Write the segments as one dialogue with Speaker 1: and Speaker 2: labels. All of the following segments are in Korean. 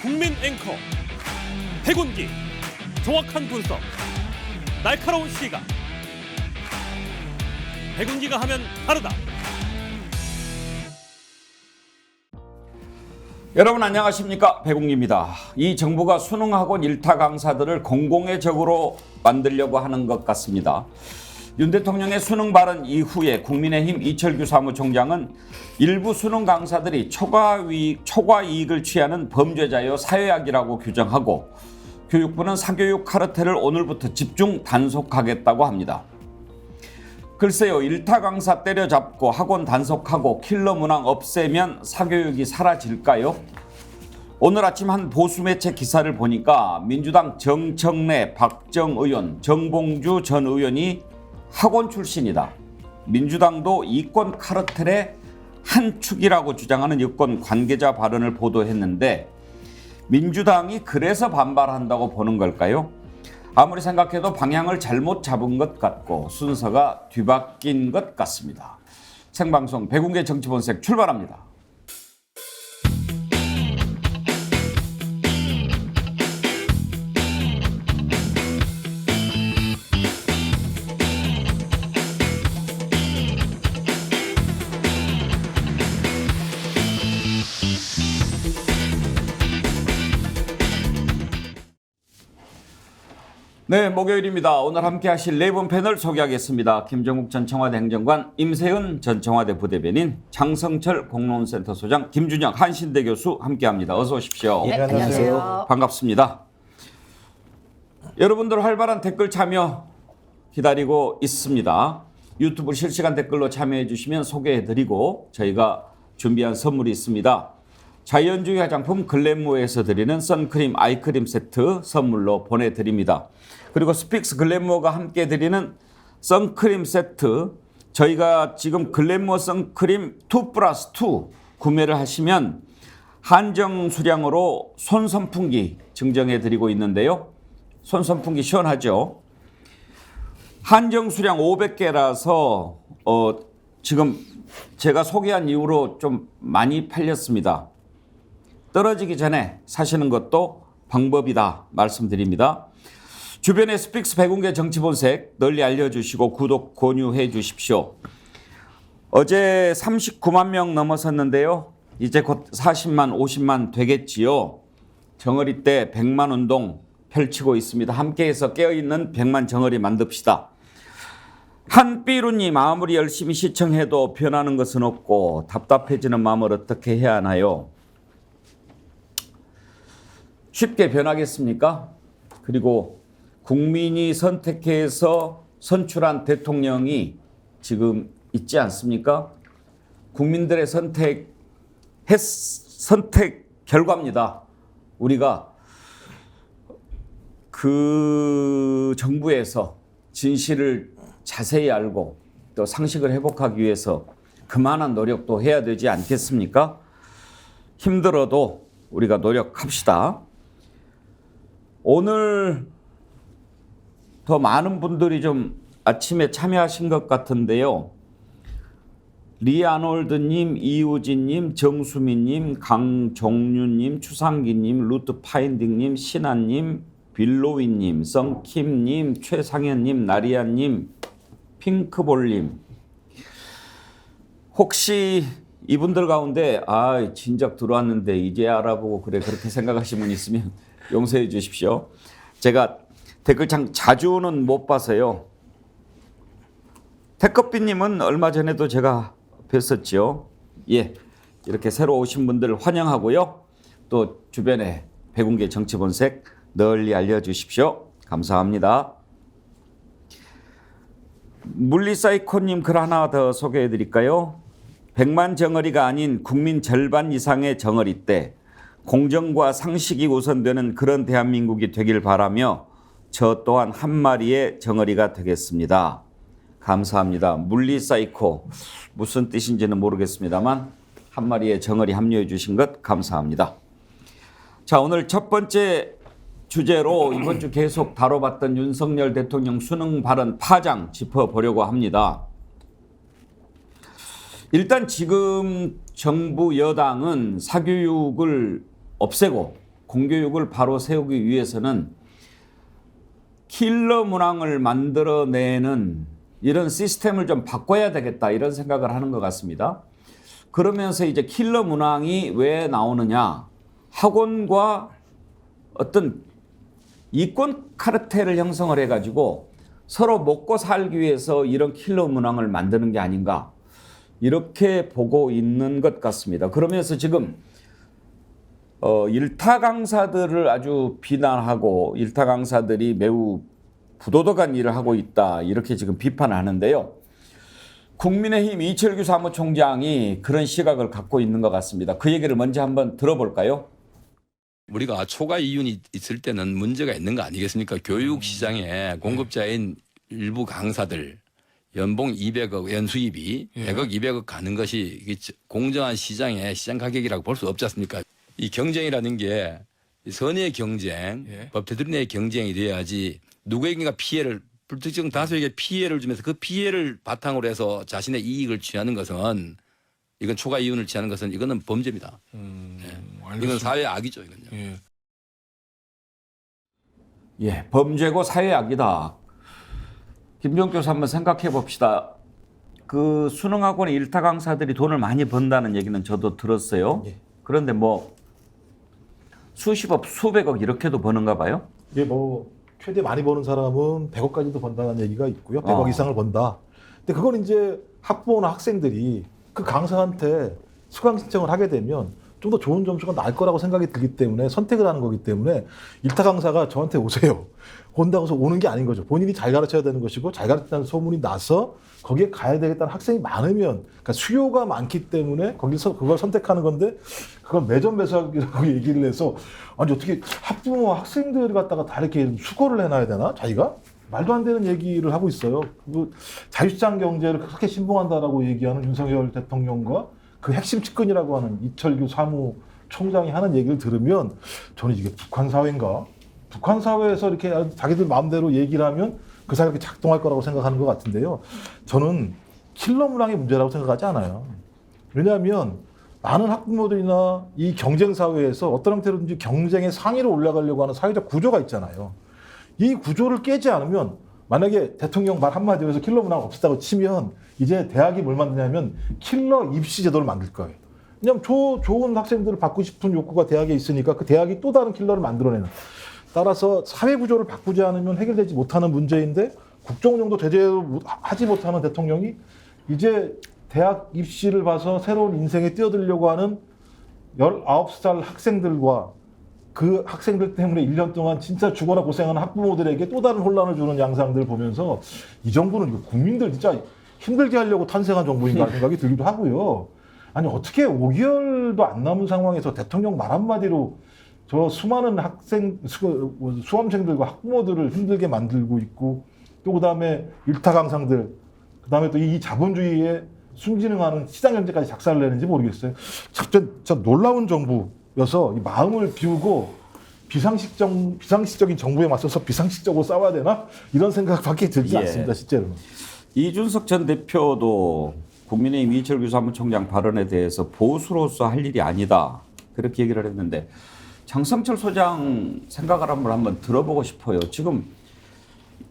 Speaker 1: 국민 앵커 백운기, 정확한 분석, 날카로운 시각. 백운기가 하면 다르다.
Speaker 2: 여러분 안녕하십니까, 백운기입니다. 이 정부가 수능학원 일타 강사들을 공공의 적으로 만들려고 하는 것 같습니다. 윤 대통령의 수능 발언 이후에 국민의힘 이철규 사무총장은 일부 수능 강사들이 초과 이익을 취하는 범죄자여 사회악이라고 규정하고, 교육부는 사교육 카르텔을 오늘부터 집중 단속하겠다고 합니다. 글쎄요, 일타 강사 때려잡고 학원 단속하고 킬러 문항 없애면 사교육이 사라질까요? 오늘 아침 한 보수 매체 기사를 보니까 민주당 정청래, 박정 의원, 정봉주 전 의원이 학원 출신이다. 민주당도 이권 카르텔의 한 축이라고 주장하는 여권 관계자 발언을 보도했는데, 민주당이 그래서 반발한다고 보는 걸까요? 아무리 생각해도 방향을 잘못 잡은 것 같고 순서가 뒤바뀐 것 같습니다. 생방송 백운계 정치본색 출발합니다. 네, 목요일입니다. 오늘 함께 하실 네 분 패널 소개하겠습니다. 김정욱 전 청와대 행정관, 임세은 전 청와대 부대변인, 장성철 공론센터 소장, 김준영 한신대 교수 함께합니다. 어서 오십시오.
Speaker 3: 네, 안녕하세요.
Speaker 2: 반갑습니다. 여러분들 활발한 댓글 참여 기다리고 있습니다. 유튜브 실시간 댓글로 참여해 주시면 소개해드리고 저희가 준비한 선물이 있습니다. 자연주의 화장품 글램모어에서 드리는 선크림 아이크림 세트 선물로 보내드립니다. 그리고 스픽스 글램모어가 함께 드리는 선크림 세트, 저희가 지금 글램모어 선크림 2+2 구매를 하시면 한정 수량으로 손선풍기 증정해 드리고 있는데요. 손선풍기 시원하죠? 한정 수량 500개라서 지금 제가 소개한 이후로 좀 많이 팔렸습니다. 떨어지기 전에 사시는 것도 방법이다 말씀드립니다. 주변에 스픽스 백운계 정치본색 널리 알려주시고 구독 권유해 주십시오. 어제 39만 명 넘어섰는데요. 이제 곧 40만 50만 되겠지요. 정어리 때 100만 운동 펼치고 있습니다. 함께해서 깨어있는 100만 정어리 만듭시다. 한삐루님, 아무리 열심히 시청해도 변하는 것은 없고 답답해지는 마음을 어떻게 해야 하나요? 쉽게 변하겠습니까? 그리고 국민이 선택해서 선출한 대통령이 지금 있지 않습니까? 국민들의 선택 결과입니다. 우리가 그 정부에서 진실을 자세히 알고 또 상식을 회복하기 위해서 그만한 노력도 해야 되지 않겠습니까? 힘들어도 우리가 노력합시다. 오늘 더 많은 분들이 좀 아침에 참여하신 것 같은데요. 리아놀드님, 이우진님, 정수민님, 강종윤님, 추상기님, 루트파인딩님, 신한님, 빌로위님, 썬킴님, 최상현님, 나리아님, 핑크볼님. 혹시 이분들 가운데 진작 들어왔는데 이제 알아보고 그렇게 생각하시는 분 있으면 용서해 주십시오. 제가 댓글창 자주는 못 봐서요. 태커피님은 얼마 전에도 제가 뵀었죠. 예, 이렇게 새로 오신 분들 환영하고요. 또 주변에 백운계 정치본색 널리 알려주십시오. 감사합니다. 물리사이코님 글 하나 더 소개해 드릴까요? 100만 정어리가 아닌 국민 절반 이상의 정어리 때 공정과 상식이 우선되는 그런 대한민국이 되길 바라며 저 또한 한 마리의 정어리가 되겠습니다. 감사합니다. 물리사이코 무슨 뜻인지는 모르겠습니다만 한 마리의 정어리 합류해 주신 것 감사합니다. 자, 오늘 첫 번째 주제로 이번 주 계속 다뤄봤던 윤석열 대통령 수능 발언 파장 짚어보려고 합니다. 일단 지금 정부 여당은 사교육을 없애고 공교육을 바로 세우기 위해서는 킬러 문항을 만들어내는 이런 시스템을 좀 바꿔야 되겠다 이런 생각을 하는 것 같습니다. 그러면서 이제 킬러 문항이 왜 나오느냐, 학원과 어떤 이권 카르텔을 형성을 해가지고 서로 먹고 살기 위해서 이런 킬러 문항을 만드는 게 아닌가 이렇게 보고 있는 것 같습니다. 그러면서 지금 일타 강사들을 아주 비난하고 일타 강사들이 매우 부도덕한 일을 하고 있다 이렇게 지금 비판하는데요. 국민의힘 이철규 사무총장이 그런 시각을 갖고 있는 것 같습니다. 그 얘기를 먼저 한번 들어볼까요?
Speaker 3: 우리가 초과 이윤이 있을 때는 문제가 있는 거 아니겠습니까? 교육 시장에 공급자인 일부 강사들 연봉 200억 연수입이 100억 200억 가는 것이 공정한 시장의 시장 가격이라고 볼 수 없지 않습니까? 이 경쟁이라는 게 선의의 경쟁, 법대로 내의 경쟁이 돼야지 누구에게가 피해를 불특정 다수에게 피해를 주면서 그 피해를 바탕으로 해서 자신의 이익을 취하는 것은 이건 초과 이윤을 취하는 것은 이거는 범죄입니다. 이건 사회 악이죠, 이건요.
Speaker 2: 예, 범죄고 사회악이다. 김종 교수 한번 생각해 봅시다. 그 수능학원의 일타 강사들이 돈을 많이 번다는 얘기는 저도 들었어요.
Speaker 4: 예.
Speaker 2: 그런데 뭐 수십억, 수백억 이렇게도 버는가 봐요?
Speaker 4: 이게 뭐 최대 많이 버는 사람은 100억까지도 번다는 얘기가 있고요. 100억 이상을 번다. 근데 그건 이제 학부모나 학생들이 그 강사한테 수강 신청을 하게 되면 좀 더 좋은 점수가 나을 거라고 생각이 들기 때문에 선택을 하는 거기 때문에 일타 강사가 저한테 오세요. 온다고 해서 오는 게 아닌 거죠. 본인이 잘 가르쳐야 되는 것이고 잘 가르친다는 소문이 나서 거기에 가야 되겠다는 학생이 많으면, 그러니까 수요가 많기 때문에 거기서 그걸 선택하는 건데 그걸 매점매수하기라고 얘기를 해서 아니 어떻게 학부모 학생들 갖다가 다 이렇게 수고를 해놔야 되나 자기가? 말도 안 되는 얘기를 하고 있어요. 그 자유시장 경제를 그렇게 신봉한다라고 얘기하는 윤석열 대통령과 그 핵심 측근이라고 하는 이철규 사무총장이 하는 얘기를 들으면 저는 이게 북한 사회인가? 북한 사회에서 이렇게 자기들 마음대로 얘기를 하면 그 사회가 이렇게 작동할 거라고 생각하는 것 같은데요. 저는 킬러 문항의 문제라고 생각하지 않아요. 왜냐하면 많은 학부모들이나 이 경쟁 사회에서 어떤 형태로든지 경쟁의 상위로 올라가려고 하는 사회적 구조가 있잖아요. 이 구조를 깨지 않으면 만약에 대통령 말 한마디로 해서 킬러 문항 없었다고 치면 이제 대학이 뭘 만드냐면 킬러 입시 제도를 만들 거예요. 왜냐하면 좋은 학생들을 받고 싶은 욕구가 대학에 있으니까 그 대학이 또 다른 킬러를 만들어내는. 따라서 사회 구조를 바꾸지 않으면 해결되지 못하는 문제인데 국정운영도 제대로 하지 못하는 대통령이 이제 대학 입시를 봐서 새로운 인생에 뛰어들려고 하는 19살 학생들과 그 학생들 때문에 1년 동안 진짜 죽어라 고생하는 학부모들에게 또 다른 혼란을 주는 양상들을 보면서 이 정부는 이거 국민들 진짜 힘들게 하려고 탄생한 정부인가 생각이 들기도 하고요. 아니 어떻게 5개월도 안 남은 상황에서 대통령 말 한마디로 저 수많은 수험생들과 학부모들을 힘들게 만들고 있고 또 그다음에 일타 강사들 그다음에 또 이 자본주의에 순진응하는 시장 경제까지 작살을 내는지 모르겠어요. 진짜 놀라운 정부여서 이 마음을 비우고 비상식적인 정부에 맞서서 비상식적으로 싸워야 되나 이런 생각밖에 들지 않습니다. 실제로는.
Speaker 2: 이준석 전 대표도 국민의힘 이철규 사무총장 발언에 대해서 보수로서 할 일이 아니다 그렇게 얘기를 했는데 장성철 소장 생각을 한번 들어보고 싶어요. 지금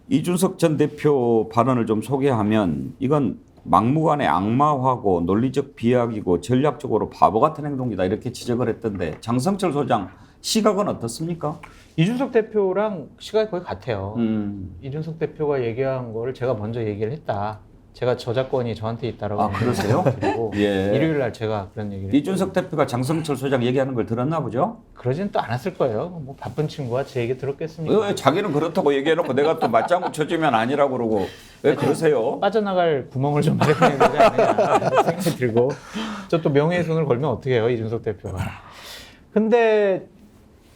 Speaker 2: 이준석 전 대표 발언을 좀 소개하면 이건 막무가내 악마화고 논리적 비약이고 전략적으로 바보 같은 행동이다 이렇게 지적을 했던데 장성철 소장 시각은 어떻습니까?
Speaker 5: 이준석 대표랑 시각이 거의 같아요. 이준석 대표가 얘기한 거를 제가 먼저 얘기를 했다. 제가 저작권이 저한테 있다라고.
Speaker 2: 아, 그러세요?
Speaker 5: 그리고
Speaker 2: 예.
Speaker 5: 일요일 날 제가 그런 얘기를.
Speaker 2: 이준석 대표가 장성철 소장 얘기하는 걸 들었나 보죠?
Speaker 5: 그러진 또 않았을 거예요. 뭐 바쁜 친구가 제 얘기 들었겠습니까?
Speaker 2: 왜 자기는 그렇다고 얘기해놓고 내가 또 맞장구 쳐주면 아니라고 그러고 왜 그러세요?
Speaker 5: 빠져나갈 구멍을 좀 마련해야 되지 않느냐 생각이 들고 저 또 명예의 손을 걸면 어떻게 해요 이준석 대표가. 근데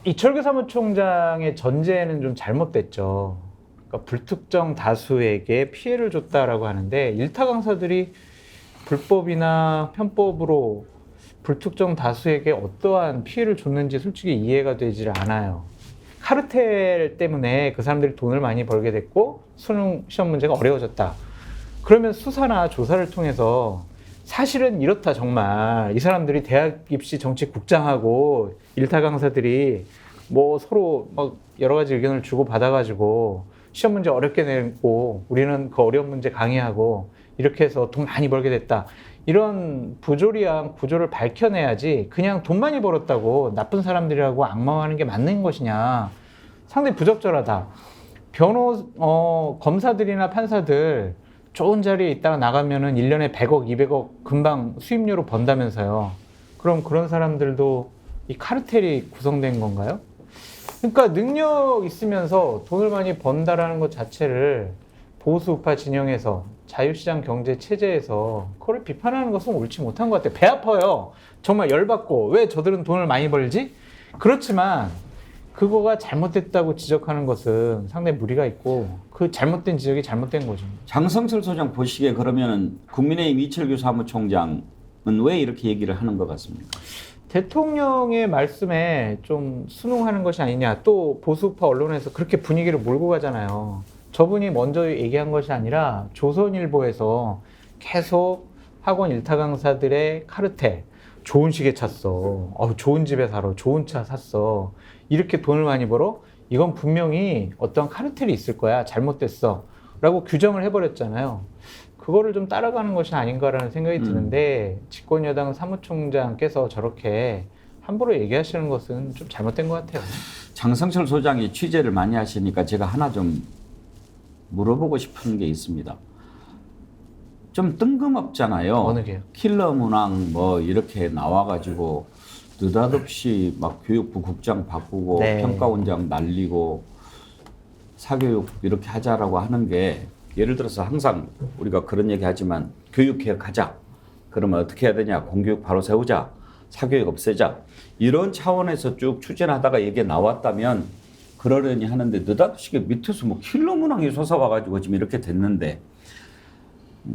Speaker 5: 이철규 사무총장의 전제는 좀 잘못됐죠. 그러니까 불특정 다수에게 피해를 줬다라고 하는데 일타 강사들이 불법이나 편법으로 불특정 다수에게 어떠한 피해를 줬는지 솔직히 이해가 되질 않아요. 카르텔 때문에 그 사람들이 돈을 많이 벌게 됐고 수능 시험 문제가 어려워졌다. 그러면 수사나 조사를 통해서 사실은 이렇다 정말 이 사람들이 대학 입시 정책 국장하고 일타 강사들이 뭐 서로 막 여러 가지 의견을 주고 받아가지고 시험 문제 어렵게 내고 우리는 그 어려운 문제 강의하고 이렇게 해서 돈 많이 벌게 됐다. 이런 부조리한 구조를 밝혀내야지 그냥 돈 많이 벌었다고 나쁜 사람들이라고 악마화하는 게 맞는 것이냐. 상당히 부적절하다. 검사들이나 판사들 좋은 자리에 있다가 나가면은 1년에 100억, 200억 금방 수입료로 번다면서요. 그럼 그런 사람들도 이 카르텔이 구성된 건가요? 그러니까 능력 있으면서 돈을 많이 번다라는 것 자체를 보수 우파 진영에서 자유시장 경제 체제에서 그걸 비판하는 것은 옳지 못한 것 같아요. 배 아파요. 정말 열받고 왜 저들은 돈을 많이 벌지? 그렇지만 그거가 잘못됐다고 지적하는 것은 상당히 무리가 있고 그 잘못된 지적이 잘못된 거죠.
Speaker 2: 장성철 소장 보시기에 그러면은 국민의힘 이철규 사무총장은 왜 이렇게 얘기를 하는 것 같습니까?
Speaker 5: 대통령의 말씀에 좀 순응하는 것이 아니냐. 또 보수파 언론에서 그렇게 분위기를 몰고 가잖아요. 저분이 먼저 얘기한 것이 아니라 조선일보에서 계속 학원 일타 강사들의 카르텔, 좋은 시계 찼어, 좋은 집에 살아, 좋은 차 샀어, 이렇게 돈을 많이 벌어? 이건 분명히 어떤 카르텔이 있을 거야, 잘못됐어 라고 규정을 해버렸잖아요. 그거를 좀 따라가는 것이 아닌가라는 생각이 드는데 집권여당 사무총장께서 저렇게 함부로 얘기하시는 것은 좀 잘못된 것 같아요.
Speaker 2: 장성철 소장이 취재를 많이 하시니까 제가 하나 좀 물어보고 싶은 게 있습니다. 좀 뜬금없잖아요.
Speaker 5: 어느 게요?
Speaker 2: 킬러 문항 뭐 이렇게 나와가지고 느닷없이 막 교육부 국장 바꾸고
Speaker 5: 네.
Speaker 2: 평가원장 날리고 사교육 이렇게 하자라고 하는 게 예를 들어서 항상 우리가 그런 얘기 하지만 교육개혁하자. 그러면 어떻게 해야 되냐. 공교육 바로 세우자. 사교육 없애자. 이런 차원에서 쭉 추진하다가 이게 나왔다면 그러려니 하는데 느닷없이 밑에서 뭐 킬러 문항이 솟아와가지고 지금 이렇게 됐는데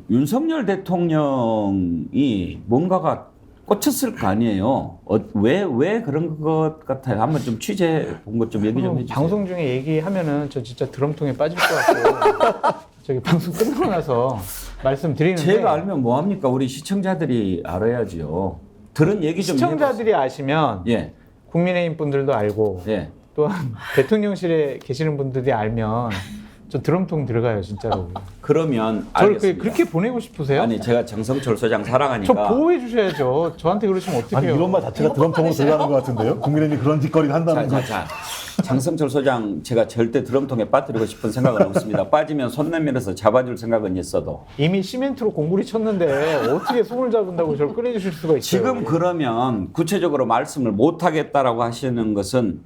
Speaker 2: 윤석열 대통령이 뭔가가 꽂혔을 거 아니에요. 왜 그런 것 같아요? 한번 좀 취재해 본 것 좀 얘기 좀 해주세요.
Speaker 5: 방송 중에 얘기하면은 저 진짜 드럼통에 빠질 것 같고 저기 방송 끝나고 나서 말씀드리는데
Speaker 2: 제가 알면 뭐합니까? 우리 시청자들이 알아야죠. 들은 얘기 좀
Speaker 5: 시청자들이 아시면
Speaker 2: 예.
Speaker 5: 국민의힘 분들도 알고
Speaker 2: 예.
Speaker 5: 또한 대통령실에 계시는 분들이 알면 저 드럼통 들어가요 진짜로.
Speaker 2: 그러면
Speaker 5: 저를
Speaker 2: 알겠습니다.
Speaker 5: 그렇게 보내고 싶으세요?
Speaker 2: 아니 제가 장성철 소장 사랑하니까
Speaker 5: 저 보호해 주셔야죠. 저한테 그러시면
Speaker 4: 아니
Speaker 5: 어떡해요?
Speaker 4: 이런 말 자체가 드럼통으로 들어가는 것 같은데요? 국민의힘이 그런 짓거리를 한다는 거.
Speaker 2: 자. 장성철 소장 제가 절대 드럼통에 빠뜨리고 싶은 생각은 없습니다. 빠지면 손 내밀어서 잡아줄 생각은 있어도
Speaker 5: 이미 시멘트로 공구리 쳤는데 어떻게 손을 잡은다고 저를 꺼내주실 수가 있어요?
Speaker 2: 지금 그러면 구체적으로 말씀을 못하겠다라고 하시는 것은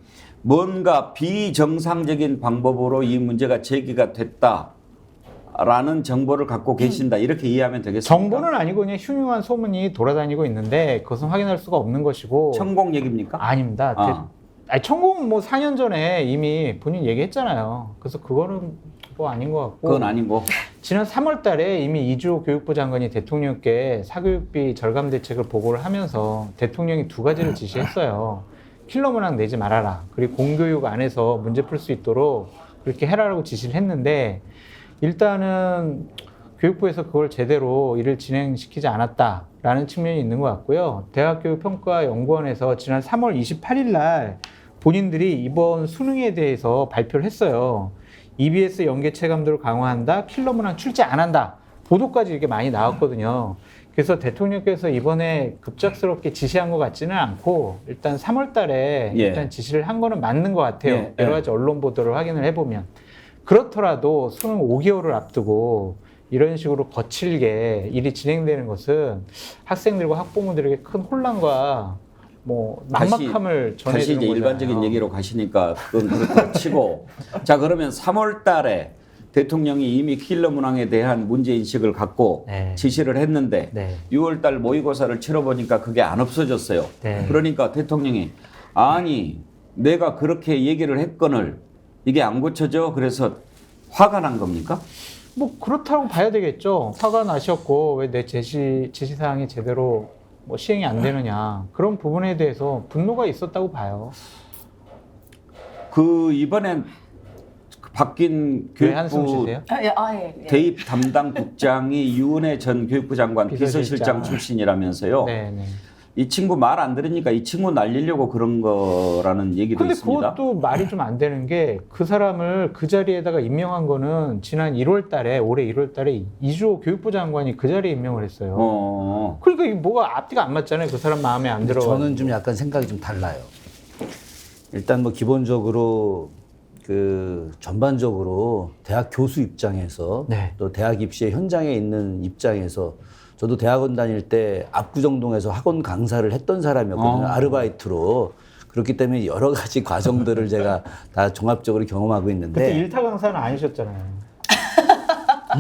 Speaker 2: 뭔가 비정상적인 방법으로 이 문제가 제기가 됐다라는 정보를 갖고 계신다 이렇게 이해하면 되겠습니까?
Speaker 5: 정보는 아니고 그냥 흉흉한 소문이 돌아다니고 있는데 그것은 확인할 수가 없는 것이고
Speaker 2: 천공 얘기입니까?
Speaker 5: 아닙니다. 천공은 뭐 4년 전에 이미 본인 얘기했잖아요. 그래서 그거는 뭐 아닌 것 같고
Speaker 2: 그건 아니고
Speaker 5: 지난 3월 달에 이미 이주호 교육부 장관이 대통령께 사교육비 절감 대책을 보고를 하면서 대통령이 두 가지를 지시했어요. 킬러 문항 내지 말아라. 그리고 공교육 안에서 문제 풀 수 있도록 그렇게 해라라고 지시를 했는데 일단은 교육부에서 그걸 제대로 일을 진행시키지 않았다라는 측면이 있는 것 같고요. 대학교육평가연구원에서 지난 3월 28일 날 본인들이 이번 수능에 대해서 발표를 했어요. EBS 연계 체감도를 강화한다. 킬러 문항 출제 안 한다. 보도까지 이렇게 많이 나왔거든요. 그래서 대통령께서 이번에 급작스럽게 지시한 것 같지는 않고 일단 3월 달에
Speaker 2: 예.
Speaker 5: 일단 지시를 한 거는 맞는 것 같아요.
Speaker 2: 예.
Speaker 5: 여러 가지 언론 보도를 확인을 해보면. 그렇더라도 수능 5개월을 앞두고 이런 식으로 거칠게 일이 진행되는 것은 학생들과 학부모들에게 큰 혼란과 뭐 막막함을
Speaker 2: 다시
Speaker 5: 전해주는
Speaker 2: 이제
Speaker 5: 거잖아요.
Speaker 2: 일반적인 얘기로 가시니까 그건 그렇다 치고 자 그러면 3월 달에 대통령이 이미 킬러 문항에 대한 문제인식을 갖고
Speaker 5: 네.
Speaker 2: 지시를 했는데
Speaker 5: 네.
Speaker 2: 6월 달 모의고사를 치러보니까 그게 안 없어졌어요.
Speaker 5: 네.
Speaker 2: 그러니까 대통령이 아니 내가 그렇게 얘기를 했거늘 이게 안 고쳐져 그래서 화가 난 겁니까?
Speaker 5: 뭐 그렇다고 봐야 되겠죠. 화가 나셨고 왜 내 지시사항이 제대로 뭐 시행이 안 되느냐 그런 부분에 대해서 분노가 있었다고 봐요.
Speaker 2: 그 이번엔 바뀐
Speaker 5: 왜 한숨
Speaker 2: 교육부
Speaker 5: 쉬세요?
Speaker 6: 예.
Speaker 2: 대입 담당 국장이 유은혜 전 교육부 장관 비서실장
Speaker 5: 비서실장.
Speaker 2: 출신이라면서요.
Speaker 5: 네네.
Speaker 2: 이 친구 말 안 들으니까 이 친구 날리려고 그런 거라는 얘기도
Speaker 5: 근데
Speaker 2: 있습니다.
Speaker 5: 그것도 말이 좀 안 되는 게 그 사람을 그 자리에다가 임명한 거는 지난 1월 달에 올해 1월 달에 이주호 교육부 장관이 그 자리에 임명을 했어요. 그러니까 이게 뭐가 앞뒤가 안 맞잖아요. 그 사람 마음에 안 들어.
Speaker 6: 저는 좀 약간 생각이 좀 달라요. 일단 뭐 기본적으로 그 전반적으로 대학 교수 입장에서
Speaker 5: 네.
Speaker 6: 또 대학 입시의 현장에 있는 입장에서 저도 대학원 다닐 때 압구정동에서 학원 강사를 했던 사람이었거든요. 아르바이트로. 그렇기 때문에 여러 가지 과정들을 제가 다 종합적으로 경험하고 있는데
Speaker 5: 그때 일타 강사는 아니셨잖아요.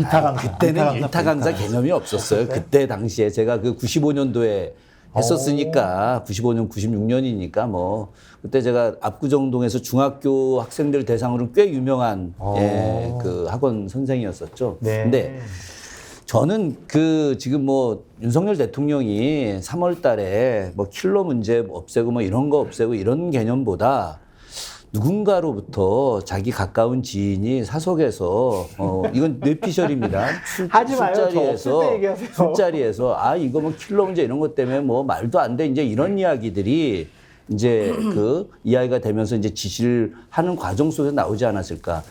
Speaker 4: 이타 강사.
Speaker 6: 그때는 일타 강사 개념이 없었어요. 그때 당시에 제가 그 95년도에 했었으니까 95년, 96년이니까 뭐 그때 제가 압구정동에서 중학교 학생들 대상으로 꽤 유명한 그 학원 선생이었었죠.
Speaker 5: 네.
Speaker 6: 근데 저는 그 지금 뭐 윤석열 대통령이 3월 달에 뭐 킬러 문제 없애고 뭐 이런 거 없애고 이런 개념보다 누군가로부터 자기 가까운 지인이 사석에서 이건 뇌피셜입니다.
Speaker 5: 하지 마요. 저 없을 때 얘기하세요.
Speaker 6: 술자리에서 아 이거 뭐 킬러 문제 이런 것 때문에 뭐 말도 안 돼 이제 이런 이야기들이 이제 그 이야기가 되면서 이제 지시를 하는 과정 속에서 나오지 않았을까.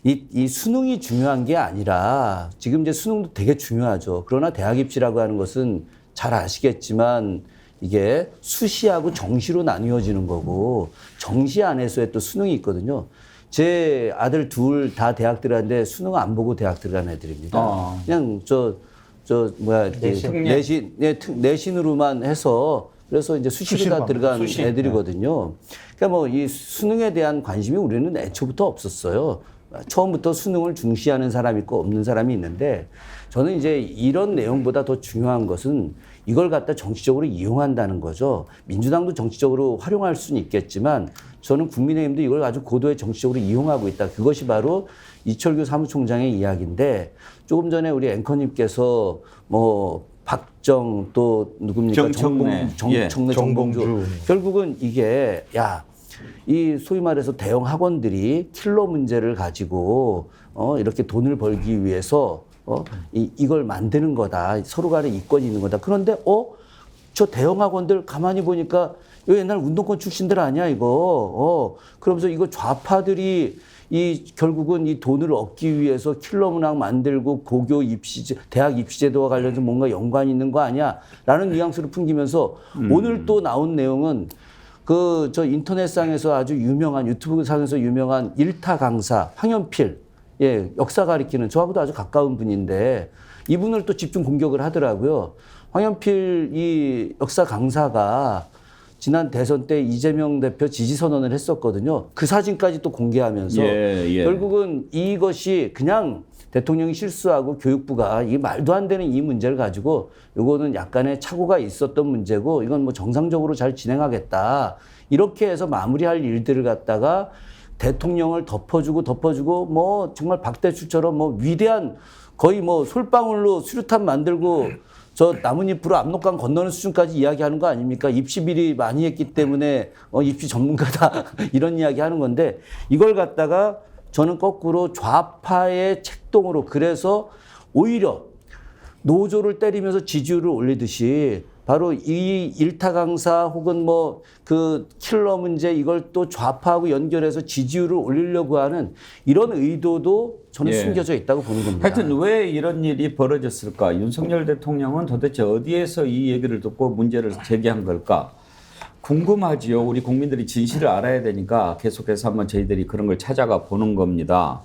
Speaker 6: 이 수능이 중요한 게 아니라 지금 이제 수능도 되게 중요하죠. 그러나 대학 입시라고 하는 것은 잘 아시겠지만 이게 수시하고 정시로 나뉘어지는 거고 정시 안에서의 또 수능이 있거든요. 제 아들 둘 다 대학 들어갔는데 수능 안 보고 대학 들어간 애들입니다. 그냥 내신으로만 해서 그래서 이제 수시로 다 들어간 애들이거든요. 그러니까 뭐 이 수능에 대한 관심이 우리는 애초부터 없었어요. 처음부터 수능을 중시하는 사람이 있고 없는 사람이 있는데 저는 이제 이런 내용보다 더 중요한 것은 이걸 갖다 정치적으로 이용한다는 거죠. 민주당도 정치적으로 활용할 수는 있겠지만 저는 국민의힘도 이걸 아주 고도의 정치적으로 이용하고 있다. 그것이 바로 이철규 사무총장의 이야기인데 조금 전에 우리 앵커님께서 뭐 박정 또 누굽니까? 정봉주. 결국은 이게 이 소위 말해서 대형 학원들이 킬러 문제를 가지고 이렇게 돈을 벌기 위해서 이걸 만드는 거다. 서로 간에 이권이 있는 거다. 그런데 저 대형 학원들 가만히 보니까 이거 옛날 운동권 출신들 아니야 이거. 그러면서 이거 좌파들이 결국은 이 돈을 얻기 위해서 킬러 문학 만들고 고교 입시 대학 입시제도와 관련해서 뭔가 연관이 있는 거 아니야? 라는 뉘앙스를 풍기면서 오늘 또 나온 내용은 저 인터넷상에서 아주 유명한 유튜브상에서 유명한 일타 강사 황현필 역사 가리키는 저하고도 아주 가까운 분인데 이분을 또 집중 공격을 하더라고요. 황현필 이 역사 강사가 지난 대선 때 이재명 대표 지지 선언을 했었거든요. 그 사진까지 또 공개하면서 결국은 이것이 그냥 대통령이 실수하고 교육부가 이 말도 안 되는 이 문제를 가지고 요거는 약간의 착오가 있었던 문제고 이건 뭐 정상적으로 잘 진행하겠다. 이렇게 해서 마무리할 일들을 갖다가 대통령을 덮어주고 뭐 정말 박대출처럼 뭐 위대한 거의 뭐 솔방울로 수류탄 만들고 저 나뭇잎으로 압록강 건너는 수준까지 이야기하는 거 아닙니까? 입시 비리 많이 했기 때문에 입시 전문가다 이런 이야기 하는 건데 이걸 갖다가 저는 거꾸로 좌파의 책동으로 그래서 오히려 노조를 때리면서 지지율을 올리듯이 바로 이 일타 강사 혹은 뭐 그 킬러 문제 이걸 또 좌파하고 연결해서 지지율을 올리려고 하는 이런 의도도 저는 숨겨져 있다고 보는 겁니다.
Speaker 2: 하여튼 왜 이런 일이 벌어졌을까? 윤석열 대통령은 도대체 어디에서 이 얘기를 듣고 문제를 제기한 걸까? 궁금하지요. 우리 국민들이 진실을 알아야 되니까 계속해서 한번 저희들이 그런 걸 찾아가 보는 겁니다.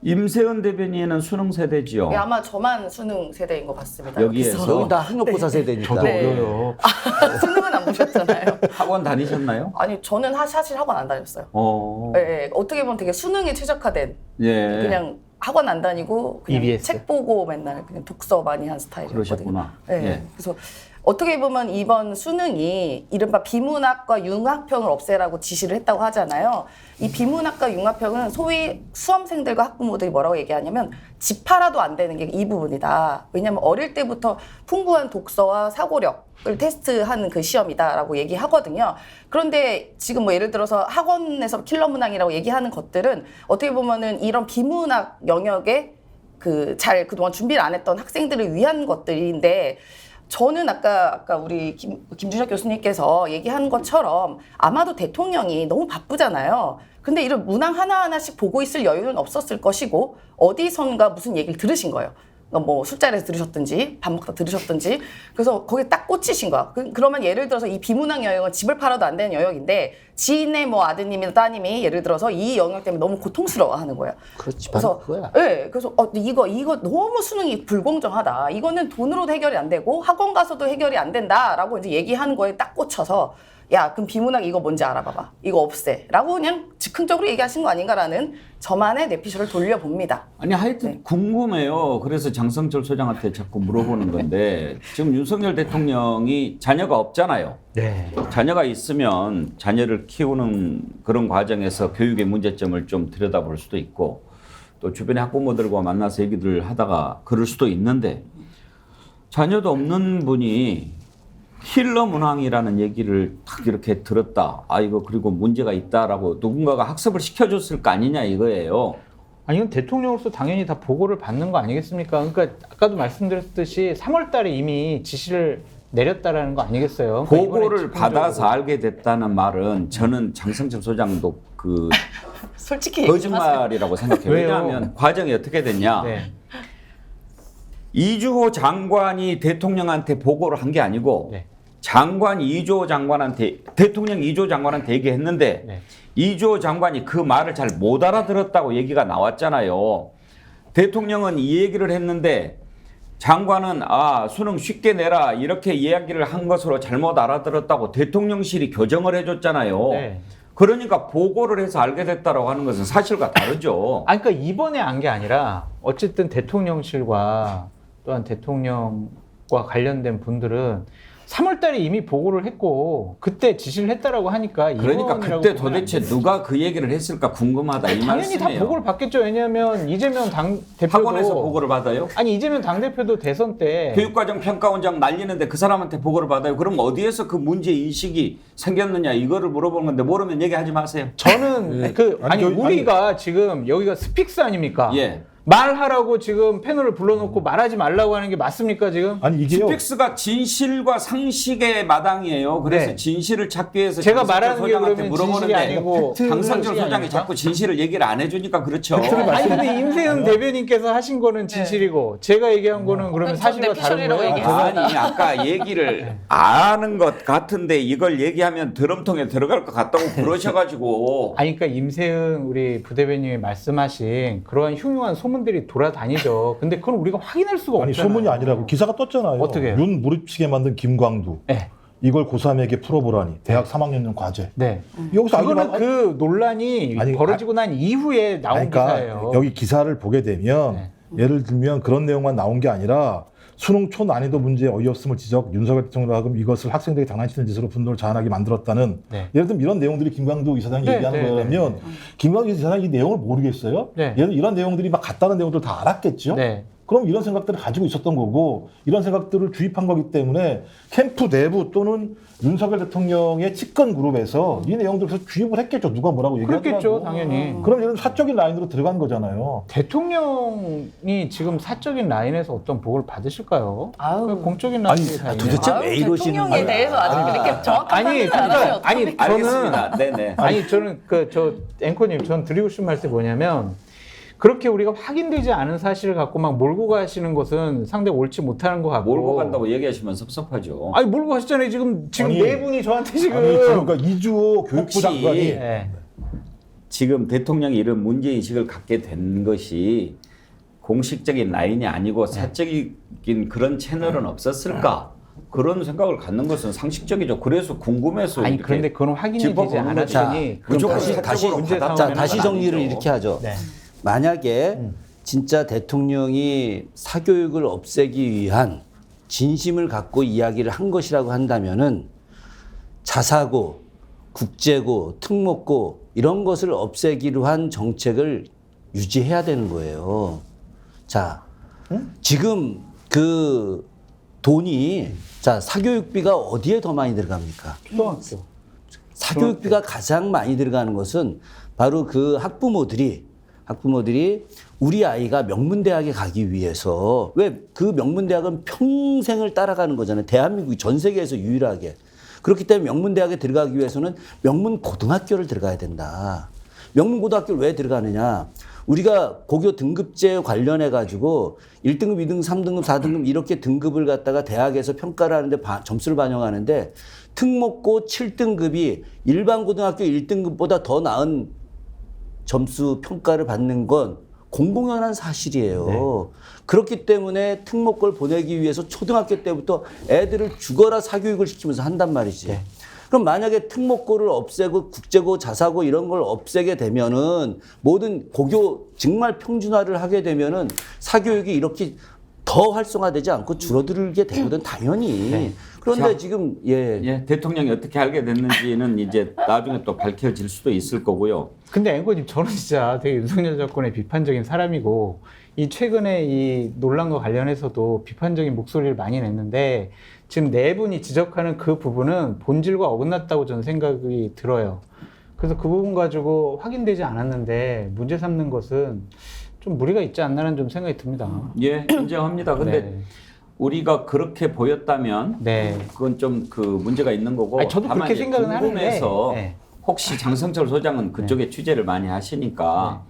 Speaker 2: 임세은 대변인은 수능 세대지요.
Speaker 7: 네, 아마 저만 수능 세대인 것 같습니다.
Speaker 2: 여기에서.
Speaker 6: 여기 다 학력고사 세대니까.
Speaker 4: 저도 어려요.
Speaker 7: 수능은 안 보셨잖아요.
Speaker 2: 학원 다니셨나요?
Speaker 7: 아니 저는 사실 학원 안 다녔어요. 어떻게 보면 되게 수능에 최적화된 그냥 학원 안 다니고 그냥
Speaker 5: EBS.
Speaker 7: 책 보고 맨날 그냥 독서 많이 한 스타일이거든요.
Speaker 2: 그러셨구나.
Speaker 7: 그래서 어떻게 보면 이번 수능이 이른바 비문학과 융합형을 없애라고 지시를 했다고 하잖아요. 이 비문학과 융합형은 소위 수험생들과 학부모들이 뭐라고 얘기하냐면 집하라도 안 되는 게 이 부분이다. 왜냐하면 어릴 때부터 풍부한 독서와 사고력을 테스트하는 그 시험이다라고 얘기하거든요. 그런데 지금 뭐 예를 들어서 학원에서 킬러 문항이라고 얘기하는 것들은 어떻게 보면은 이런 비문학 영역에 그동안 준비를 안 했던 학생들을 위한 것들인데 저는 아까 우리 김준혁 교수님께서 얘기한 것처럼 아마도 대통령이 너무 바쁘잖아요. 근데 이런 문항 하나하나씩 보고 있을 여유는 없었을 것이고 어디선가 무슨 얘기를 들으신 거예요. 뭐 술자리에서 들으셨든지 밥 먹다 들으셨든지 그래서 거기에 딱 꽂히신 거야. 그러면 예를 들어서 이 비문학 영역은 집을 팔아도 안 되는 영역인데 지인의 뭐 아드님이나 따님이 예를 들어서 이 영역 때문에 너무 고통스러워하는 거예요.
Speaker 6: 그렇지,
Speaker 7: 그래서
Speaker 6: 바로 그거야.
Speaker 7: 네, 그래서 이거 너무 수능이 불공정하다. 이거는 돈으로도 해결이 안 되고 학원 가서도 해결이 안 된다라고 이제 얘기하는 거에 딱 꽂혀서 야, 그럼 비문학 이거 뭔지 알아봐봐. 이거 없애라고 그냥 즉흥적으로 얘기하신 거 아닌가라는 저만의 내피셜을 돌려봅니다.
Speaker 2: 아니 하여튼
Speaker 7: 네.
Speaker 2: 궁금해요. 그래서 장성철 소장한테 자꾸 물어보는 건데 지금 윤석열 대통령이 자녀가 없잖아요.
Speaker 5: 네.
Speaker 2: 자녀가 있으면 자녀를 키우는 그런 과정에서 교육의 문제점을 좀 들여다볼 수도 있고 또 주변의 학부모들과 만나서 얘기를 하다가 그럴 수도 있는데 자녀도 없는 분이 힐러 문항이라는 얘기를 딱 이렇게 들었다. 아 이거 그리고 문제가 있다라고 누군가가 학습을 시켜줬을 거 아니냐 이거예요.
Speaker 5: 아니 이건 대통령으로서 당연히 다 보고를 받는 거 아니겠습니까? 그러니까 아까도 말씀드렸듯이 3월 달에 이미 지시를 내렸다라는 거 아니겠어요? 그러니까
Speaker 2: 보고를
Speaker 5: 이번에
Speaker 2: 받아서 알게 됐다는 말은 저는 장성철 소장도 그
Speaker 7: 솔직히 얘기하세요.
Speaker 2: 거짓말이라고 생각해요.
Speaker 5: 왜요?
Speaker 2: 왜냐하면 과정이 어떻게 됐냐.
Speaker 5: 네.
Speaker 2: 이주호 장관이 대통령한테 보고를 한 게 아니고
Speaker 5: 네.
Speaker 2: 장관 이주호 장관한테 대통령 이주호 장관한테 얘기했는데
Speaker 5: 네.
Speaker 2: 이주호 장관이 그 말을 잘 못 알아들었다고 얘기가 나왔잖아요. 대통령은 이 얘기를 했는데 장관은 수능 쉽게 내라 이렇게 이야기를 한 것으로 잘못 알아들었다고 대통령실이 교정을 해줬잖아요.
Speaker 5: 네.
Speaker 2: 그러니까 보고를 해서 알게 됐다라고 하는 것은 사실과 다르죠.
Speaker 5: 아니, 그러니까 이번에 안 게 아니라 어쨌든 대통령실과 또한 대통령과 관련된 분들은 3월 달에 이미 보고를 했고 그때 지시를 했다라고 하니까
Speaker 2: 그러니까
Speaker 5: 이번이라고
Speaker 2: 그때
Speaker 5: 보면 안
Speaker 2: 도대체
Speaker 5: 되죠.
Speaker 2: 누가 그 얘기를 했을까 궁금하다 이
Speaker 5: 당연히
Speaker 2: 말씀이에요.
Speaker 5: 다 보고를 받겠죠. 왜냐하면 이재명 당 대표도
Speaker 2: 학원에서 보고를 받아요?
Speaker 5: 아니 이재명 당 대표도 대선 때
Speaker 2: 교육과정 평가원장 날리는데 그 사람한테 보고를 받아요. 그럼 어디에서 그 문제 인식이 생겼느냐 이거를 물어보는 건데 모르면 얘기하지 마세요.
Speaker 5: 저는
Speaker 4: 아니,
Speaker 5: 우리가 지금 여기가 스픽스 아닙니까?
Speaker 2: 예.
Speaker 5: 말하라고 지금 패널을 불러놓고 말하지 말라고 하는 게 맞습니까 지금?
Speaker 4: 아니 이게요.
Speaker 2: 스픽스가 진실과 상식의 마당이에요. 그래서
Speaker 5: 네.
Speaker 2: 진실을 찾기 위해서
Speaker 5: 제가
Speaker 2: 장성철
Speaker 5: 말하는 게
Speaker 2: 소장한테
Speaker 5: 그러면
Speaker 2: 물어보는데
Speaker 5: 진실이 아니고
Speaker 2: 장성철
Speaker 5: 상식이
Speaker 2: 소장이
Speaker 5: 아닙니까?
Speaker 2: 자꾸 진실을 얘기를 안 해주니까 그렇죠.
Speaker 5: 아니 근데 임세은 대변인께서 하신 거는 진실이고 제가 얘기한 거는 그러면
Speaker 7: 전
Speaker 5: 사실과 다른
Speaker 7: 내피셜이라고
Speaker 5: 거예요?
Speaker 7: 얘기했어요.
Speaker 2: 아니 아까 얘기를 아는 것 같은데 이걸 얘기하면 드럼통에 들어갈 것 같다고 그러셔가지고
Speaker 5: 아니 그러니까 임세은 우리 부대변인이 말씀하신 그러한 흉흉한 소문들이 돌아다니죠. 근데 그건 우리가 확인할 수가
Speaker 4: 아니
Speaker 5: 없잖아요.
Speaker 4: 소문이 아니라고 기사가 떴잖아요.
Speaker 5: 어떻게 해요?
Speaker 4: 윤 몰입시게 만든 김광두.
Speaker 5: 네.
Speaker 4: 이걸 고3에게 풀어보라니. 대학 3학년용 과제.
Speaker 5: 네.
Speaker 4: 여기서
Speaker 5: 그거는
Speaker 4: 알기만-
Speaker 5: 그 논란이
Speaker 4: 아니,
Speaker 5: 벌어지고 난 이후에 나온
Speaker 4: 그러니까
Speaker 5: 기사예요.
Speaker 4: 여기 기사를 보게 되면
Speaker 5: 네.
Speaker 4: 예를 들면 그런 내용만 나온 게 아니라 수능 초난이도 문제에 어이없음을 지적 윤석열 대통령으로 하금 이것을 학생들에게 장난치는 짓으로 분노를 자아나게 만들었다는
Speaker 5: 네.
Speaker 4: 예를 들면 이런 내용들이 김광두 이사장이
Speaker 5: 네,
Speaker 4: 얘기하는
Speaker 5: 네,
Speaker 4: 거라면 김광두 이사장이 이 내용을 모르겠어요?
Speaker 5: 네.
Speaker 4: 예를 들면 이런 내용들이 막 같다는 내용들 다 알았겠죠?
Speaker 5: 네.
Speaker 4: 그럼 이런 생각들을 가지고 있었던 거고 이런 생각들을 주입한 거기 때문에 캠프 내부 또는 윤석열 대통령의 측근 그룹에서 이 내용들을 주입을 했겠죠. 누가 뭐라고 얘기하더라도.
Speaker 5: 그렇겠죠, 당연히.
Speaker 4: 그럼 이런 사적인 라인으로 들어간 거잖아요.
Speaker 5: 대통령이 지금 사적인 라인에서 어떤 보고를 받으실까요?
Speaker 7: 아우.
Speaker 5: 그 공적인 라인이 다 있네.
Speaker 6: 도대체
Speaker 7: 아유,
Speaker 6: 왜 이러시는
Speaker 7: 대통령에
Speaker 6: 거야?
Speaker 7: 대해서 아직 그렇게 정확한
Speaker 5: 아니,
Speaker 7: 판단을 안 하셔요.
Speaker 5: 아니,
Speaker 2: 알겠습니다. 네네.
Speaker 5: 아니 저는 저 앵커님 전 드리고 싶은 말씀이 뭐냐면 그렇게 우리가 확인되지 않은 사실을 갖고 막 몰고 가시는 것은 상당히 옳지 못하는 것 같고.
Speaker 2: 몰고 간다고 얘기하시면 섭섭하죠.
Speaker 5: 아니 몰고 가시잖아요. 지금
Speaker 4: 아니,
Speaker 5: 네 분이 저한테 지금.
Speaker 4: 아니, 그러니까 이주호 교육부
Speaker 2: 혹시
Speaker 4: 장관이
Speaker 5: 네.
Speaker 2: 지금 대통령이 이런 문제인식을 갖게 된 것이 공식적인 라인이 아니고 사적인 그런 채널은 없었을까? 그런 생각을 갖는 것은 상식적이죠. 그래서 궁금해서
Speaker 5: 아니
Speaker 2: 이렇게
Speaker 5: 그런데 그건 확인이 되지
Speaker 2: 짚어보는 거죠.
Speaker 5: 않았더니
Speaker 6: 그럼
Speaker 2: 무조건
Speaker 6: 다시
Speaker 2: 사적으로
Speaker 5: 문제
Speaker 2: 받았다는
Speaker 5: 상황에는
Speaker 6: 다시
Speaker 2: 건
Speaker 6: 정리를
Speaker 2: 아니죠.
Speaker 6: 이렇게 하죠.
Speaker 5: 네.
Speaker 6: 만약에 진짜 대통령이 사교육을 없애기 위한 진심을 갖고 이야기를 한 것이라고 한다면은 자사고, 국제고, 특목고 이런 것을 없애기로 한 정책을 유지해야 되는 거예요. 자, 지금 그 돈이 자 사교육비가 어디에 더 많이 들어갑니까?
Speaker 5: 초등학교.
Speaker 6: 사교육비가 가장 많이 들어가는 것은 바로 그 학부모들이 우리 아이가 명문대학에 가기 위해서 왜 그 명문대학은 평생을 따라가는 거잖아요. 대한민국이 전 세계에서 유일하게. 그렇기 때문에 명문대학에 들어가기 위해서는 명문고등학교를 들어가야 된다. 명문고등학교를 왜 들어가느냐. 우리가 고교 등급제 관련해 가지고 1등급, 2등급, 3등급, 4등급 이렇게 등급을 갖다가 대학에서 평가를 하는데 점수를 반영하는데 특목고 7등급이 일반 고등학교 1등급보다 더 나은 점수 평가를 받는 건 공공연한 사실이에요.
Speaker 5: 네.
Speaker 6: 그렇기 때문에 특목고를 보내기 위해서 초등학교 때부터 애들을 죽어라 사교육을 시키면서 한단 말이지.
Speaker 5: 네.
Speaker 6: 그럼 만약에 특목고를 없애고 국제고 자사고 이런 걸 없애게 되면은 모든 고교 정말 평준화를 하게 되면은 사교육이 이렇게 더 활성화되지 않고 줄어들게 되거든 당연히.
Speaker 5: 네.
Speaker 6: 그런데
Speaker 2: 자,
Speaker 6: 지금
Speaker 2: 예, 대통령이 어떻게 알게 됐는지는 이제 나중에 또 밝혀질 수도 있을 거고요.
Speaker 5: 근데 앵커님 저는 진짜 되게 윤석열 정권의 비판적인 사람이고 이 최근에 이 논란과 관련해서도 비판적인 목소리를 많이 냈는데 지금 네 분이 지적하는 그 부분은 본질과 어긋났다고 저는 생각이 들어요. 그래서 그 부분 가지고 확인되지 않았는데 문제 삼는 것은 좀 무리가 있지 않나는 좀 생각이 듭니다.
Speaker 2: 예, 인정합니다. 근데
Speaker 5: 네.
Speaker 2: 우리가 그렇게 보였다면
Speaker 5: 네.
Speaker 2: 그건 좀 그 문제가 있는 거고.
Speaker 5: 아니, 저도
Speaker 2: 다만
Speaker 5: 그렇게
Speaker 2: 이제
Speaker 5: 생각은 하는데.
Speaker 2: 궁금해서
Speaker 5: 네.
Speaker 2: 혹시 장성철 소장은 그쪽에 취재를 많이 하시니까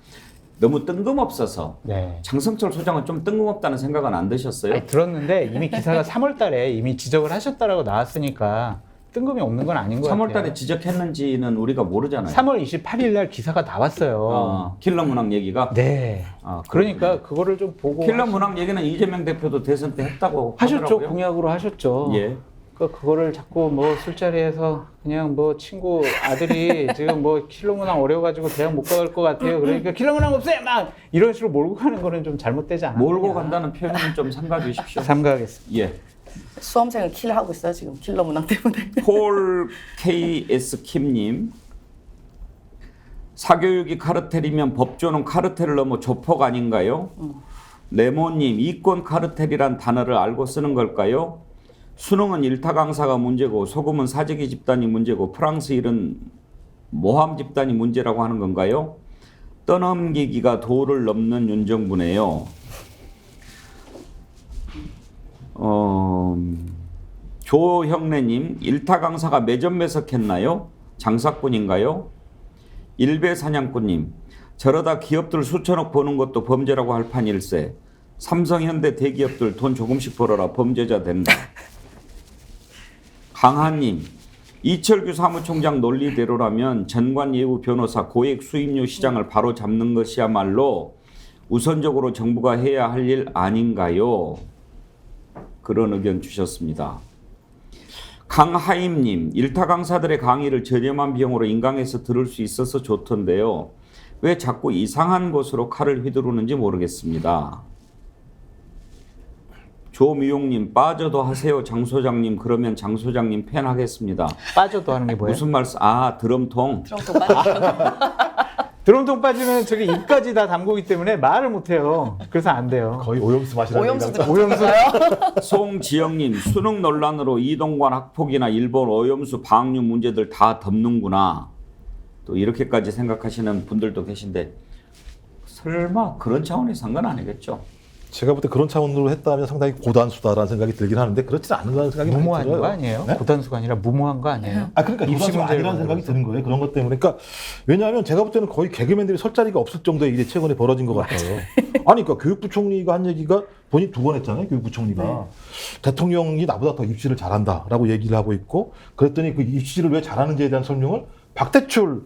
Speaker 2: 너무 뜬금없어서
Speaker 5: 네.
Speaker 2: 장성철 소장은 좀 뜬금없다는 생각은 안 드셨어요?
Speaker 5: 아니, 들었는데 이미 기사가 3월 달에 이미 지적을 하셨다라고 나왔으니까 뜬금이 없는 건 아닌 것
Speaker 2: 3월
Speaker 5: 같아요.
Speaker 2: 달에 지적했는지는 우리가 모르잖아요.
Speaker 5: 3월 28일 날 기사가 나왔어요.
Speaker 2: 킬러 문학 얘기가?
Speaker 5: 네. 그러니까 그거를 좀 보고
Speaker 2: 킬러 문학 얘기는 이재명 대표도 대선 때 했다고
Speaker 5: 하셨죠.
Speaker 2: 하더라고요.
Speaker 5: 공약으로 하셨죠.
Speaker 2: 예.
Speaker 5: 그거를 자꾸 뭐 술자리에서 그냥 뭐 친구 아들이 지금 뭐 킬러문항 어려가지고 대학 못 갈 것 같아요. 그러니까 킬러문항 없애 막 이런 식으로 몰고 가는 거는 좀 잘못되지 않았냐.
Speaker 2: 몰고 간다는 표현은 좀 삼가 주십시오.
Speaker 5: 삼가하겠습니다.
Speaker 2: 예.
Speaker 7: 수험생을 킬하고 있어요 지금 킬러 문항 때문에.
Speaker 2: 폴 KS 킴님, 사교육이 카르텔이면 법조는 카르텔을 넘어 조폭 아닌가요? 레모님, 이권 카르텔이란 단어를 알고 쓰는 걸까요? 수능은 일타 강사가 문제고 소금은 사재기 집단이 문제고 프랑스 일은 모함 집단이 문제라고 하는 건가요? 떠넘기기가 도를 넘는 윤정부네요. 조형래님, 일타 강사가 매점매석했나요? 장사꾼인가요? 일배 사냥꾼님, 저러다 기업들 수천억 버는 것도 범죄라고 할 판일세. 삼성, 현대 대기업들 돈 조금씩 벌어라 범죄자 된다. 강하님, 이철규 사무총장 논리대로라면 전관 예우 변호사 고액 수임료 시장을 바로 잡는 것이야말로 우선적으로 정부가 해야 할 일 아닌가요? 그런 의견 주셨습니다. 강하임님, 일타 강사들의 강의를 저렴한 비용으로 인강해서 들을 수 있어서 좋던데요. 왜 자꾸 이상한 곳으로 칼을 휘두르는지 모르겠습니다. 조미용님, 빠져도 하세요 장 소장님. 그러면 장 소장님 팬 하겠습니다.
Speaker 5: 빠져도 하는 게 뭐예요?
Speaker 2: 무슨 말씀? 드럼통.
Speaker 5: 드럼통 빠지면 저기 입까지 다 담그기 때문에 말을 못해요. 그래서 안 돼요.
Speaker 4: 거의 오염수 마시라는
Speaker 7: 오염수
Speaker 4: 얘기가
Speaker 5: 오염수.
Speaker 2: 송지영님, 수능 논란으로 이동관 학폭이나 일본 오염수 방류 문제들 다 덮는구나. 또 이렇게까지 생각하시는 분들도 계신데 설마 그런 차원에서 한 건 아니겠죠?
Speaker 4: 제가 볼 때 그런 차원으로 했다면 상당히 고단수다라는 생각이 들긴 하는데 그렇지는 않는다는 생각이 많이
Speaker 5: 무모한
Speaker 4: 들어요.
Speaker 5: 거 아니에요?
Speaker 4: 네?
Speaker 5: 고단수가 아니라 무모한 거 아니에요?
Speaker 4: 그러니까
Speaker 5: 입시
Speaker 4: 고단수가
Speaker 5: 문제를
Speaker 4: 아니라는 생각이
Speaker 5: 만들어서.
Speaker 4: 드는 거예요. 그런 것 때문에. 그러니까 왜냐하면 제가 볼 때는 거의 개그맨들이 설 자리가 없을 정도의 일이 최근에 벌어진 것 같아요. 아니 그러니까 교육부 총리가 한 얘기가 본인 2번 했잖아요. 교육부 총리가. 대통령이 나보다 더 입시를 잘한다라고 얘기를 하고 있고 그랬더니 그 입시를 왜 잘하는지에 대한 설명을 박대출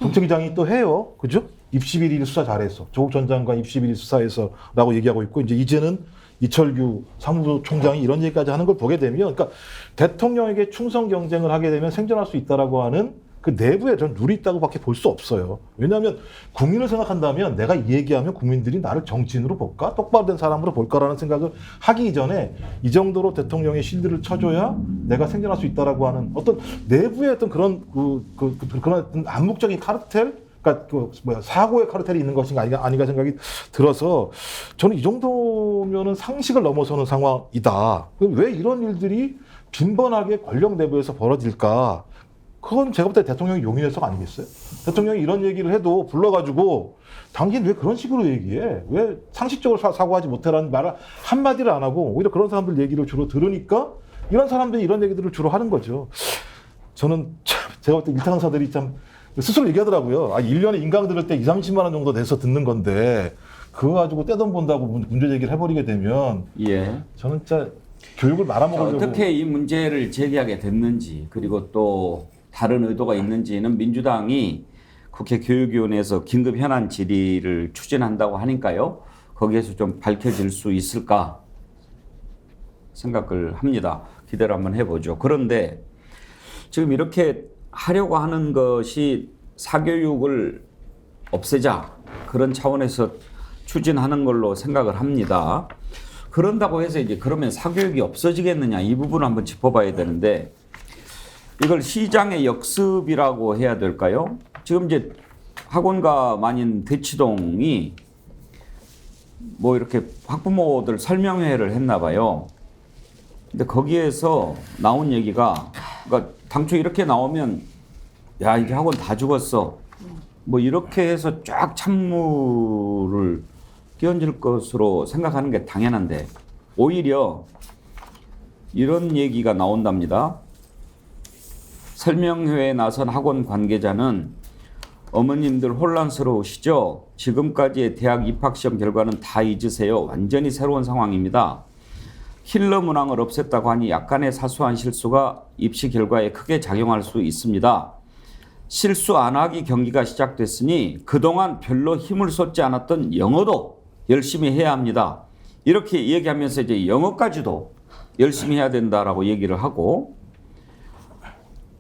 Speaker 4: 정책위장이 또 해요. 그죠? 입시 비리 수사 잘했어. 조국 전 장관 입시 비리 수사에서라고 얘기하고 있고 이제는 이철규 사무총장이 이런 얘기까지 하는 걸 보게 되면 그러니까 대통령에게 충성 경쟁을 하게 되면 생존할 수 있다라고 하는 그 내부에 전 룰이 있다고밖에 볼 수 없어요. 왜냐하면 국민을 생각한다면 내가 이 얘기하면 국민들이 나를 정치인으로 볼까? 똑바로 된 사람으로 볼까라는 생각을 하기 이전에 이 정도로 대통령의 실드를 쳐줘야 내가 생존할 수 있다라고 하는 어떤 내부의 어떤 그런 그런 어떤 암묵적인 카르텔 그러니까 사고의 카르텔이 있는 것인가 아닌가 생각이 들어서 저는 이 정도면은 상식을 넘어서는 상황이다. 그럼 왜 이런 일들이 빈번하게 권력 내부에서 벌어질까? 그건 제가 볼 때 대통령의 용인해석 아니겠어요? 대통령이 이런 얘기를 해도 불러가지고 당신 왜 그런 식으로 얘기해? 왜 상식적으로 사고하지 못해라는 말을 한마디를 안 하고 오히려 그런 사람들 얘기를 주로 들으니까 이런 사람들이 이런 얘기들을 주로 하는 거죠. 저는 참 제가 볼 때 일타 강사들이 참 스스로 얘기하더라고요. 1년에 인강 들을 때 20-30만 원 정도 내서 듣는 건데 그거 가지고 떼돈 본다고 문제 제기를 해버리게 되면
Speaker 2: 예.
Speaker 4: 저는 진짜 교육을 말아먹으려고.
Speaker 2: 어떻게 이 문제를 제기하게 됐는지 그리고 또 다른 의도가 있는지는 민주당이 국회 교육위원회에서 긴급 현안 질의를 추진한다고 하니까요. 거기에서 좀 밝혀질 수 있을까 생각을 합니다. 기대를 한번 해보죠. 그런데 지금 이렇게 하려고 하는 것이 사교육을 없애자 그런 차원에서 추진하는 걸로 생각을 합니다. 그런다고 해서 이제 그러면 사교육이 없어지겠느냐 이 부분을 한번 짚어봐야 되는데 이걸 시장의 역습이라고 해야 될까요? 지금 이제 학원가만인 대치동이 뭐 이렇게 학부모들 설명회를 했나 봐요. 근데 거기에서 나온 얘기가 그러니까 당초 이렇게 나오면 야 이제 학원 다 죽었어. 뭐 이렇게 해서 쫙 찬물을 끼얹을 것으로 생각하는 게 당연한데 오히려 이런 얘기가 나온답니다. 설명회에 나선 학원 관계자는 어머님들 혼란스러우시죠? 지금까지의 대학 입학시험 결과는 다 잊으세요. 완전히 새로운 상황입니다. 킬러 문항을 없앴다고 하니 약간의 사소한 실수가 입시 결과에 크게 작용할 수 있습니다. 실수 안 하기 경기가 시작됐으니 그동안 별로 힘을 쏟지 않았던 영어도 열심히 해야 합니다. 이렇게 얘기하면서 이제 영어까지도 열심히 해야 된다라고 얘기를 하고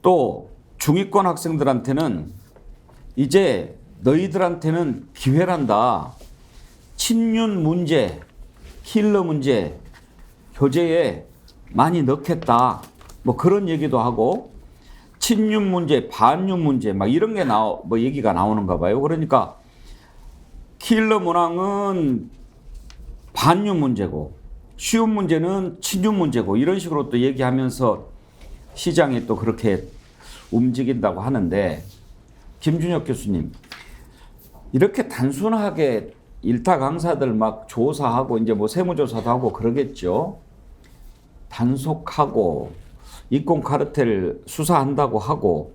Speaker 2: 또 중위권 학생들한테는 이제 너희들한테는 기회란다. 친윤 문제, 킬러 문제 교재에 많이 넣겠다. 뭐 그런 얘기도 하고 친윤 문제, 반윤 문제 막 이런 게 뭐 얘기가 나오는가 봐요. 그러니까 킬러 문항은 반윤 문제고 쉬운 문제는 친윤 문제고 이런 식으로 또 얘기하면서 시장이 또 그렇게 움직인다고 하는데 김준혁 교수님 이렇게 단순하게 일타 강사들 막 조사하고 이제 뭐 세무조사도 하고 그러겠죠. 단속하고 이권 카르텔 수사한다고 하고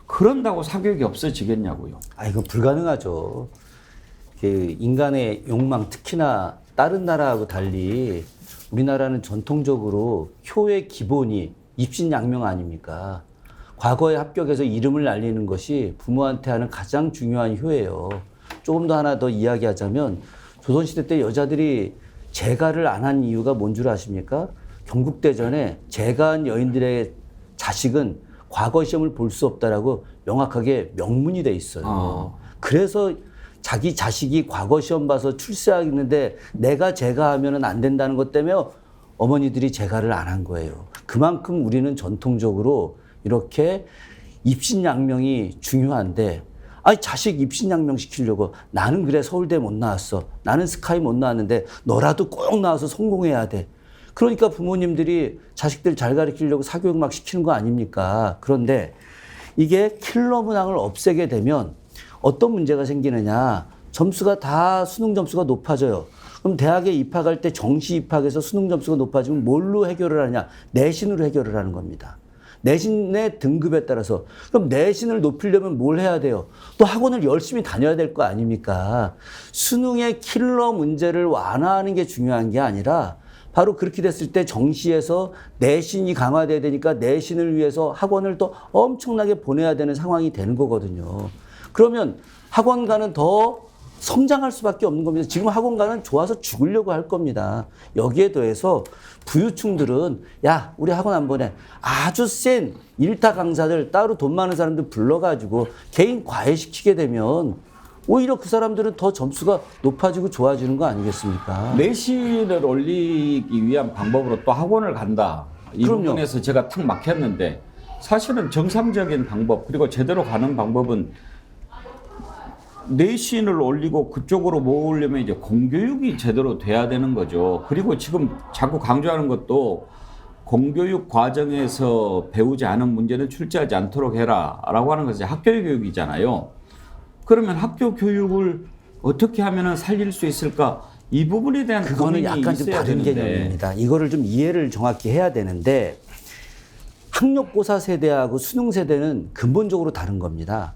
Speaker 2: 그런다고 사교육이 없어지겠냐고요.
Speaker 6: 이건 불가능하죠. 그 인간의 욕망 특히나 다른 나라하고 달리 우리나라는 전통적으로 효의 기본이 입신양명 아닙니까? 과거에 합격해서 이름을 알리는 것이 부모한테 하는 가장 중요한 효예요. 조금 더 하나 더 이야기하자면 조선시대 때 여자들이 재가를 안 한 이유가 뭔 줄 아십니까? 경국대전에 재가한 여인들의 자식은 과거 시험을 볼 수 없다라고 명확하게 명문이 돼 있어요. 그래서 자기 자식이 과거 시험 봐서 출세하겠는데 내가 재가하면 안 된다는 것 때문에 어머니들이 재가를 안 한 거예요. 그만큼 우리는 전통적으로 이렇게 입신양명이 중요한데 자식 입신양명 시키려고 나는 그래 서울대 못 나왔어. 나는 스카이 못 나왔는데 너라도 꼭 나와서 성공해야 돼. 그러니까 부모님들이 자식들 잘 가르치려고 사교육 막 시키는 거 아닙니까? 그런데 이게 킬러 문항을 없애게 되면 어떤 문제가 생기느냐. 점수가 다 수능 점수가 높아져요. 그럼 대학에 입학할 때 정시 입학해서 수능 점수가 높아지면 뭘로 해결을 하냐? 내신으로 해결을 하는 겁니다. 내신의 등급에 따라서. 그럼 내신을 높이려면 뭘 해야 돼요? 또 학원을 열심히 다녀야 될 거 아닙니까? 수능의 킬러 문제를 완화하는 게 중요한 게 아니라 바로 그렇게 됐을 때 정시에서 내신이 강화돼야 되니까 내신을 위해서 학원을 또 엄청나게 보내야 되는 상황이 되는 거거든요. 그러면 학원가는 더 성장할 수밖에 없는 겁니다. 지금 학원가는 좋아서 죽으려고 할 겁니다. 여기에 더해서 부유층들은 야 우리 학원 안 보내. 아주 센 일타 강사들 따로 돈 많은 사람들 불러가지고 개인 과외시키게 되면 오히려 그 사람들은 더 점수가 높아지고 좋아지는 거 아니겠습니까?
Speaker 2: 내신을 올리기 위한 방법으로 또 학원을 간다. 이
Speaker 6: 그럼요.
Speaker 2: 부분에서 제가 탁 막혔는데 사실은 정상적인 방법 그리고 제대로 가는 방법은 내신을 올리고 그쪽으로 모으려면 이제 공교육이 제대로 돼야 되는 거죠. 그리고 지금 자꾸 강조하는 것도 공교육 과정에서 배우지 않은 문제는 출제하지 않도록 해라라고 하는 것이 학교 교육이잖아요. 그러면 학교 교육을 어떻게 하면 살릴 수 있을까? 이 부분에 대한
Speaker 6: 그거는
Speaker 2: 고민이
Speaker 6: 약간 좀
Speaker 2: 있어야
Speaker 6: 다른
Speaker 2: 되는데.
Speaker 6: 개념입니다. 이거를 좀 이해를 정확히 해야 되는데 학력고사 세대하고 수능 세대는 근본적으로 다른 겁니다.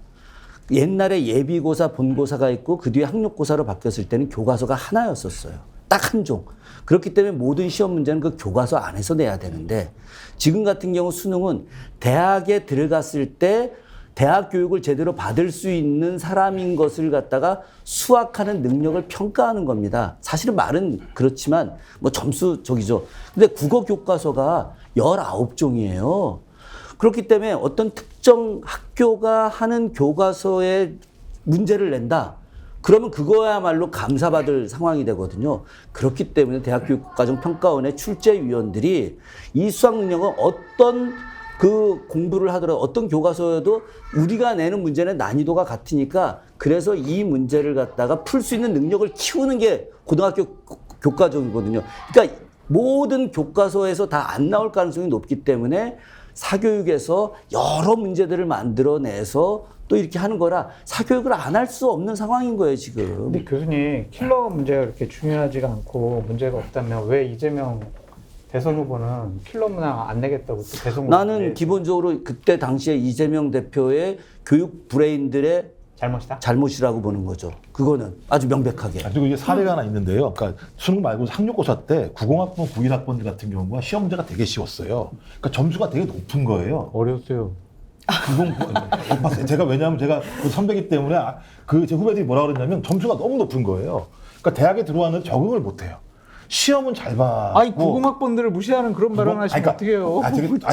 Speaker 6: 옛날에 예비고사, 본고사가 있고 그 뒤에 학력고사로 바뀌었을 때는 교과서가 하나였었어요. 딱 한 종. 그렇기 때문에 모든 시험 문제는 그 교과서 안에서 내야 되는데 지금 같은 경우 수능은 대학에 들어갔을 때 대학 교육을 제대로 받을 수 있는 사람인 것을 갖다가 수학하는 능력을 평가하는 겁니다. 사실은 말은 그렇지만 뭐 점수 저기죠. 근데 국어 교과서가 19종이에요. 그렇기 때문에 어떤 특정 학교가 하는 교과서에 문제를 낸다. 그러면 그거야말로 감사받을 상황이 되거든요. 그렇기 때문에 대학교육과정평가원의 출제위원들이 이 수학 능력은 어떤 그 공부를 하더라도 어떤 교과서에도 우리가 내는 문제는 난이도가 같으니까 그래서 이 문제를 갖다가 풀 수 있는 능력을 키우는 게 고등학교 교과정이거든요. 그러니까 모든 교과서에서 다 안 나올 가능성이 높기 때문에 사교육에서 여러 문제들을 만들어내서 또 이렇게 하는 거라 사교육을 안 할 수 없는 상황인 거예요, 지금.
Speaker 5: 근데 교수님, 킬러 문제가 그렇게 중요하지가 않고 문제가 없다면 왜 이재명 대선 후보는 킬러 문항 안 내겠다고 또 대선
Speaker 6: 나는 기본적으로 그때 당시에 이재명 대표의 교육 브레인들의
Speaker 5: 잘못이다?
Speaker 6: 잘못이라고 보는 거죠. 그거는 아주 명백하게.
Speaker 4: 그리고 이게 사례가 하나 있는데요. 그러니까 수능 말고 학력고사 때 90학번, 91학번들 같은 경우가 시험 문제가 되게 쉬웠어요. 그러니까 점수가 되게 높은 거예요.
Speaker 5: 어려웠어요.
Speaker 4: 제가 왜냐하면 제가 그 선배기 때문에 그 제 후배들이 뭐라 그랬냐면 점수가 너무 높은 거예요. 그러니까 대학에 들어왔는데 적응을 못 해요. 시험은 잘 봐.
Speaker 5: 아니 90학번들을 무시하는 그런 발언 하시면 어떡해요.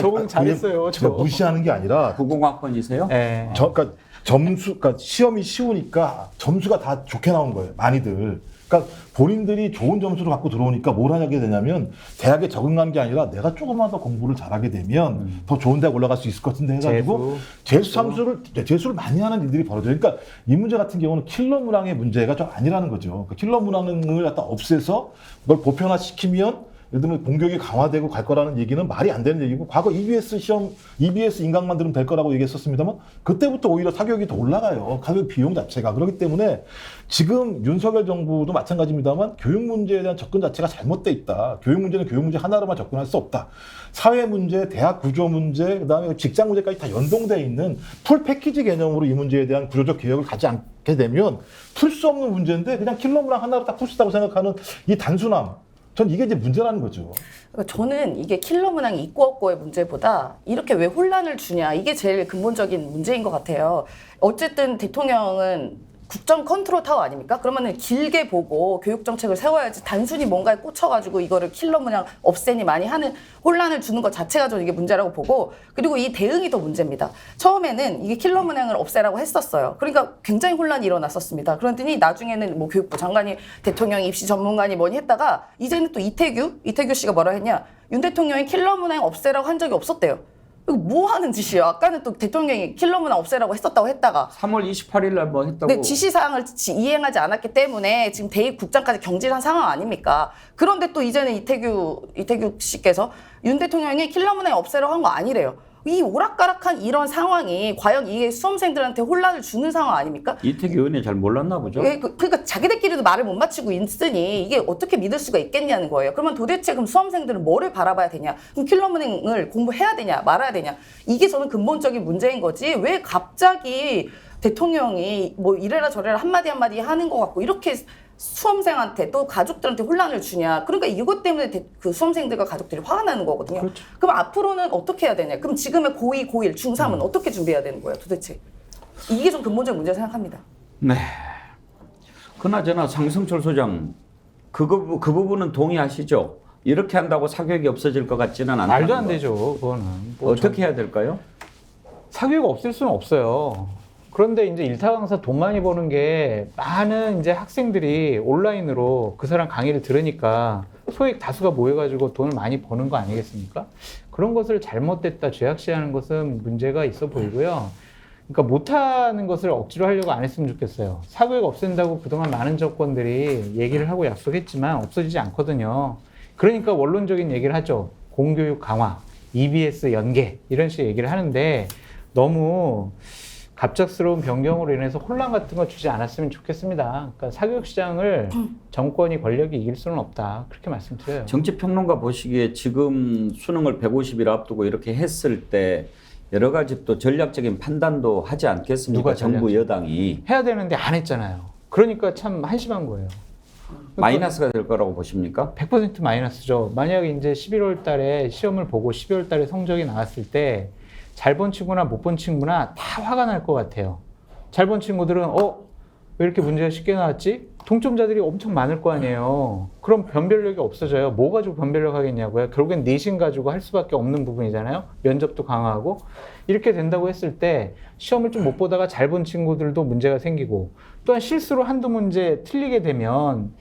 Speaker 5: 적응 잘했어요.
Speaker 4: 제가 무시하는 게 아니라
Speaker 2: 90학번이세요?
Speaker 5: 네.
Speaker 4: 그러니까 그러니까 시험이 쉬우니까 점수가 다 좋게 나온 거예요. 많이들. 그러니까 본인들이 좋은 점수를 갖고 들어오니까 뭘 하게 되냐면 대학에 적응한 게 아니라 내가 조금만 더 공부를 잘하게 되면 더 좋은 대학 올라갈 수 있을 것 같은데 해가지고 재수를 많이 하는 일들이 벌어져요. 그러니까 이 문제 같은 경우는 킬러 문항의 문제가 좀 아니라는 거죠. 그러니까 킬러 문항을 갖다 없애서 그걸 보편화시키면 예를 들면 공격이 강화되고 갈 거라는 얘기는 말이 안 되는 얘기고 과거 EBS 시험, EBS 인강만 들으면 될 거라고 얘기했었습니다만 그때부터 오히려 사교육이 더 올라가요. 가격 비용 자체가. 그렇기 때문에 지금 윤석열 정부도 마찬가지입니다만 교육 문제에 대한 접근 자체가 잘못돼 있다. 교육 문제는 교육 문제 하나로만 접근할 수 없다. 사회 문제, 대학 구조 문제, 그다음에 직장 문제까지 다 연동돼 있는 풀 패키지 개념으로 이 문제에 대한 구조적 개혁을 가지 않게 되면 풀 수 없는 문제인데 그냥 킬러 문항 하나로 딱 풀 수 있다고 생각하는 이 단순함. 전 이게 이제 문제라는 거죠.
Speaker 7: 그러니까 저는 이게 킬러 문항이 있고 없고의 문제보다 이렇게 왜 혼란을 주냐 이게 제일 근본적인 문제인 것 같아요. 어쨌든 대통령은 국정 컨트롤 타워 아닙니까? 그러면은 길게 보고 교육 정책을 세워야지 단순히 뭔가에 꽂혀가지고 이거를 킬러 문항 없애니 많이 하는 혼란을 주는 것 자체가 저는 이게 문제라고 보고 그리고 이 대응이 더 문제입니다. 처음에는 이게 킬러 문항을 없애라고 했었어요. 그러니까 굉장히 혼란이 일어났었습니다. 그러더니 나중에는 뭐 교육부 장관이 대통령이 입시 전문가니 뭐니 했다가 이제는 또 이태규 씨가 뭐라 했냐? 윤 대통령이 킬러 문항 없애라고 한 적이 없었대요. 이거 뭐 하는 짓이에요? 아까는 또 대통령이 킬러 문항 없애라고 했었다고 했다가
Speaker 2: 3월 28일 날 뭐 했다고.
Speaker 7: 네, 지시사항을 이행하지 않았기 때문에 지금 대입 국장까지 경질한 상황 아닙니까? 그런데 또 이제는 이태규 씨께서 윤 대통령이 킬러 문항 없애라고 한 거 아니래요. 이 오락가락한 이런 상황이 과연 이게 수험생들한테 혼란을 주는 상황 아닙니까?
Speaker 2: 이태규 의원이 잘 몰랐나 보죠.
Speaker 7: 예, 그러니까 자기들끼리도 말을 못 맞추고 있으니 이게 어떻게 믿을 수가 있겠냐는 거예요. 그러면 도대체 그럼 수험생들은 뭐를 바라봐야 되냐? 그럼 킬러 문항을 공부해야 되냐? 말아야 되냐? 이게 저는 근본적인 문제인 거지. 왜 갑자기 대통령이 뭐 이래라 저래라 한마디 하는 것 같고 이렇게 수험생한테 또 가족들한테 혼란을 주냐. 그러니까 이것 때문에 그 수험생들과 가족들이 화가 나는 거거든요.
Speaker 5: 그렇죠.
Speaker 7: 그럼 앞으로는 어떻게 해야 되냐. 그럼 지금의 고2, 고1, 중3은 어떻게 준비해야 되는 거예요 도대체. 이게 좀 근본적인 문제라고 생각합니다.
Speaker 2: 네. 그나저나 장성철 소장 그 부분은 동의하시죠? 이렇게 한다고 사교육이 없어질 것 같지는 않아요.
Speaker 5: 말도 안 되죠. 그거는. 뭐
Speaker 2: 어떻게 해야 될까요?
Speaker 5: 사교육 없앨 수는 없어요. 그런데 이제 일타 강사 돈 많이 버는 게 많은 이제 학생들이 온라인으로 그 사람 강의를 들으니까 소액 다수가 모여가지고 돈을 많이 버는 거 아니겠습니까? 그런 것을 잘못됐다 죄악시하는 것은 문제가 있어 보이고요. 그러니까 못하는 것을 억지로 하려고 안 했으면 좋겠어요. 사교육 없앤다고 그동안 많은 정권들이 얘기를 하고 약속했지만 없어지지 않거든요. 그러니까 원론적인 얘기를 하죠. 공교육 강화, EBS 연계 이런 식의 얘기를 하는데 너무 갑작스러운 변경으로 인해서 혼란 같은 거 주지 않았으면 좋겠습니다. 그러니까 사교육 시장을 정권이 권력이 이길 수는 없다. 그렇게 말씀드려요.
Speaker 2: 정치평론가 보시기에 지금 수능을 150일 앞두고 이렇게 했을 때 여러 가지 또 전략적인 판단도 하지 않겠습니까?
Speaker 5: 누가
Speaker 2: 정부 여당이
Speaker 5: 해야 되는데 안 했잖아요. 그러니까 참 한심한 거예요.
Speaker 2: 마이너스가 될 거라고 보십니까?
Speaker 5: 100% 마이너스죠. 만약에 이제 11월 달에 시험을 보고 12월 달에 성적이 나왔을 때 잘 본 친구나 못 본 친구나 다 화가 날 것 같아요. 잘 본 친구들은 왜 이렇게 문제가 쉽게 나왔지? 동점자들이 엄청 많을 거 아니에요. 그럼 변별력이 없어져요. 뭐 가지고 변별력 하겠냐고요. 결국엔 내신 가지고 할 수밖에 없는 부분이잖아요. 면접도 강화하고. 이렇게 된다고 했을 때 시험을 좀 못 보다가 잘 본 친구들도 문제가 생기고 또한 실수로 한두 문제 틀리게 되면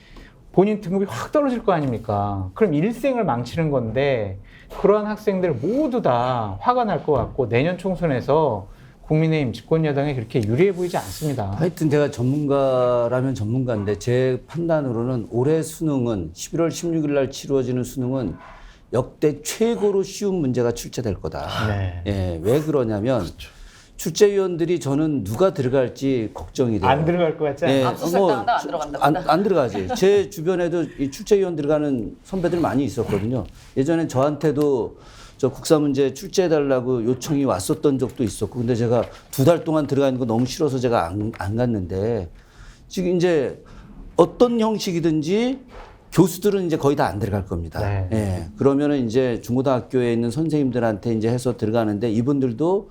Speaker 5: 본인 등급이 확 떨어질 거 아닙니까? 그럼 일생을 망치는 건데 그러한 학생들 모두 다 화가 날 것 같고 내년 총선에서 국민의힘 집권여당에 그렇게 유리해 보이지 않습니다.
Speaker 6: 하여튼 제가 전문가라면 전문가인데 제 판단으로는 올해 수능은 11월 16일 날 치루어지는 수능은 역대 최고로 쉬운 문제가 출제될 거다.
Speaker 5: 네.
Speaker 6: 예, 왜 그러냐면 출제위원들이 저는 누가 들어갈지 걱정이 돼요.
Speaker 5: 안 들어갈 것 같지 않아요?
Speaker 7: 압수수색당한다 안 들어간다고.
Speaker 6: 안 들어가지. 제 주변에도 이 출제위원 들어가는 선배들 많이 있었거든요. 예전엔 저한테도 저 국사문제 출제해달라고 요청이 왔었던 적도 있었고, 근데 제가 2달 동안 들어가 있는 거 너무 싫어서 제가 안 갔는데, 지금 이제 어떤 형식이든지 교수들은 이제 거의 다 안 들어갈 겁니다.
Speaker 5: 네.
Speaker 6: 예. 그러면은 이제 중고등학교에 있는 선생님들한테 이제 해서 들어가는데 이분들도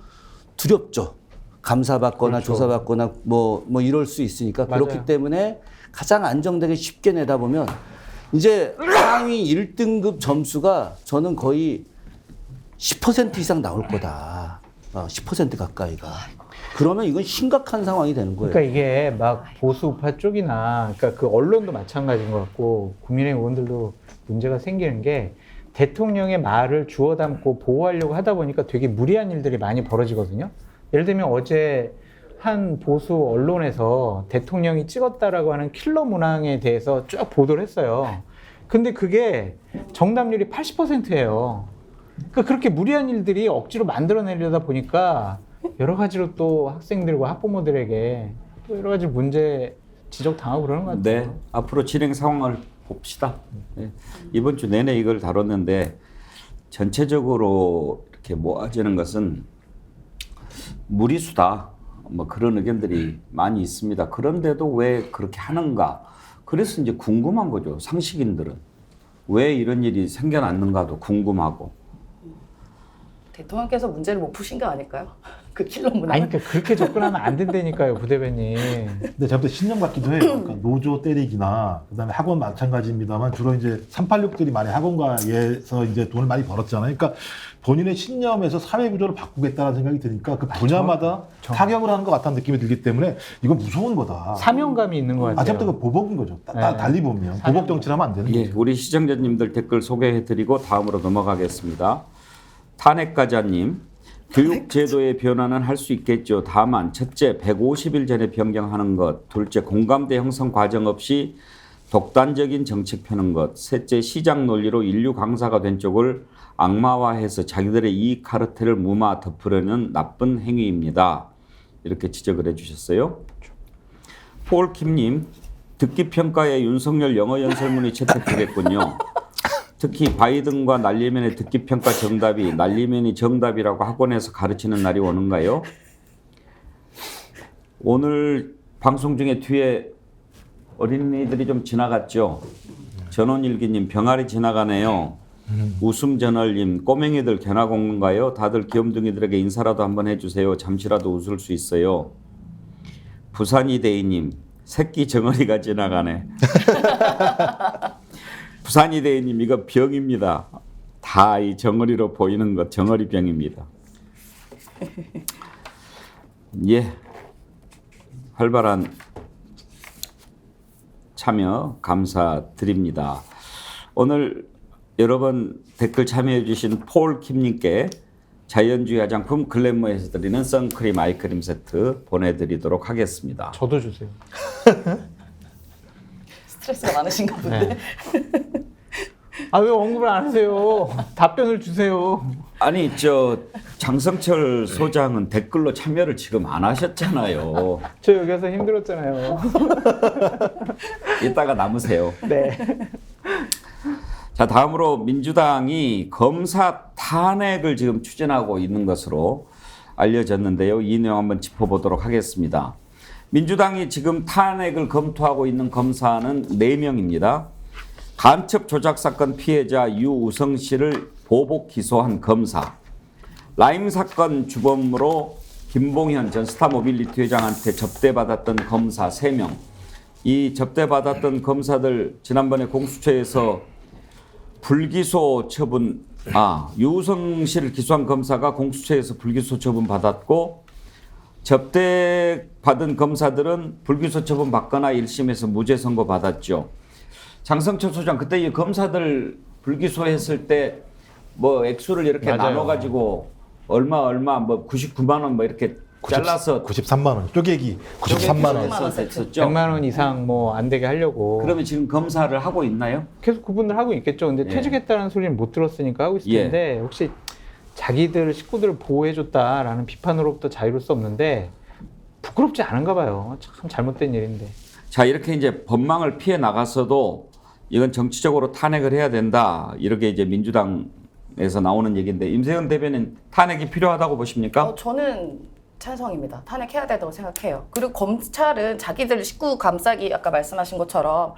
Speaker 6: 두렵죠. 감사받거나
Speaker 5: 그렇죠.
Speaker 6: 조사받거나 뭐 이럴 수 있으니까.
Speaker 5: 맞아요.
Speaker 6: 그렇기 때문에 가장 안정되게 쉽게 내다보면 이제 상위 1등급 점수가 저는 거의 10% 이상 나올 거다. 10% 가까이가. 그러면 이건 심각한 상황이 되는 거예요.
Speaker 5: 그러니까 이게 막 보수우파 쪽이나 그러니까 그 언론도 마찬가지인 것 같고 국민의힘 의원들도 문제가 생기는 게 대통령의 말을 주워 담고 보호하려고 하다 보니까 되게 무리한 일들이 많이 벌어지거든요. 예를 들면 어제 한 보수 언론에서 대통령이 찍었다라고 하는 킬러 문항에 대해서 쭉 보도를 했어요. 근데 그게 정답률이 80%예요. 그러니까 그렇게 무리한 일들이 억지로 만들어내려다 보니까 여러 가지로 또 학생들과 학부모들에게 또 여러 가지 문제 지적당하고 그러는 것 같아요.
Speaker 2: 네, 앞으로 진행 상황을 봅시다. 네. 이번 주 내내 이걸 다뤘는데 전체적으로 이렇게 모아지는 것은 무리수다. 뭐 그런 의견들이 많이 있습니다. 그런데도 왜 그렇게 하는가? 그래서 이제 궁금한 거죠. 상식인들은 왜 이런 일이 생겨났는가도 궁금하고.
Speaker 7: 대통령께서 문제를 못 푸신 거 아닐까요? 그 킬러 문화.
Speaker 5: 아니 그러니까 그렇게 접근하면 안 된다니까요, 부대변인.
Speaker 4: 근데 제가 볼 때 신념 같기도 해요. 그러니까 노조 때리기나 그다음에 학원 마찬가지입니다만 주로 이제 386들이 많이 학원가에서 이제 돈을 많이 벌었잖아요. 그러니까 본인의 신념에서 사회 구조를 바꾸겠다는 생각이 드니까 그 분야마다 타격을 하는 것 같다는 느낌이 들기 때문에 이건 무서운 거다.
Speaker 5: 사명감이 있는 것 같아요.
Speaker 4: 제가 볼때 그 보복인 거죠. 달리 보면 보복 정치를 하면 안 되는 거죠.
Speaker 2: 예, 우리 시청자님들 댓글 소개해드리고 다음으로 넘어가겠습니다. 탄핵가자님, 교육제도의 변화는 할 수 있겠죠. 다만 첫째, 150일 전에 변경하는 것. 둘째, 공감대 형성 과정 없이 독단적인 정책 펴는 것. 셋째, 시장 논리로 인류 강사가 된 쪽을 악마화해서 자기들의 이익 카르텔을 무마 덮으려는 나쁜 행위입니다. 이렇게 지적을 해주셨어요. 폴킴님, 듣기평가에 윤석열 영어 연설문이 채택되겠군요. 특히 바이든과 날리면의 듣기평가 정답이 날리면이 정답이라고 학원에서 가르치는 날이 오는가요? 오늘 방송 중에 뒤에 어린이들이 좀 지나갔죠? 전원일기님 병아리 지나가네요. 웃음저널님 꼬맹이들 견학 온 건가요? 다들 귀염둥이들에게 인사라도 한번 해주세요. 잠시라도 웃을 수 있어요. 부산이대희님 새끼 정어리가 지나가네. 부산이대희님 이거 병입니다. 다 이 정어리로 보이는 것 정어리병입니다. 예, 활발한 참여 감사드립니다. 오늘 여러 번 댓글 참여해 주신 폴킴님께 자연주의 화장품 글래머에서 드리는 선크림 아이크림 세트 보내드리도록 하겠습니다.
Speaker 5: 저도 주세요.
Speaker 7: 스트레스가 많으신가 본데.
Speaker 5: 네. 아, 왜 언급을 안 하세요? 답변을 주세요.
Speaker 2: 아니 저 장성철 소장은 댓글로 참여를 지금 안 하셨잖아요.
Speaker 5: 저 여기서 힘들었잖아요.
Speaker 2: 이따가 남으세요.
Speaker 5: 네.
Speaker 2: 자, 다음으로 민주당이 검사 탄핵을 지금 추진하고 있는 것으로 알려졌는데요. 이 내용 한번 짚어보도록 하겠습니다. 민주당이 지금 탄핵을 검토하고 있는 검사는 4명입니다. 간첩 조작 사건 피해자 유우성 씨를 보복 기소한 검사, 라임 사건 주범으로 김봉현 전 스타모빌리티 회장한테 접대받았던 검사 3명. 이 접대받았던 검사들 지난번에 공수처에서 불기소 처분, 유우성 씨를 기소한 검사가 공수처에서 불기소 처분 받았고, 접대받은 검사들은 불기소 처분 받거나 1심에서 무죄 선고 받았죠. 장성철 소장, 그때 이 검사들 불기소했을 때 뭐 액수를 이렇게
Speaker 5: 맞아요.
Speaker 2: 나눠가지고 얼마 뭐 99만 원 뭐 이렇게 잘라서
Speaker 4: 93만 원 쪼개기 93만 원.
Speaker 2: 했었죠.
Speaker 5: 100만 원 이상 뭐 안 되게 하려고.
Speaker 2: 그러면 지금 검사를 하고 있나요?
Speaker 5: 계속 구분을 하고 있겠죠. 근데
Speaker 2: 예.
Speaker 5: 퇴직했다는 소리는 못 들었으니까 하고 있을
Speaker 2: 예.
Speaker 5: 텐데 혹시 자기들 식구들을 보호해줬다라는 비판으로부터 자유로울 수 없는데 부끄럽지 않은가 봐요. 참 잘못된 일인데.
Speaker 2: 자, 이렇게 이제 법망을 피해 나갔어도 이건 정치적으로 탄핵을 해야 된다. 이렇게 이제 민주당에서 나오는 얘기인데, 임세현 대변인 탄핵이 필요하다고 보십니까?
Speaker 7: 저는 찬성입니다. 탄핵해야 된다고 생각해요. 그리고 검찰은 자기들 식구 감싸기 아까 말씀하신 것처럼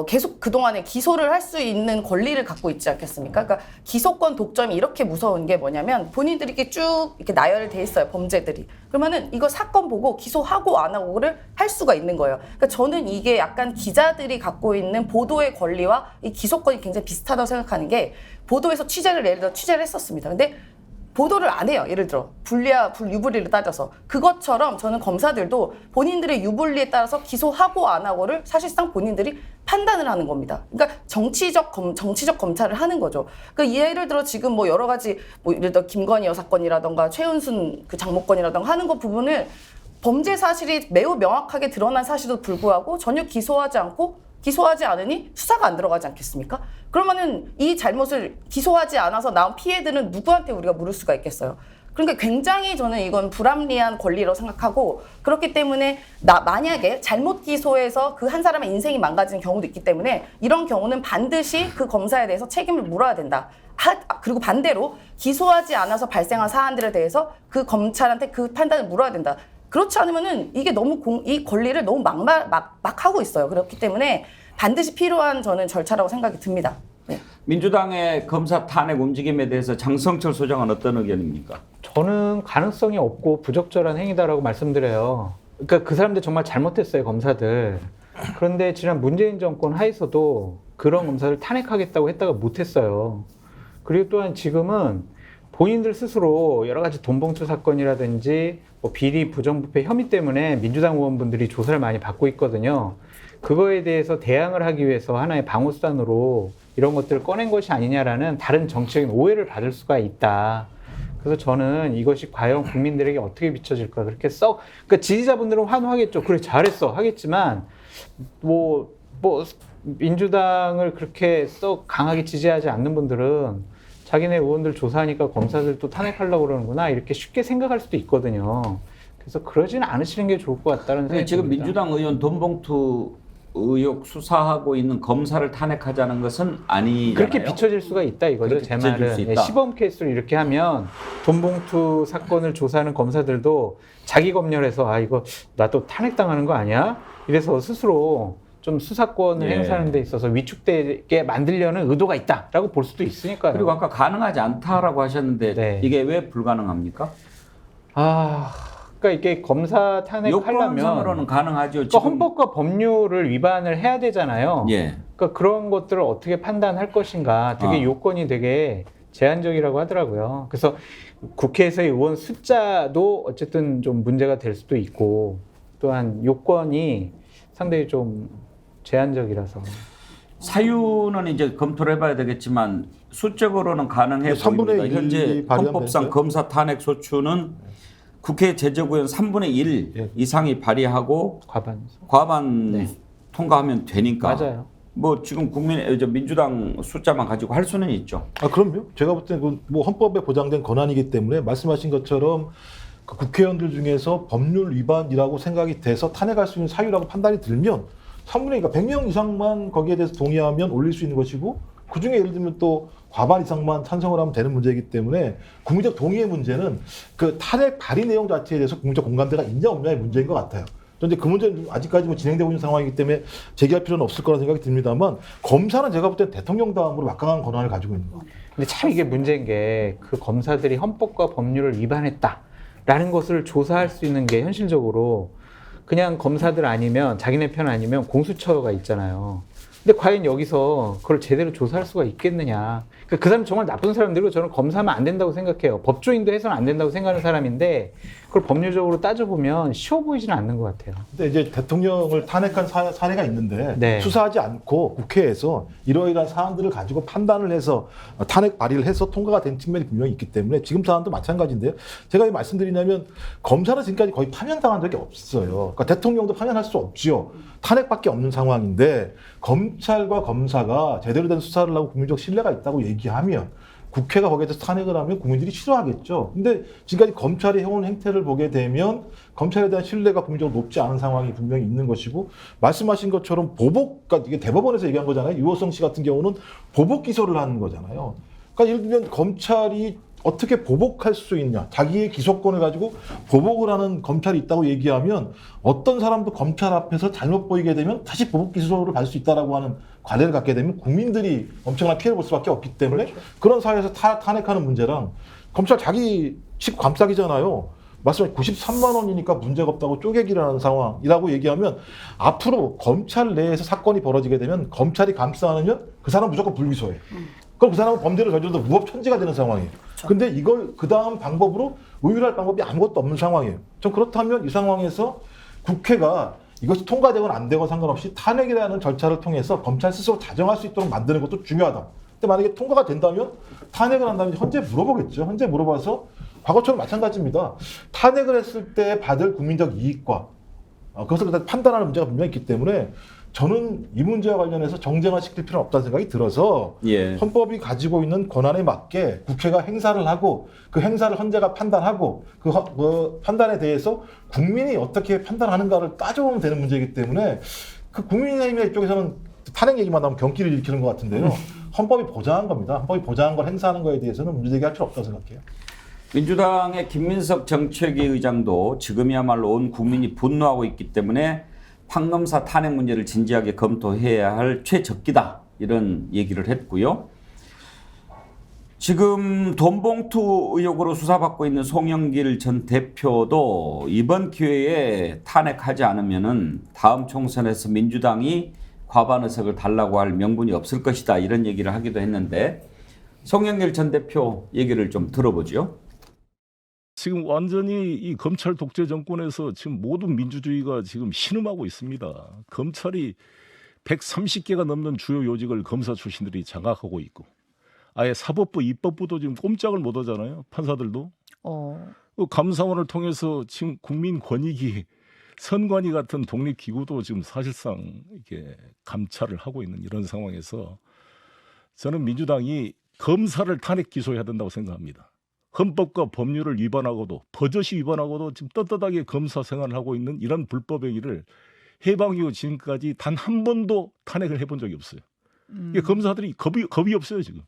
Speaker 7: 계속 그동안에 기소를 할 수 있는 권리를 갖고 있지 않겠습니까? 그러니까 기소권 독점이 이렇게 무서운 게 뭐냐면 본인들이 이렇게 쭉 이렇게 나열돼 있어요, 범죄들이. 그러면은 이거 사건 보고 기소하고 안 하고를 할 수가 있는 거예요. 그러니까 저는 이게 약간 기자들이 갖고 있는 보도의 권리와 이 기소권이 굉장히 비슷하다고 생각하는 게, 보도에서 예를 들어 취재를 했었습니다. 근데 보도를 안 해요. 예를 들어 불유불리를 따져서. 그것처럼 저는 검사들도 본인들의 유불리에 따라서 기소하고 안 하고를 사실상 본인들이 판단을 하는 겁니다. 그러니까 정치적 검찰을 하는 거죠. 그러니까 예를 들어 지금 뭐 여러 가지 뭐 예를 들어 김건희 여사 건이라던가 최은순 그 장모건이라던가 하는 거 부분을 범죄 사실이 매우 명확하게 드러난 사실도 불구하고 전혀 기소하지 않으니 수사가 안 들어가지 않겠습니까? 그러면은 이 잘못을 기소하지 않아서 나온 피해들은 누구한테 우리가 물을 수가 있겠어요? 그러니까 굉장히 저는 이건 불합리한 권리라고 생각하고, 그렇기 때문에 만약에 잘못 기소해서 그 한 사람의 인생이 망가지는 경우도 있기 때문에 이런 경우는 반드시 그 검사에 대해서 책임을 물어야 된다. 그리고 반대로 기소하지 않아서 발생한 사안들에 대해서 그 검찰한테 그 판단을 물어야 된다. 그렇지 않으면은 이게 너무 이 권리를 너무 막 하고 있어요. 그렇기 때문에 반드시 필요한 저는 절차라고 생각이 듭니다. 네.
Speaker 2: 민주당의 검사 탄핵 움직임에 대해서 장성철 소장은 어떤 의견입니까?
Speaker 5: 저는 가능성이 없고 부적절한 행위다라고 말씀드려요. 그러니까 그 사람들 정말 잘못했어요, 검사들. 그런데 지난 문재인 정권 하에서도 그런 검사를 탄핵하겠다고 했다가 못했어요. 그리고 또한 지금은 본인들 스스로 여러 가지 돈봉투 사건이라든지 뭐 비리 부정부패 혐의 때문에 민주당 의원분들이 조사를 많이 받고 있거든요. 그거에 대해서 대항을 하기 위해서 하나의 방어수단으로 이런 것들을 꺼낸 것이 아니냐라는 다른 정치적인 오해를 받을 수가 있다. 그래서 저는 이것이 과연 국민들에게 어떻게 비춰질까, 그렇게 그러니까 지지자분들은 환호하겠죠. 그래, 잘했어 하겠지만 뭐 민주당을 그렇게 썩 강하게 지지하지 않는 분들은 자기네 의원들 조사하니까 검사들도 탄핵하려고 그러는구나 이렇게 쉽게 생각할 수도 있거든요. 그래서 그러지는 않으시는 게 좋을 것 같다는 생각이
Speaker 2: 지금
Speaker 5: 듭니다.
Speaker 2: 민주당 의원 돈봉투 의혹 수사하고 있는 검사를 탄핵하자는 것은 아니잖아요.
Speaker 5: 그렇게 비춰질 수가 있다 이거죠.
Speaker 2: 그렇게
Speaker 5: 제
Speaker 2: 비춰질
Speaker 5: 말은.
Speaker 2: 수
Speaker 5: 예,
Speaker 2: 있다.
Speaker 5: 시범 케이스로 이렇게 하면 돈봉투 사건을 조사하는 검사들도 자기 검열해서 이거 나 또 탄핵당하는 거 아니야? 이래서 스스로 좀 수사권을
Speaker 2: 예.
Speaker 5: 행사하는 데 있어서 위축되게 만들려는 의도가 있다라고 볼 수도 있으니까요.
Speaker 2: 그리고 아까 가능하지 않다라고 하셨는데
Speaker 5: 네.
Speaker 2: 이게 왜 불가능합니까?
Speaker 5: 그러니까 이게 검사 탄핵하려면
Speaker 2: 요건상으로는 가능하죠.
Speaker 5: 그러니까 헌법과 법률을 위반을 해야 되잖아요.
Speaker 2: 예.
Speaker 5: 그러니까 그런 것들을 어떻게 판단할 것인가 되게 요건이 되게 제한적이라고 하더라고요. 그래서 국회에서의 의원 숫자도 어쨌든 좀 문제가 될 수도 있고, 또한 요건이 상당히 좀 제한적이라서.
Speaker 2: 사유는 이제 검토를 해봐야 되겠지만 수적으로는 가능해
Speaker 4: 3분의
Speaker 2: 보입니다.
Speaker 4: 1이
Speaker 2: 현재
Speaker 4: 발의하면
Speaker 2: 헌법상
Speaker 4: 되는데요?
Speaker 2: 검사 탄핵 소추는 국회 제적의원 3분의 1
Speaker 4: 예.
Speaker 2: 이상이 발의하고
Speaker 5: 과반.
Speaker 2: 과반 통과하면 되니까.
Speaker 5: 맞아요.
Speaker 2: 뭐 지금 민주당 숫자만 가지고 할 수는 있죠.
Speaker 4: 아, 그럼요. 제가 볼 때는 뭐 헌법에 보장된 권한이기 때문에 말씀하신 것처럼 그 국회의원들 중에서 법률 위반이라고 생각이 돼서 탄핵할 수 있는 사유라고 판단이 들면 3분의 2, 그러니까 100명 이상만 거기에 대해서 동의하면 올릴 수 있는 것이고 그중에 예를 들면 또 과반 이상만 찬성을 하면 되는 문제이기 때문에 국민적 동의의 문제는 그 탄핵 발의 내용 자체에 대해서 국민적 공감대가 있냐 없냐의 문제인 것 같아요. 그런데 그 문제는 아직까지 뭐 진행되고 있는 상황이기 때문에 제기할 필요는 없을 거라는 생각이 듭니다만 검사는 제가 볼 때 대통령 다음으로 막강한 권한을 가지고 있는 것 같아요.
Speaker 5: 근데 참 이게 문제인 게 그 검사들이 헌법과 법률을 위반했다라는 것을 조사할 수 있는 게 현실적으로 그냥 검사들 아니면 자기네 편 아니면 공수처가 있잖아요. 근데 과연 여기서 그걸 제대로 조사할 수가 있겠느냐. 그러니까 그 사람 정말 나쁜 사람들이고 저는 검사하면 안 된다고 생각해요. 법조인도 해서는 안 된다고 생각하는 사람인데 그걸 법률적으로 따져보면 쉬워 보이지는 않는 것 같아요.
Speaker 4: 근데 이제 대통령을 탄핵한 사례가 있는데
Speaker 5: 네.
Speaker 4: 수사하지 않고 국회에서 이러이러한 사안들을 가지고 판단을 해서 탄핵 발의를 해서 통과가 된 측면이 분명히 있기 때문에 지금 사안도 마찬가지인데요. 제가 왜 말씀드리냐면 검사는 지금까지 거의 파면당한 적이 없어요. 그러니까 대통령도 파면할 수 없지요. 탄핵밖에 없는 상황인데 검찰과 검사가 제대로 된 수사를 하고 국민적 신뢰가 있다고 얘기하면 국회가 거기에 대해서 탄핵을 하면 국민들이 싫어하겠죠. 근데 지금까지 검찰이 해온 행태를 보게 되면 검찰에 대한 신뢰가 국민적으로 높지 않은 상황이 분명히 있는 것이고 말씀하신 것처럼 보복, 그러니까 이게 대법원에서 얘기한 거잖아요. 유호성 씨 같은 경우는 보복 기소를 하는 거잖아요. 그러니까 예를 들면 검찰이 어떻게 보복할 수 있냐. 자기의 기소권을 가지고 보복을 하는 검찰이 있다고 얘기하면 어떤 사람도 검찰 앞에서 잘못 보이게 되면 다시 보복 기소를 받을 수 있다라고 하는 관례를 갖게 되면 국민들이 엄청난 피해를 볼 수밖에 없기 때문에 그렇죠. 그런 사회에서 탄핵하는 문제랑 검찰 자기 집 감싸기잖아요. 말씀하신 93만 원이니까 문제가 없다고 쪼개기를 하는 상황이라고 얘기하면 앞으로 검찰 내에서 사건이 벌어지게 되면 검찰이 감싸 안으면 그 사람 무조건 불기소해. 그럼 그 사람은 범죄를 저질러도 무법천지가 되는 상황이에요. 근데 이걸 그 다음 방법으로 의율할 방법이 아무것도 없는 상황이에요. 전 그렇다면 이 상황에서 국회가 이것이 통과되거나 안 되거나 상관없이 탄핵이라는 절차를 통해서 검찰 스스로 자정할 수 있도록 만드는 것도 중요하다. 근데 만약에 통과가 된다면 탄핵을 한다면 헌재 물어보겠죠. 헌재 물어봐서 과거처럼 마찬가지입니다. 탄핵을 했을 때 받을 국민적 이익과 그것을 판단하는 문제가 분명히 있기 때문에 저는 이 문제와 관련해서 정쟁화시킬 필요는 없다는 생각이 들어서
Speaker 2: 예.
Speaker 4: 헌법이 가지고 있는 권한에 맞게 국회가 행사를 하고 그 행사를 헌재가 판단하고 그 판단에 대해서 국민이 어떻게 판단하는가를 따져보면 되는 문제이기 때문에 그 국민의힘의 이쪽에서는 탄핵 얘기만 하면 경기를 일으키는 것 같은데요. 헌법이 보장한 겁니다. 헌법이 보장한 걸 행사하는 거에 대해서는 문제제기할 필요 없다고 생각해요.
Speaker 2: 민주당의 김민석 정책위 의장도 지금이야말로 온 국민이 분노하고 있기 때문에 판검사 탄핵 문제를 진지하게 검토해야 할 최적기다 이런 얘기를 했고요. 지금 돈봉투 의혹으로 수사받고 있는 송영길 전 대표도 이번 기회에 탄핵하지 않으면은 다음 총선에서 민주당이 과반 의석을 달라고 할 명분이 없을 것이다 이런 얘기를 하기도 했는데 송영길 전 대표 얘기를 좀 들어보죠.
Speaker 8: 지금 완전히 이 검찰 독재 정권에서 지금 모든 민주주의가 지금 신음하고 있습니다. 검찰이 130개가 넘는 주요 요직을 검사 출신들이 장악하고 있고 아예 사법부, 입법부도 지금 꼼짝을 못 하잖아요. 판사들도. 그 감사원을 통해서 지금 국민권익위, 선관위 같은 독립기구도 지금 사실상 이렇게 감찰을 하고 있는 이런 상황에서 저는 민주당이 검사를 탄핵 기소해야 된다고 생각합니다. 헌법과 법률을 위반하고도 버젓이 위반하고도 지금 떳떳하게 검사 생활을 하고 있는 이런 불법 행위를 해방 이후 지금까지 단 한 번도 탄핵을 해본 적이 없어요. 이게 검사들이 겁이 없어요 지금.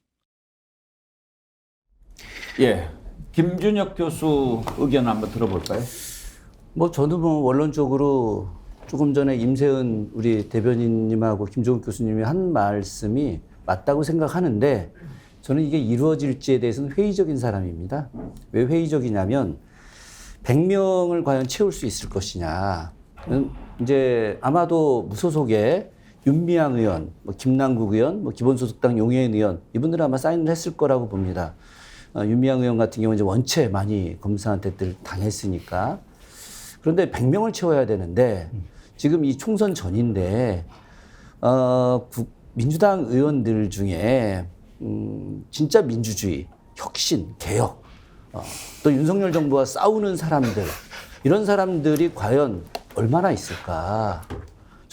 Speaker 2: 예, 김준혁 교수 의견 한번 들어볼까요?
Speaker 6: 뭐 저도 뭐 원론적으로 조금 전에 임세은 우리 대변인님하고 김종욱 교수님이 한 말씀이 맞다고 생각하는데 저는 이게 이루어질지에 대해서는 회의적인 사람입니다. 왜 회의적이냐면 100명을 과연 채울 수 있을 것이냐. 이제 아마도 무소속의 윤미향 의원, 뭐 김남국 의원, 뭐 기본소득당 용해인 의원 이분들은 아마 사인을 했을 거라고 봅니다. 윤미향 의원 같은 경우는 이제 원체 많이 검사한테 당했으니까. 그런데 100명을 채워야 되는데 지금 이 총선 전인데 민주당 의원들 중에 진짜 민주주의, 혁신, 개혁, 또 윤석열 정부와 싸우는 사람들 이런 사람들이 과연 얼마나 있을까?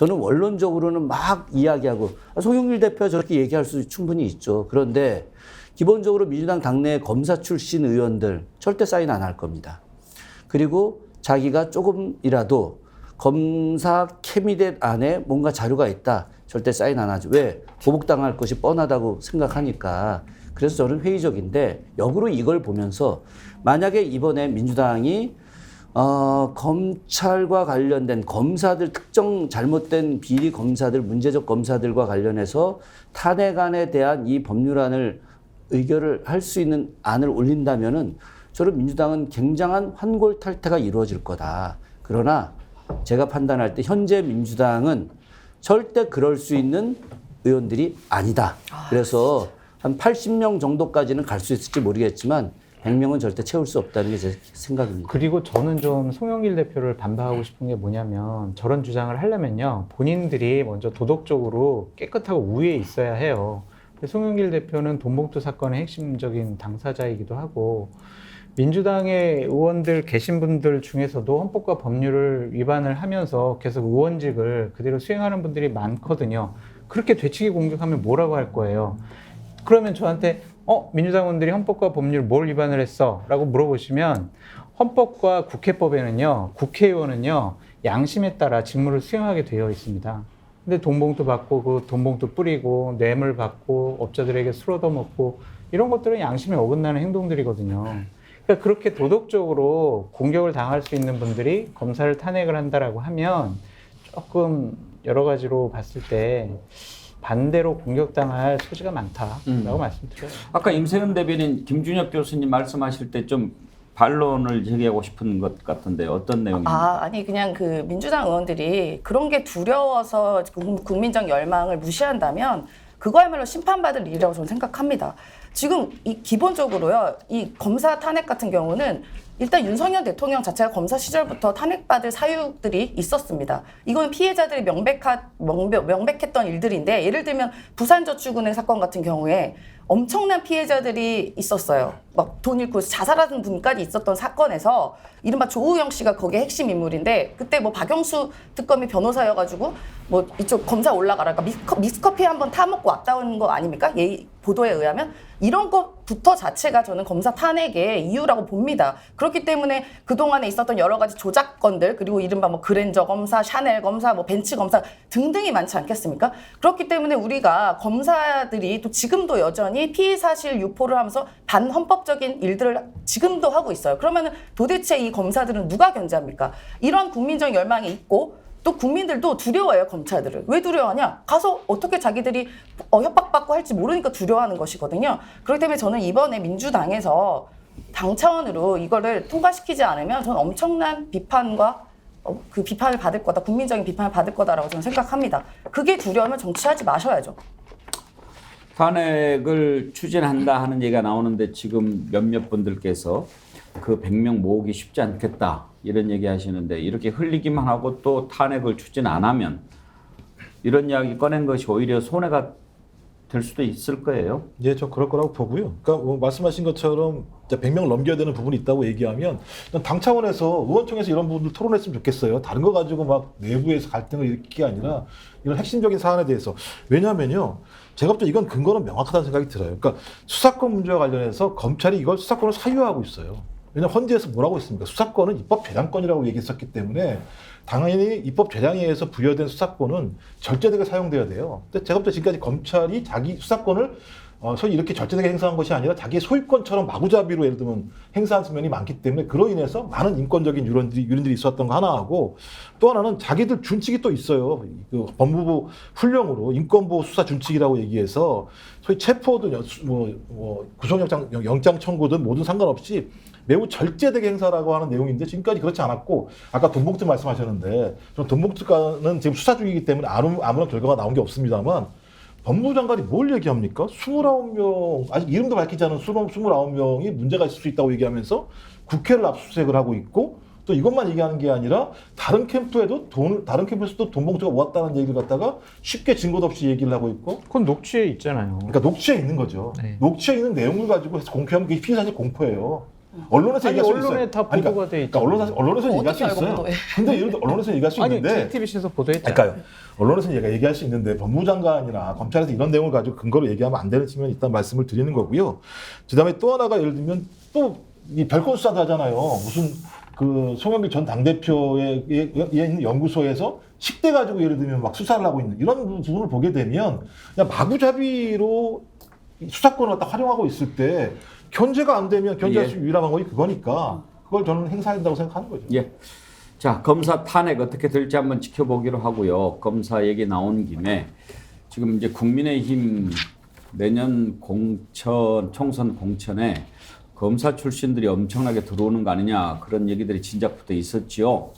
Speaker 6: 저는 원론적으로는 막 이야기하고 송영길 대표가 저렇게 얘기할 수 충분히 있죠. 그런데 기본적으로 민주당 당내 검사 출신 의원들 절대 사인 안 할 겁니다. 그리고 자기가 조금이라도 검사 캐비넷 안에 뭔가 자료가 있다. 절대 사인 안 하죠. 왜? 보복당할 것이 뻔하다고 생각하니까. 그래서 저는 회의적인데 역으로 이걸 보면서 만약에 이번에 민주당이 검찰과 관련된 검사들, 특정 잘못된 비리 검사들, 문제적 검사들과 관련해서 탄핵안에 대한 이 법률안을 의결을 할 수 있는 안을 올린다면은 저는 민주당은 굉장한 환골탈태가 이루어질 거다. 그러나 제가 판단할 때 현재 민주당은 절대 그럴 수 있는 의원들이 아니다. 그래서 한 80명 정도까지는 갈 수 있을지 모르겠지만 100명은 절대 채울 수 없다는 게 제 생각입니다.
Speaker 5: 그리고 저는 좀 송영길 대표를 반박하고 싶은 게 뭐냐면 저런 주장을 하려면요. 본인들이 먼저 도덕적으로 깨끗하고 우위에 있어야 해요. 송영길 대표는 돈봉투 사건의 핵심적인 당사자이기도 하고 민주당의 의원들 계신 분들 중에서도 헌법과 법률을 위반을 하면서 계속 의원직을 그대로 수행하는 분들이 많거든요. 그렇게 되치기 공격하면 뭐라고 할 거예요? 그러면 저한테 민주당 의원들이 헌법과 법률 뭘 위반을 했어? 라고 물어보시면 헌법과 국회법에는요. 국회의원은요. 양심에 따라 직무를 수행하게 되어 있습니다. 근데 돈봉투 받고 그 돈봉투 뿌리고 뇌물 받고 업자들에게 술 얻어먹고 이런 것들은 양심에 어긋나는 행동들이거든요. 그러니까 그렇게 도덕적으로 공격을 당할 수 있는 분들이 검사를 탄핵을 한다라고 하면 조금 여러 가지로 봤을 때 반대로 공격당할 소지가 많다라고 말씀드려요.
Speaker 2: 아까 임세은 대변인 김준혁 교수님 말씀하실 때 좀 반론을 제기하고 싶은 것 같은데 어떤 내용입니까?
Speaker 7: 아니 그냥 그 민주당 의원들이 그런 게 두려워서 국민적 열망을 무시한다면 그거야말로 심판받을 일이라고 저는 생각합니다. 지금 기본적으로요, 이 검사 탄핵 같은 경우는 일단 윤석열 대통령 자체가 검사 시절부터 탄핵받을 사유들이 있었습니다. 이건 피해자들이 명백했던 일들인데, 예를 들면 부산저축은행 사건 같은 경우에 엄청난 피해자들이 있었어요. 막 돈 잃고 자살하는 분까지 있었던 사건에서 이른바 조우영 씨가 거기에 핵심 인물인데, 그때 뭐 박영수 특검이 변호사여가지고 뭐 이쪽 검사 올라가라, 그러니까 믹스커피 한번 타먹고 왔다는 거 아닙니까? 보도에 의하면 이런 것부터 자체가 저는 검사 탄핵의 이유라고 봅니다. 그렇기 때문에 그동안에 있었던 여러 가지 조작건들, 그리고 이른바 뭐 그랜저 검사, 샤넬 검사, 뭐 벤츠 검사 등등이 많지 않겠습니까? 그렇기 때문에 우리가 검사들이 또 지금도 여전히 피의 사실 유포를 하면서 반헌법적인 일들을 지금도 하고 있어요. 그러면은 도대체 이 검사들은 누가 견제합니까? 이런 국민적 열망이 있고 또 국민들도 두려워해요, 검찰들을. 왜 두려워하냐? 가서 어떻게 자기들이 협박받고 할지 모르니까 두려워하는 것이거든요. 그렇기 때문에 저는 이번에 민주당에서 당 차원으로 이거를 통과시키지 않으면 저는 엄청난 비판과 그 비판을 받을 거다, 국민적인 비판을 받을 거다라고 저는 생각합니다. 그게 두려우면 정치하지 마셔야죠.
Speaker 2: 탄핵을 추진한다 하는 얘기가 나오는데 지금 몇몇 분들께서 그 100명 모으기 쉽지 않겠다 이런 얘기 하시는데, 이렇게 흘리기만 하고 또 탄핵을 추진 안 하면 이런 이야기 꺼낸 것이 오히려 손해가 될 수도 있을 거예요.
Speaker 4: 예, 저 그럴 거라고 보고요. 그러니까 뭐 말씀하신 것처럼 100명을 넘겨야 되는 부분이 있다고 얘기하면 당 차원에서 의원총회에서 이런 부분들 토론했으면 좋겠어요. 다른 거 가지고 막 내부에서 갈등을 일으키는 게 아니라 이런 핵심적인 사안에 대해서. 왜냐하면요, 제가 볼 때 이건 근거는 명확하다는 생각이 들어요. 그러니까 수사권 문제와 관련해서 검찰이 이걸 수사권을 사유화하고 있어요. 왜냐하면 헌재에서 뭐라고 했습니까? 수사권은 입법 재량권이라고 얘기했었기 때문에 당연히 입법 재량에 의해서 부여된 수사권은 절제되게 사용돼야 돼요. 근데 제가 볼 때 지금까지 검찰이 자기 수사권을 소위 이렇게 절제되게 행사한 것이 아니라 자기의 소유권처럼 마구잡이로 예를 들면 행사한 측면이 많기 때문에 그로 인해서 많은 인권적인 유린들이 있었던 거 하나하고, 또 하나는 자기들 준칙이 또 있어요. 그 법무부 훈령으로 인권보호 수사 준칙이라고 얘기해서 소위 체포든 구속영장 청구든 모든 상관없이 매우 절제되게 행사라고 하는 내용인데 지금까지 그렇지 않았고, 아까 돈봉투 말씀하셨는데 돈봉투가는 지금 수사 중이기 때문에 아무런 결과가 나온 게 없습니다만 법무부 장관이 뭘 얘기합니까? 29명, 아직 이름도 밝히지 않은 29명이 문제가 있을 수 있다고 얘기하면서 국회를 압수수색을 하고 있고, 또 이것만 얘기하는 게 아니라 다른 캠프에서도 돈봉투가 모았다는 얘기를 갖다가 쉽게 증거도 없이 얘기를 하고 있고.
Speaker 5: 그건 녹취에 있잖아요.
Speaker 4: 그러니까 녹취에 있는 거죠.
Speaker 5: 네.
Speaker 4: 녹취에 있는 내용을 가지고 해서 공표하면 그게 피의사실 공포예요. 언론에서
Speaker 5: 아니,
Speaker 4: 얘기할 수
Speaker 5: 언론에
Speaker 4: 있어요.
Speaker 5: 다 보도가 돼 있죠.
Speaker 4: 언론에서 얘기할 수
Speaker 7: 어떻게 알고
Speaker 4: 있어요.
Speaker 7: 보도해?
Speaker 4: 근데 예를 들어 언론에서 얘기할 수
Speaker 5: 아니,
Speaker 4: 있는데
Speaker 5: JTBC에서 보도했잖아요.
Speaker 4: 그러니까요. 언론에서 얘기할 수 있는데 법무장관이나 검찰에서 이런 내용을 가지고 근거로 얘기하면 안 되는 측면이 있다는 말씀을 드리는 거고요. 그다음에 또 하나가 예를 들면 또 이 별건 수사도 하잖아요. 무슨 그 송영길 전 당대표의 있는 연구소에서 10대 가지고 예를 들면 막 수사를 하고 있는 이런 부분을 보게 되면 그냥 마구잡이로 수사권을 갖다 활용하고 있을 때 견제가 안 되면 견제할 수 유일한 방법이 그거니까 그걸 저는 행사해야 된다고 생각하는 거죠.
Speaker 2: 예. 자, 검사 탄핵 어떻게 될지 한번 지켜보기로 하고요. 검사 얘기 나온 김에 지금 이제 국민의힘 내년 총선 공천에 검사 출신들이 엄청나게 들어오는 거 아니냐 그런 얘기들이 진작부터 있었지요.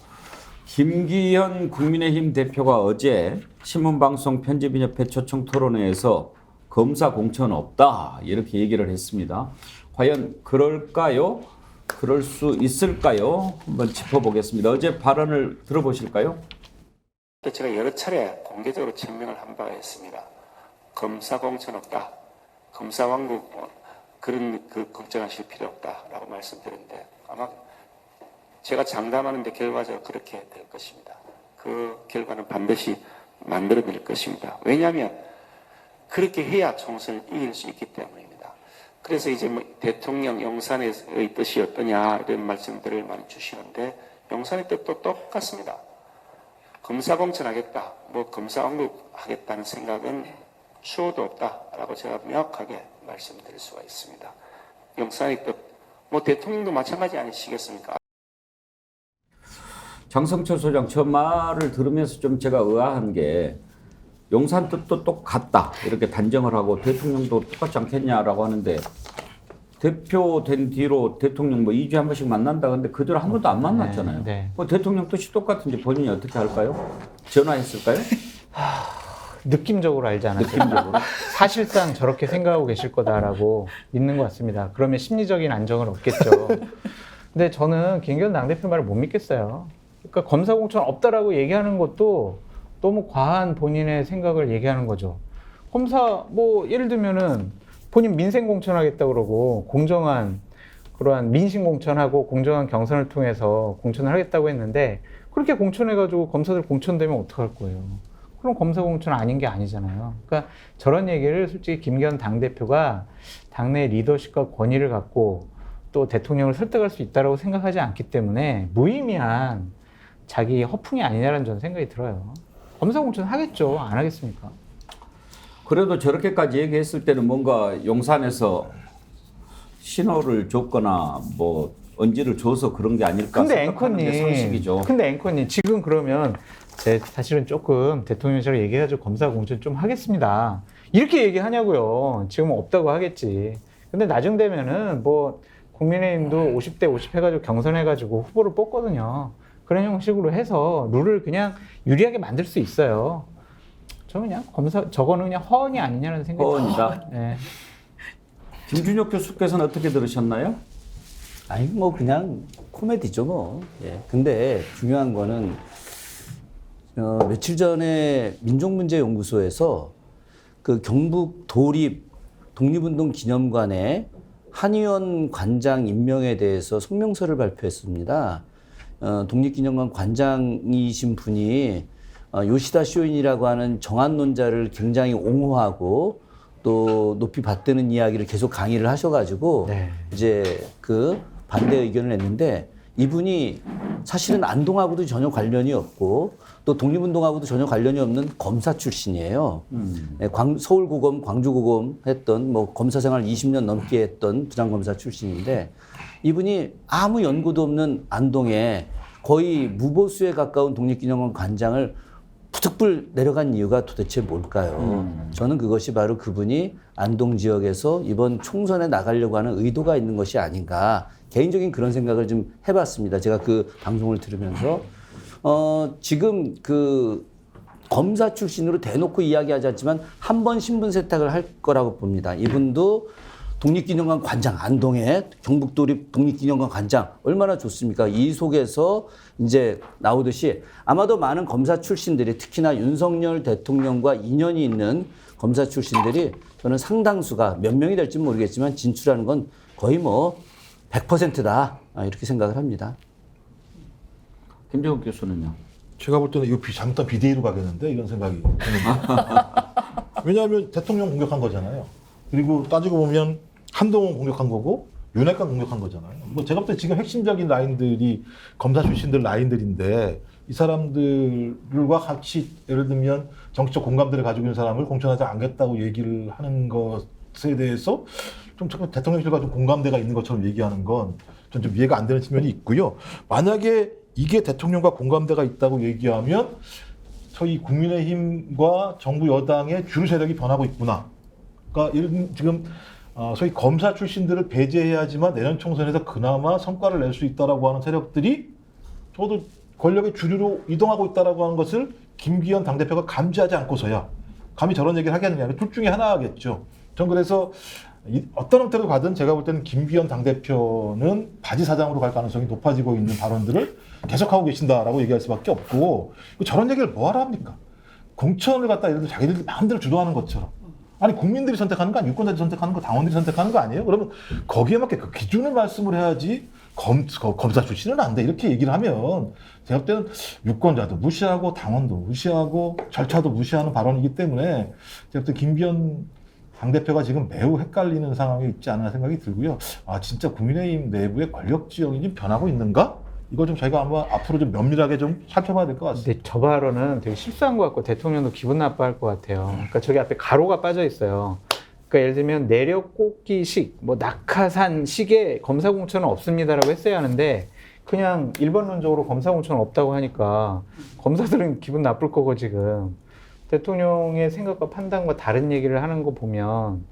Speaker 2: 김기현 국민의힘 대표가 어제 신문방송 편집인협회 초청 토론회에서 검사 공천 없다 이렇게 얘기를 했습니다. 과연 그럴까요? 그럴 수 있을까요? 한번 짚어보겠습니다. 어제 발언을 들어보실까요?
Speaker 9: 제가 여러 차례 공개적으로 증명을 한 바가 있습니다. 검사 공천 없다. 검사 왕국 그런 걱정하실 필요 없다라고 말씀드렸는데 아마 제가 장담하는데 결과적으로 그렇게 될 것입니다. 그 결과는 반드시 만들어낼 것입니다. 왜냐하면 그렇게 해야 총선을 이길 수 있기 때문입니다. 그래서 이제 뭐 대통령 용산의 뜻이 어떠냐 이런 말씀들을 많이 주시는데 용산의 뜻도 똑같습니다. 검사 공천하겠다, 뭐 검사 왕국 하겠다는 생각은 추호도 없다라고 제가 명확하게 말씀드릴 수가 있습니다. 용산의 뜻, 뭐 대통령도 마찬가지 아니시겠습니까?
Speaker 2: 장성철 소장, 저 말을 들으면서 좀 제가 의아한 게 용산 뜻도 똑같다 이렇게 단정을 하고 대통령도 똑같지 않겠냐라고 하는데 대표 된 뒤로 대통령 뭐 2주에 한 번씩 만난다 근데 그대로 한 번도 안 만났잖아요.
Speaker 5: 네, 네.
Speaker 2: 뭐 대통령 뜻이 똑같은지 본인이 어떻게 할까요? 전화했을까요?
Speaker 5: 느낌적으로 알지 않았어요. 사실상 저렇게 생각하고 계실 거다라고 믿는 것 같습니다. 그러면 심리적인 안정은 없겠죠. 근데 저는 김기현 당대표 말을 못 믿겠어요. 그러니까 검사 공천 없다라고 얘기하는 것도 너무 과한 본인의 생각을 얘기하는 거죠. 검사 뭐 예를 들면은 본인 민생 공천하겠다 그러고 공정한 그러한 민심 공천하고 공정한 경선을 통해서 공천을 하겠다고 했는데 그렇게 공천해가지고 검사들 공천되면 어떡할 거예요. 그럼 검사 공천 아닌 게 아니잖아요. 그러니까 저런 얘기를 솔직히 김기현 당대표가 당내 리더십과 권위를 갖고 또 대통령을 설득할 수 있다고 생각하지 않기 때문에 무의미한 자기 허풍이 아니냐라는 저는 생각이 들어요. 검사 공천 하겠죠. 안 하겠습니까?
Speaker 2: 그래도 저렇게까지 얘기했을 때는 뭔가 용산에서 신호를 줬거나 뭐 언지를 줘서 그런 게 아닐까
Speaker 5: 근데
Speaker 2: 생각하는 게 상식이죠.
Speaker 5: 근데 앵커님 지금 그러면 제 사실은 조금 대통령실에 얘기해가지고 검사 공천 좀 하겠습니다. 이렇게 얘기하냐고요. 지금은 없다고 하겠지. 근데 나중 되면은 뭐 국민의힘도 50대 50 해가지고 경선해가지고 후보를 뽑거든요. 그런 형식으로 해서 룰을 그냥 유리하게 만들 수 있어요. 저 그냥 저거는 그냥 허언이 아니냐는 생각이
Speaker 2: 허언이다.
Speaker 5: 네.
Speaker 2: 김준혁 교수께서는 어떻게 들으셨나요?
Speaker 6: 아니 뭐 그냥 코미디죠 뭐. 예. 근데 중요한 거는 며칠 전에 민족문제연구소에서 그 경북 도립 독립운동 기념관에 한의원 관장 임명에 대해서 성명서를 발표했습니다. 독립기념관 관장이신 분이 요시다 쇼인이라고 하는 정한론자를 굉장히 옹호하고 또 높이 받드는 이야기를 계속 강의를 하셔가지고
Speaker 5: 네.
Speaker 6: 이제 그 반대 의견을 냈는데 이분이 사실은 안동하고도 전혀 관련이 없고 또 독립운동하고도 전혀 관련이 없는 검사 출신이에요. 네, 서울고검, 광주고검 했던 뭐 검사 생활 20년 넘게 했던 부장검사 출신인데 이분이 아무 연고도 없는 안동에 거의 무보수에 가까운 독립기념관 관장을 부득불 내려간 이유가 도대체 뭘까요? 저는 그것이 바로 그분이 안동 지역에서 이번 총선에 나가려고 하는 의도가 있는 것이 아닌가 개인적인 그런 생각을 좀 해봤습니다. 제가 그 방송을 들으면서 지금 그 검사 출신으로 대놓고 이야기하지 않지만 한 번 신분 세탁을 할 거라고 봅니다. 이분도 독립기념관 관장, 안동의 경북도립 독립기념관 관장 얼마나 좋습니까? 이 속에서 이제 나오듯이 아마도 많은 검사 출신들이 특히나 윤석열 대통령과 인연이 있는 검사 출신들이 저는 상당수가 몇 명이 될지 모르겠지만 진출하는 건 거의 뭐 100%다 이렇게 생각을 합니다.
Speaker 2: 김정욱 교수는요?
Speaker 4: 제가 볼 때는 이거 잘못하면 비대위로 가겠는데 이런 생각이 드는데. 왜냐하면 대통령 공격한 거잖아요. 그리고 따지고 보면 한동훈 공격한 거고 윤핵관 공격한 거잖아요. 뭐 제가 볼 때 지금 핵심적인 라인들이 검사 출신들 라인들인데 이 사람들과 같이 예를 들면 정치적 공감대를 가지고 있는 사람을 공천하지 않겠다고 얘기를 하는 것에 대해서 좀 자꾸 대통령실과 좀 공감대가 있는 것처럼 얘기하는 건 전 좀 이해가 안 되는 측면이 있고요. 만약에 이게 대통령과 공감대가 있다고 얘기하면 소위 국민의힘과 정부 여당의 주류 세력이 변하고 있구나. 그러니까 지금 소위 검사 출신들을 배제해야지만 내년 총선에서 그나마 성과를 낼 수 있다라고 하는 세력들이 저도 권력의 주류로 이동하고 있다라고 하는 것을 김기현 당대표가 감지하지 않고서야 감히 저런 얘기를 하겠느냐. 둘 중에 하나겠죠. 전 그래서 어떤 형태로 가든 제가 볼 때는 김기현 당대표는 바지 사장으로 갈 가능성이 높아지고 있는 발언들을 계속하고 계신다라고 얘기할 수밖에 없고 저런 얘기를 뭐하러 합니까? 공천을 갖다 예를 들어 자기들이 마음대로 주도하는 것처럼 아니 국민들이 선택하는 거 아니에요? 유권자들이 선택하는 거 당원들이 선택하는 거 아니에요? 그러면 거기에 맞게 그 기준을 말씀을 해야지 검사 출신은 안 돼 이렇게 얘기를 하면 제가 볼 때는 유권자도 무시하고 당원도 무시하고 절차도 무시하는 발언이기 때문에 제가 볼 때 김기현 당대표가 지금 매우 헷갈리는 상황에 있지 않나 생각이 들고요. 아 진짜 국민의힘 내부의 권력 지형이 좀 변하고 있는가? 이거 좀 저희가 아마 앞으로 좀 면밀하게 좀 살펴봐야 될 것 같습니다.
Speaker 5: 근데 저 발언은 되게 실수한 것 같고 대통령도 기분 나빠할 것 같아요. 그러니까 저기 앞에 가로가 빠져 있어요. 그러니까 예를 들면 내력 꽂기식, 뭐 낙하산식의 검사 공천은 없습니다라고 했어야 하는데 그냥 일반론적으로 검사 공천은 없다고 하니까 검사들은 기분 나쁠 거고 지금 대통령의 생각과 판단과 다른 얘기를 하는 거 보면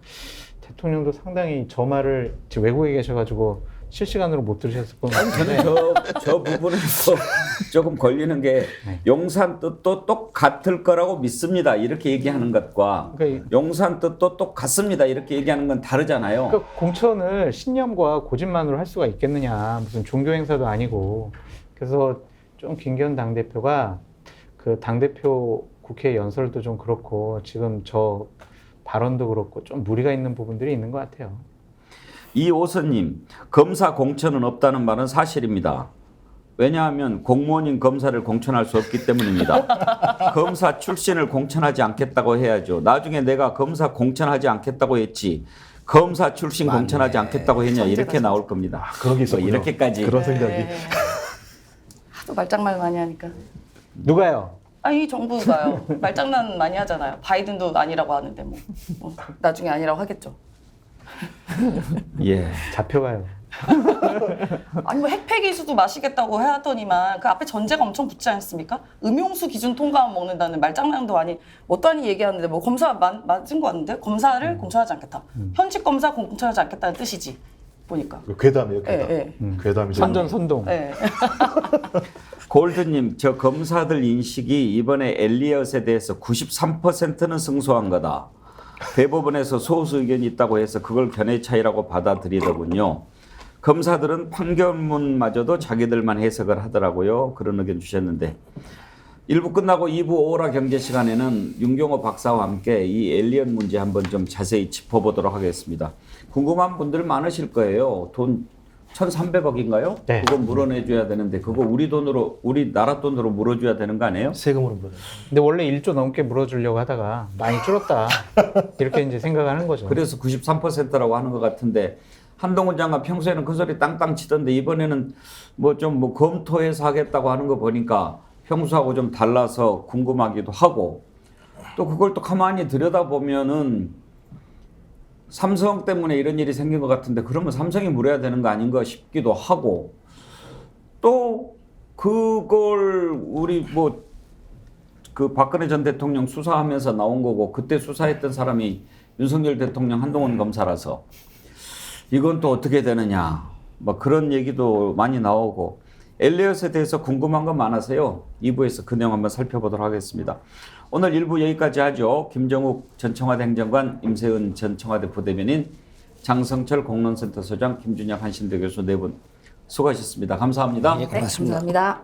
Speaker 5: 대통령도 상당히 저 말을 지금 외국에 계셔가지고 실시간으로 못 들으셨을 것 같은데
Speaker 2: 저는 저 부분에서 조금 걸리는 게 용산 뜻도 똑같을 거라고 믿습니다. 이렇게 얘기하는 것과
Speaker 5: 그러니까
Speaker 2: 용산 뜻도 똑같습니다. 이렇게 얘기하는 건 다르잖아요.
Speaker 5: 그러니까 공천을 신념과 고집만으로 할 수가 있겠느냐. 무슨 종교 행사도 아니고. 그래서 좀 김기현 당대표가 그 당대표 국회 연설도 좀 그렇고 지금 저 발언도 그렇고 좀 무리가 있는 부분들이 있는 것 같아요.
Speaker 2: 이오선님, 검사 공천은 없다는 말은 사실입니다. 왜냐하면 공무원인 검사를 공천할 수 없기 때문입니다. 검사 출신을 공천하지 않겠다고 해야죠. 나중에 내가 검사 공천하지 않겠다고 했지 검사 출신 공천하지 않겠다고 했냐 이렇게 나올 겁니다.
Speaker 4: 그런 게 있었군요.
Speaker 2: 이렇게까지
Speaker 4: 그런 생각이.
Speaker 7: 하도 말장난 많이 하니까.
Speaker 5: 누가요?
Speaker 7: 아니 정부가요. 말장난 많이 하잖아요. 바이든도 아니라고 하는데 뭐 나중에 아니라고 하겠죠.
Speaker 2: 예.
Speaker 5: 잡혀가요.
Speaker 7: 아니 뭐 핵폐기수도 마시겠다고 하더니만 그 앞에 전제가 엄청 붙지 않습니까? 음용수 기준 통과만 먹는다는 말장난도 아니 뭣도 아닌 얘기하는데 뭐 검사 맞은 거 같은데 검사를 공천하지 않겠다. 현직 검사 공천하지 않겠다는 뜻이지 보니까.
Speaker 4: 괴담이에요, 괴담.
Speaker 7: 예,
Speaker 4: 괴담이
Speaker 5: 선전.
Speaker 7: 예.
Speaker 2: 골드님, 저 검사들 인식이 이번에 엘리엇에 대해서 93%는 승소한 거다. 대법원에서 소수 의견이 있다고 해서 그걸 견해 차이라고 받아들이더군요. 검사들은 판결문마저도 자기들만 해석을 하더라고요. 그런 의견 주셨는데 1부 끝나고 2부 오라 경제 시간에는 윤경호 박사와 함께 이 엘리엇 문제 한번 좀 자세히 짚어보도록 하겠습니다. 궁금한 분들 많으실 거예요. 돈 1,300억인가요?
Speaker 5: 네.
Speaker 2: 그거 물어내줘야 되는데 그거 우리나라 돈으로 물어줘야 되는 거 아니에요?
Speaker 4: 세금으로 물어요.
Speaker 5: 근데 원래 1조 넘게 물어주려고 하다가 많이 줄었다. 이렇게 이제 생각하는 거죠.
Speaker 2: 그래서 93%라고 하는 것 같은데 한동훈 장관 평소에는 그 소리 땅땅 치던데 이번에는 뭐 좀 검토해서 하겠다고 하는 거 보니까 평소하고 좀 달라서 궁금하기도 하고 또 그걸 또 가만히 들여다보면은 삼성 때문에 이런 일이 생긴 것 같은데 그러면 삼성이 물어야 되는 거 아닌가 싶기도 하고 또 그걸 우리 뭐 그 박근혜 전 대통령 수사하면서 나온 거고 그때 수사했던 사람이 윤석열 대통령 한동훈 검사라서 이건 또 어떻게 되느냐 뭐 그런 얘기도 많이 나오고 엘리엇에 대해서 궁금한 거 많아서요. 2부에서 그 내용 한번 살펴보도록 하겠습니다. 오늘 1부 여기까지 하죠. 김정욱 전 청와대 행정관, 임세은 전 청와대 부대변인, 장성철 공론센터 소장, 김준혁 한신대 교수 네 분 수고하셨습니다. 감사합니다.
Speaker 7: 네, 감사합니다.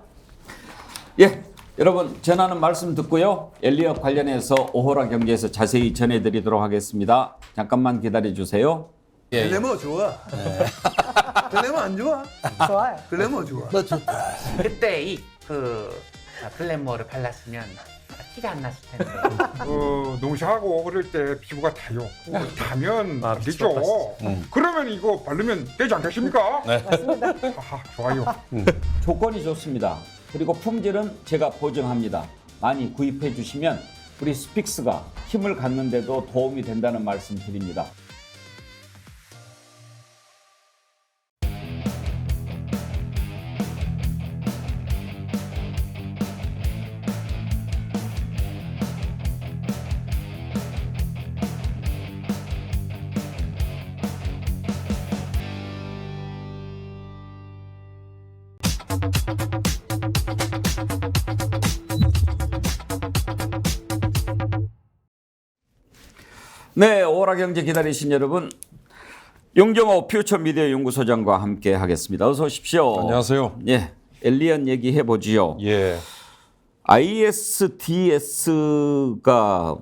Speaker 2: 예, 여러분 전하는 말씀 듣고요. 엘리엇 관련해서 오호라 경제에서 자세히 전해드리도록 하겠습니다. 잠깐만 기다려 주세요.
Speaker 3: 예.
Speaker 10: 뭐 좋아. 글래머 안 좋아?
Speaker 5: 좋아요.
Speaker 10: 글래머 좋아.
Speaker 4: 나 좋다.
Speaker 5: 그때 그 글래머를 발랐으면 티가 안 났을 텐데.
Speaker 11: 농사하고 어릴 때 피부가 타요. 타면
Speaker 5: 아,
Speaker 11: 되죠. 그러면 이거 바르면 되지 않겠습니까? 네. 맞습니다. 좋아요.
Speaker 2: 조건이 좋습니다. 그리고 품질은 제가 보증합니다. 많이 구입해 주시면 우리 스픽스가 힘을 갖는데도 도움이 된다는 말씀 드립니다. 네, 오라경제 기다리신 여러분, 용정호 퓨처미디어 연구소장과 함께 하겠습니다. 어서 오십시오.
Speaker 12: 안녕하세요.
Speaker 2: 예, 엘리언 얘기해 보지요.
Speaker 12: 예.
Speaker 2: ISDS가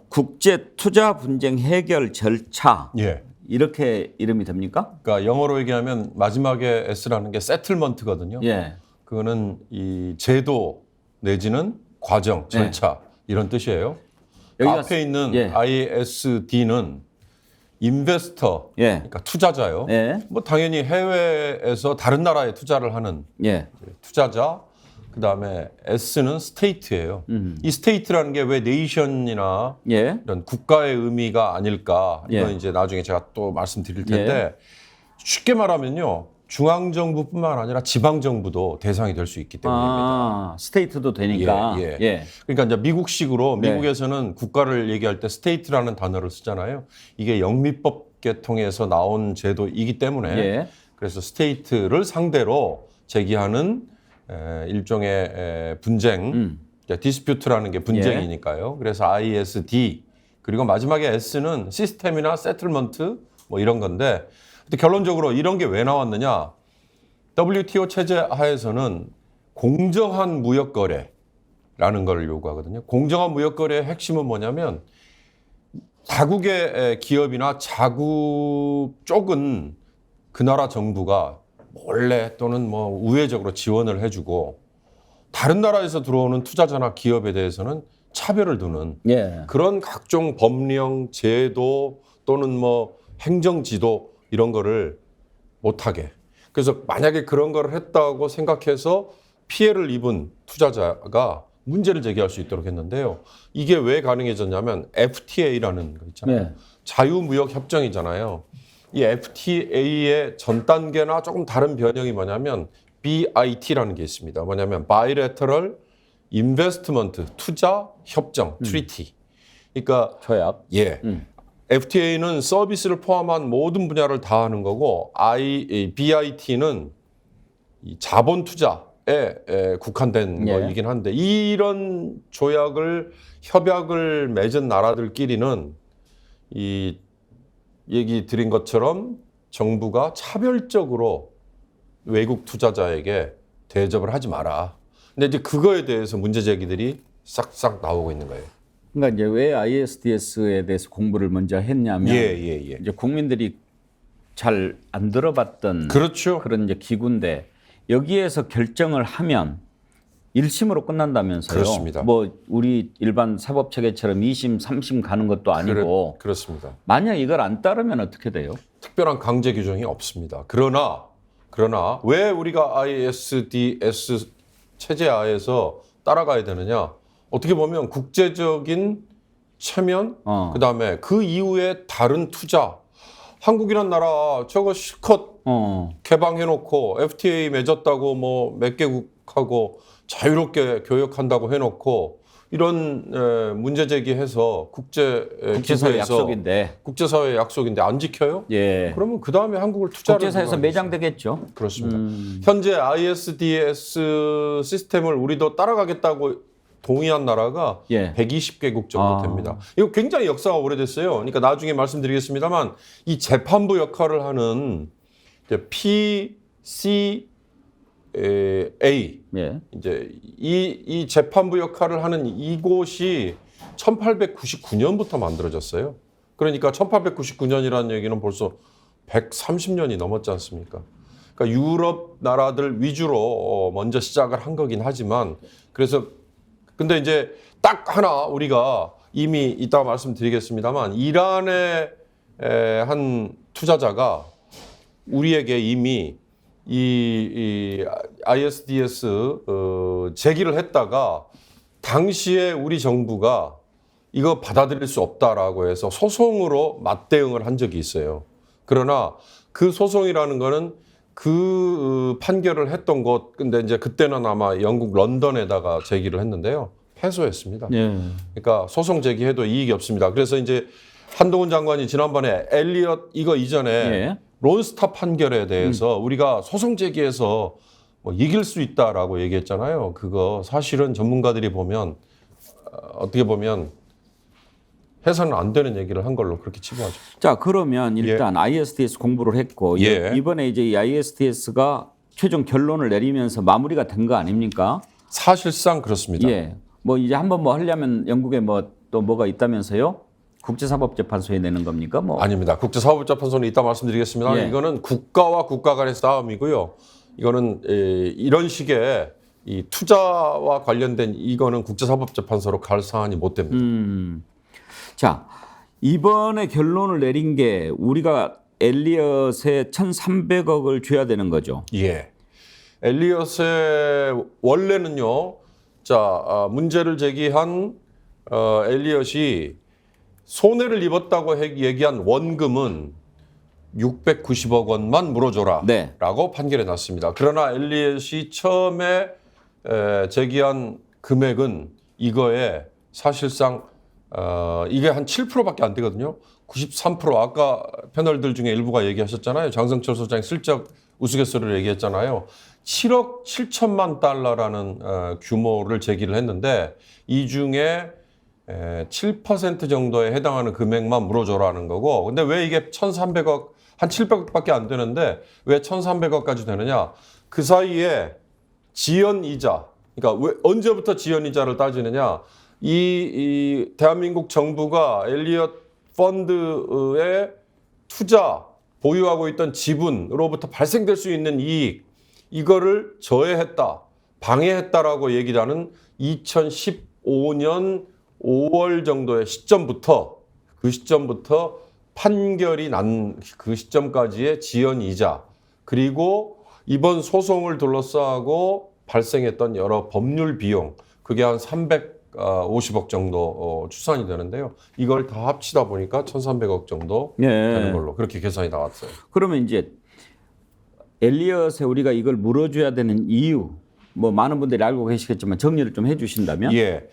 Speaker 2: 국제 투자 분쟁 해결 절차.
Speaker 12: 예.
Speaker 2: 이렇게 이름이 됩니까?
Speaker 12: 그러니까 영어로 얘기하면 마지막에 S라는 게 세틀먼트거든요.
Speaker 2: 예.
Speaker 12: 그거는 이 제도 내지는 과정, 절차 이런 뜻이에요.
Speaker 2: 여기가
Speaker 12: 앞에 있는
Speaker 2: 예.
Speaker 12: ISD는 인베스터,
Speaker 2: 예.
Speaker 12: 그러니까 투자자요.
Speaker 2: 예.
Speaker 12: 뭐 당연히 해외에서 다른 나라에 투자를 하는
Speaker 2: 예.
Speaker 12: 투자자. 그다음에 S는 스테이트예요. 이 스테이트라는 게 왜 네이션이나
Speaker 2: 예.
Speaker 12: 이런 국가의 의미가 아닐까? 이건
Speaker 2: 예.
Speaker 12: 이제 나중에 제가 또 말씀드릴 텐데 쉽게 말하면요. 중앙정부뿐만 아니라 지방정부도 대상이 될 수 있기 때문입니다.
Speaker 2: 스테이트도 되니까.
Speaker 12: 예, 예. 그러니까 이제 미국식으로
Speaker 2: 네.
Speaker 12: 미국에서는 국가를 얘기할 때 스테이트라는 단어를 쓰잖아요. 이게 영미법 계통에서 나온 제도이기 때문에
Speaker 2: 예.
Speaker 12: 그래서 스테이트를 상대로 제기하는 일종의 분쟁, 디스퓨트라는 게 분쟁이니까요. 그래서 ISD 그리고 마지막에 S는 시스템이나 세틀먼트 뭐 이런 건데 근데 결론적으로 이런 게 왜 나왔느냐? WTO 체제 하에서는 공정한 무역 거래라는 걸 요구하거든요. 공정한 무역 거래의 핵심은 뭐냐면 자국의 기업이나 자국 쪽은 그 나라 정부가 몰래 또는 뭐 우회적으로 지원을 해주고 다른 나라에서 들어오는 투자자나 기업에 대해서는 차별을 두는
Speaker 2: 예.
Speaker 12: 그런 각종 법령, 제도 또는 뭐 행정지도 이런 거를 못하게. 그래서 만약에 그런 거를 했다고 생각해서 피해를 입은 투자자가 문제를 제기할 수 있도록 했는데요. 이게 왜 가능해졌냐면 FTA라는 거 있잖아요.
Speaker 2: 네.
Speaker 12: 자유무역협정이잖아요. 이 FTA의 전 단계나 조금 다른 변형이 뭐냐면 BIT라는 게 있습니다. 뭐냐면 Bilateral Investment 투자 협정 Treaty. 그러니까
Speaker 2: 조약.
Speaker 12: 예. FTA는 서비스를 포함한 모든 분야를 다 하는 거고 BIT는 이 자본 투자에 국한된
Speaker 2: 예.
Speaker 12: 거이긴 한데 이런 조약을 협약을 맺은 나라들끼리는 이 얘기 드린 것처럼 정부가 차별적으로 외국 투자자에게 대접을 하지 마라. 근데 이제 그거에 대해서 문제 제기들이 싹싹 나오고 있는 거예요.
Speaker 2: 그러니까 이제 왜 ISDS에 대해서 공부를 먼저 했냐면 이제 국민들이 잘 안 들어봤던
Speaker 12: 그렇죠.
Speaker 2: 그런 이제 기구인데 여기에서 결정을 하면 1심으로 끝난다면서요.
Speaker 12: 그렇습니다.
Speaker 2: 뭐 우리 일반 사법 체계처럼 2심, 3심 가는 것도 아니고
Speaker 12: 그렇습니다.
Speaker 2: 만약 이걸 안 따르면 어떻게 돼요?
Speaker 12: 특별한 강제 규정이 없습니다. 그러나 왜 우리가 ISDS 체제 하에서 따라가야 되느냐? 어떻게 보면 국제적인 체면, 그다음에 그 이후에 다른 투자. 한국이란 나라 저거 실컷 개방해놓고 FTA 맺었다고 뭐 몇 개국하고 자유롭게 교역한다고 해놓고 이런 문제 제기해서
Speaker 2: 국제사회 약속인데
Speaker 12: 국제사회 약속인데 안 지켜요?
Speaker 2: 예.
Speaker 12: 그러면 그 다음에 한국을 투자를
Speaker 2: 국제사회에서 매장되겠죠.
Speaker 12: 그렇습니다. 현재 ISDS 시스템을 우리도 따라가겠다고 동의한 나라가 120개국 정도 됩니다. 이거 굉장히 역사가 오래됐어요. 그러니까 나중에 말씀드리겠습니다만 이 재판부 역할을 하는 PCA 이제 이 재판부 역할을 하는 이곳이 1899년부터 만들어졌어요. 그러니까 1899년이라는 얘기는 벌써 130년이 넘었지 않습니까? 그러니까 유럽 나라들 위주로 먼저 시작을 한 거긴 하지만 그래서 근데 이제 딱 하나 우리가 이미 이따가 말씀드리겠습니다만 이란의 한 투자자가 우리에게 이미 이 ISDS 제기를 했다가 당시에 우리 정부가 이거 받아들일 수 없다라고 해서 소송으로 맞대응을 한 적이 있어요. 그러나 그 소송이라는 거는 그 판결을 했던 곳, 근데 이제 그때는 아마 영국 런던에다가 제기를 했는데요. 패소했습니다.
Speaker 2: 예.
Speaker 12: 그러니까 소송 제기해도 이익이 없습니다. 그래서 이제 한동훈 장관이 지난번에 엘리엇 이거 이전에
Speaker 2: 예.
Speaker 12: 론스타 판결에 대해서 우리가 소송 제기해서 뭐 이길 수 있다라고 얘기했잖아요. 그거 사실은 전문가들이 보면 어떻게 보면 해서는 안 되는 얘기를 한 걸로 그렇게 치부하죠.
Speaker 2: 자, 그러면 일단 ISDS 공부를 했고
Speaker 12: 예.
Speaker 2: 이번에 이제 이 ISDS가 최종 결론을 내리면서 마무리가 된 거 아닙니까?
Speaker 12: 사실상 그렇습니다.
Speaker 2: 예. 뭐 이제 한번 뭐 하려면 영국에 뭐 또 뭐가 있다면서요? 국제사법재판소에 내는 겁니까? 뭐
Speaker 12: 아닙니다. 국제사법재판소는 이따 말씀드리겠습니다.
Speaker 2: 예.
Speaker 12: 이거는 국가와 국가 간의 싸움이고요. 이거는 이런 식의 이 투자와 관련된 이거는 국제사법재판소로 갈 사안이 못 됩니다.
Speaker 2: 자, 이번에 결론을 내린 게 우리가 엘리엇에 1,300억을 줘야 되는 거죠.
Speaker 12: 예. 엘리엇의 원래는요. 자, 문제를 제기한 엘리엇이 손해를 입었다고 얘기한 원금은 690억 원만 물어줘라
Speaker 2: 네.
Speaker 12: 라고 판결해 놨습니다. 그러나 엘리엇이 처음에 제기한 금액은 이거에 사실상 이게 한 7%밖에 안 되거든요. 93% 아까 패널들 중에 일부가 얘기하셨잖아요. 장성철 소장이 슬쩍 우스갯소리를 얘기했잖아요. 7억 7천만 달러라는 규모를 제기를 했는데 이 중에 7% 정도에 해당하는 금액만 물어줘라는 거고. 근데 왜 이게 1,300억, 한 700억밖에 안 되는데 왜 1,300억까지 되느냐? 그 사이에 지연이자, 그러니까 왜, 언제부터 지연이자를 따지느냐? 이 대한민국 정부가 엘리엇 펀드에 투자, 보유하고 있던 지분으로부터 발생될 수 있는 이익, 이거를 저해했다, 방해했다라고 얘기를 하는 2015년 5월 정도의 시점부터 그 시점부터 판결이 난 그 시점까지의 지연이자 그리고 이번 소송을 둘러싸고 발생했던 여러 법률 비용 그게 한 350억 정도 추산이 되는데요. 이걸 다 합치다 보니까 1,300억 정도
Speaker 2: 예.
Speaker 12: 되는 걸로 그렇게 계산이 나왔어요.
Speaker 2: 그러면 이제 엘리엇에 우리가 이걸 물어줘야 되는 이유, 뭐 많은 분들이 알고 계시겠지만 정리를 좀 해주신다면?
Speaker 12: 예.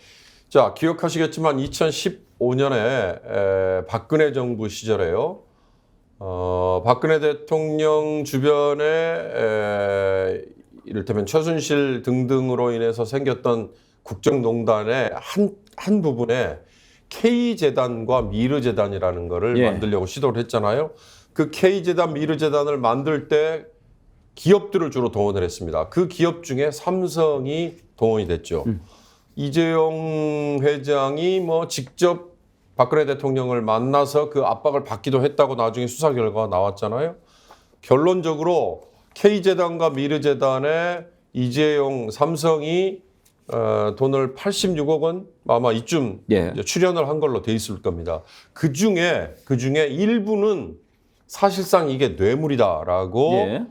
Speaker 12: 자, 기억하시겠지만 2015년에 박근혜 정부 시절에요. 박근혜 대통령 주변에 이를테면 최순실 등등으로 인해서 생겼던 국정농단의 한 부분에 K재단과 미르재단이라는 거를
Speaker 2: 예.
Speaker 12: 만들려고 시도를 했잖아요. 그 K재단, 미르재단을 만들 때 기업들을 주로 동원을 했습니다. 그 기업 중에 삼성이 동원이 됐죠. 이재용 회장이 뭐 직접 박근혜 대통령을 만나서 그 압박을 받기도 했다고 나중에 수사 결과가 나왔잖아요. 결론적으로 K재단과 미르재단에 이재용 삼성이 돈을 86억 원 아마 이쯤
Speaker 2: 예.
Speaker 12: 출연을 한 걸로 돼 있을 겁니다. 그 중에 일부는 사실상 이게 뇌물이다라고
Speaker 2: 예.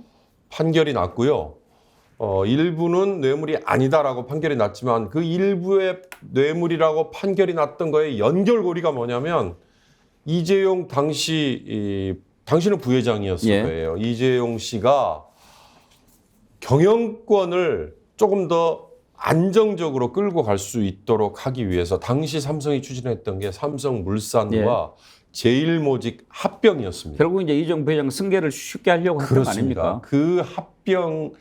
Speaker 12: 판결이 났고요. 일부는 뇌물이 아니다라고 판결이 났지만 그 일부의 뇌물이라고 판결이 났던 거에 연결고리가 뭐냐면 이재용 당시는 부회장이었을
Speaker 2: 예.
Speaker 12: 거예요. 이재용 씨가 경영권을 조금 더 안정적으로 끌고 갈 수 있도록 하기 위해서 당시 삼성이 추진했던 게 삼성물산과 제일모직 합병이었습니다.
Speaker 2: 결국 이제 이정 부회장 승계를 쉽게 하려고 했던 거 아닙니까?
Speaker 12: 그 합병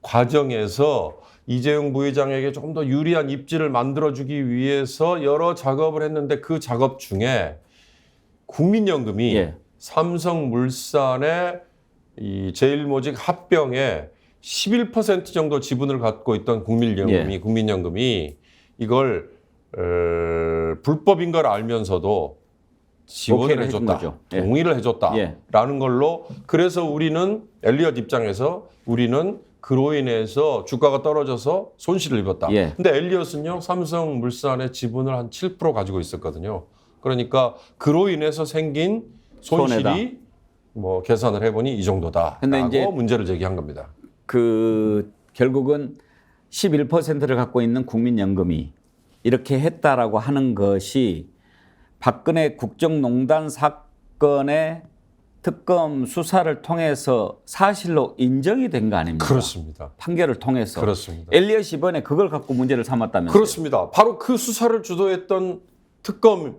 Speaker 12: 과정에서 이재용 부회장에게 조금 더 유리한 입지를 만들어주기 위해서 여러 작업을 했는데 그 작업 중에 국민연금이
Speaker 2: 예.
Speaker 12: 삼성물산의 이 제일모직 합병에 11% 정도 지분을 갖고 있던 국민연금이 이걸 불법인 걸 알면서도 지원을
Speaker 2: 오케이를 해준
Speaker 12: 해줬다,
Speaker 2: 거죠. 예.
Speaker 12: 동의를 해줬다라는 걸로 그래서 우리는 엘리엇 입장에서 우리는 그로 인해서 주가가 떨어져서 손실을 입었다.
Speaker 2: 예.
Speaker 12: 근데 엘리엇은요 삼성물산의 지분을 한 7% 가지고 있었거든요. 그러니까 그로 인해서 생긴 손실이
Speaker 2: 손해다.
Speaker 12: 뭐 계산을 해보니 이 정도다라고
Speaker 2: 근데 이제
Speaker 12: 문제를 제기한 겁니다.
Speaker 2: 그 결국은 11%를 갖고 있는 국민연금이 이렇게 했다라고 하는 것이 박근혜 국정농단 사건의 특검 수사를 통해서 사실로 인정이 된 거 아닙니까?
Speaker 12: 그렇습니다.
Speaker 2: 판결을 통해서.
Speaker 12: 그렇습니다.
Speaker 2: 엘리엇이 이번에 그걸 갖고 문제를 삼았다면서요?
Speaker 12: 그렇습니다. 바로 그 수사를 주도했던 특검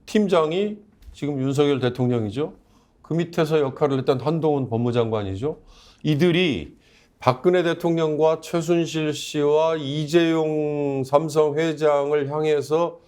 Speaker 12: 팀장이 지금 윤석열 대통령이죠. 그 밑에서 역할을 했던 한동훈 법무장관이죠. 이들이 박근혜 대통령과 최순실 씨와 이재용 삼성 회장을 향해서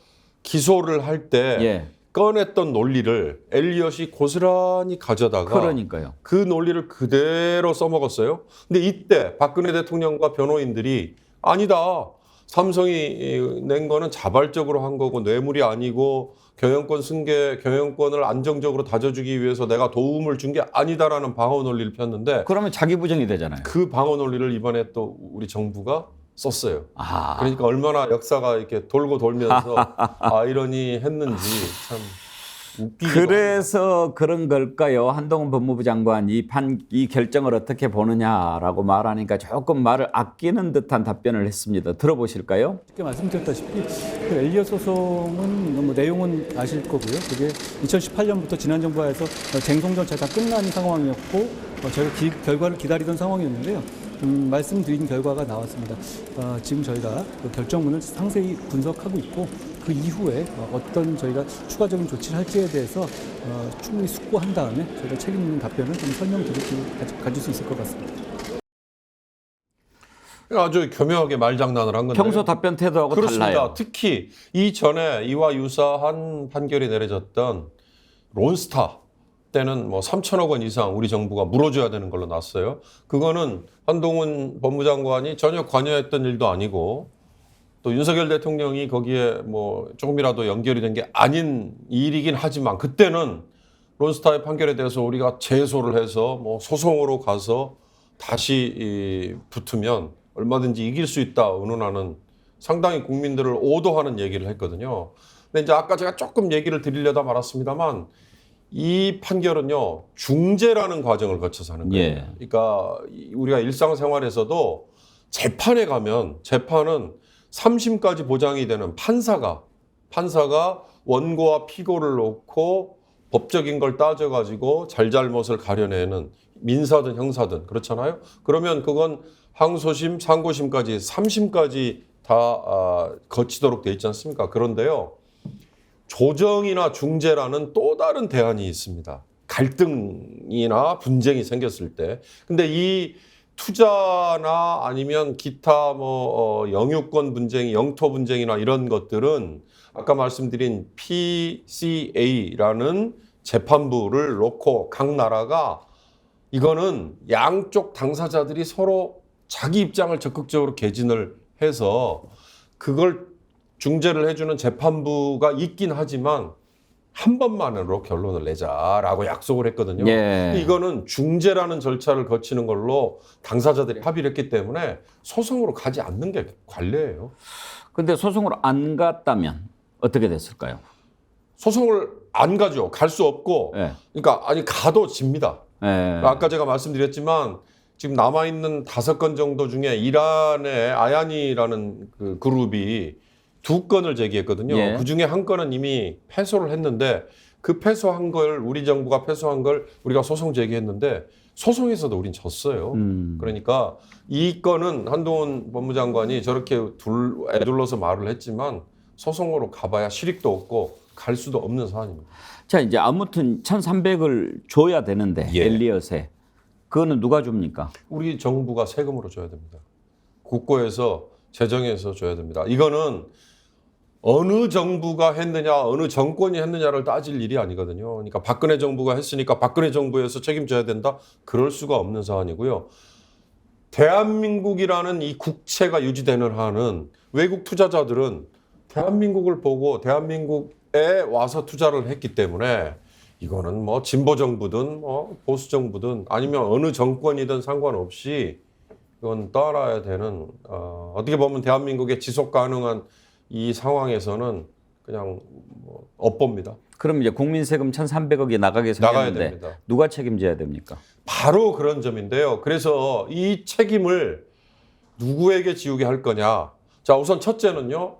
Speaker 12: 기소를 할 때
Speaker 2: 예.
Speaker 12: 꺼냈던 논리를 엘리엇이 고스란히 가져다가
Speaker 2: 그러니까요.
Speaker 12: 그 논리를 그대로 써먹었어요. 근데 이때 박근혜 대통령과 변호인들이 아니다. 삼성이 낸 거는 자발적으로 한 거고 뇌물이 아니고 경영권 승계, 경영권을 안정적으로 다져주기 위해서 내가 도움을 준 게 아니다라는 방어 논리를 폈는데
Speaker 2: 그러면 자기 부정이 되잖아요.
Speaker 12: 그 방어 논리를 이번에 또 우리 정부가 썼어요.
Speaker 2: 아.
Speaker 12: 그러니까 얼마나 역사가 이렇게 돌고 돌면서 아이러니 했는지 참 웃기기도
Speaker 2: 그래서 그런 걸까요? 한동훈 법무부 장관 이 결정을 어떻게 보느냐라고 말하니까 조금 말을 아끼는 듯한 답변을 했습니다. 들어보실까요?
Speaker 10: 쉽게 말씀드렸다시피 그 엘리엇 소송은 뭐 내용은 아실 거고요. 그게 2018년부터 지난 정부에서 쟁송 절차가 다 끝난 상황이었고 저희가 결과를 기다리던 상황이었는데요. 말씀드린 결과가 나왔습니다. 지금 저희가 그 결정문을 상세히 분석하고 있고 그 이후에 어떤 저희가 추가적인 조치를 할지에 대해서 충분히 숙고한 다음에 저희가 책임 있는 답변을 좀 설명드릴 수 가질 수 있을 것 같습니다.
Speaker 12: 아주 교묘하게 말장난을 한 건데
Speaker 2: 평소 답변 태도하고
Speaker 12: 그렇습니다.
Speaker 2: 달라요.
Speaker 12: 특히 이전에 이와 유사한 판결이 내려졌던 론스타 때는 뭐 3천억 원 이상 우리 정부가 물어줘야 되는 걸로 났어요. 그거는 한동훈 법무장관이 전혀 관여했던 일도 아니고 또 윤석열 대통령이 거기에 뭐 조금이라도 연결이 된 게 아닌 일이긴 하지만 그때는 론스타의 판결에 대해서 우리가 제소를 해서 뭐 소송으로 가서 다시 붙으면 얼마든지 이길 수 있다 의논하는 상당히 국민들을 오도하는 얘기를 했거든요. 근데 이제 아까 제가 조금 얘기를 드리려다 말았습니다만 이 판결은요 중재라는 과정을 거쳐서 하는 거예요.
Speaker 2: 예.
Speaker 12: 그러니까 우리가 일상생활에서도 재판에 가면 재판은 3심까지 보장이 되는 판사가 원고와 피고를 놓고 법적인 걸 따져가지고 잘잘못을 가려내는 민사든 형사든 그렇잖아요. 그러면 그건 항소심, 상고심까지 3심까지 다 거치도록 돼 있지 않습니까? 그런데요. 조정이나 중재라는 또 다른 대안이 있습니다. 갈등이나 분쟁이 생겼을 때. 근데 이 투자나 아니면 기타 뭐 영유권 분쟁, 영토 분쟁이나 이런 것들은 아까 말씀드린 PCA라는 재판부를 놓고 각 나라가 이거는 양쪽 당사자들이 서로 자기 입장을 적극적으로 개진을 해서 그걸 중재를 해주는 재판부가 있긴 하지만 한 번만으로 결론을 내자라고 약속을 했거든요.
Speaker 2: 예.
Speaker 12: 이거는 중재라는 절차를 거치는 걸로 당사자들이 합의를 했기 때문에 소송으로 가지 않는 게 관례예요.
Speaker 2: 근데 소송으로 안 갔다면 어떻게 됐을까요?
Speaker 12: 소송을 안 가죠. 갈 수 없고
Speaker 2: 예.
Speaker 12: 그러니까 아니 가도 집니다.
Speaker 2: 예.
Speaker 12: 아까 제가 말씀드렸지만 지금 남아있는 5건 정도 중에 이란의 아야니라는 그 그룹이 2건을 제기했거든요.
Speaker 2: 예.
Speaker 12: 그중에 한 건은 이미 패소를 했는데 그 패소한 걸 우리 정부가 패소한 걸 우리가 소송 제기했는데 소송에서도 우린 졌어요. 그러니까 이 건은 한동훈 법무장관이 저렇게 애둘러서 말을 했지만 소송으로 가봐야 실익도 없고 갈 수도 없는 사안입니다.
Speaker 2: 자, 이제 아무튼 1,300을 줘야 되는데
Speaker 12: 예.
Speaker 2: 엘리엇에 그거는 누가 줍니까?
Speaker 12: 우리 정부가 세금으로 줘야 됩니다. 국고에서 재정에서 줘야 됩니다. 이거는 어느 정부가 했느냐, 어느 정권이 했느냐를 따질 일이 아니거든요. 그러니까 박근혜 정부가 했으니까 박근혜 정부에서 책임져야 된다? 그럴 수가 없는 사안이고요. 대한민국이라는 이 국채가 유지되는 한은 외국 투자자들은 대한민국을 보고 대한민국에 와서 투자를 했기 때문에 이거는 뭐 진보 정부든 뭐 보수 정부든 아니면 어느 정권이든 상관없이 이건 떠나야 되는 어떻게 보면 대한민국의 지속 가능한 이 상황에서는 그냥 뭐 업보입니다.
Speaker 2: 그럼 이제 국민 세금 1,300억이 나가게
Speaker 12: 나가야
Speaker 2: 생겼는데
Speaker 12: 됩니다.
Speaker 2: 누가 책임져야 됩니까?
Speaker 12: 바로 그런 점인데요. 그래서 이 책임을 누구에게 지우게 할 거냐. 자, 우선 첫째는요.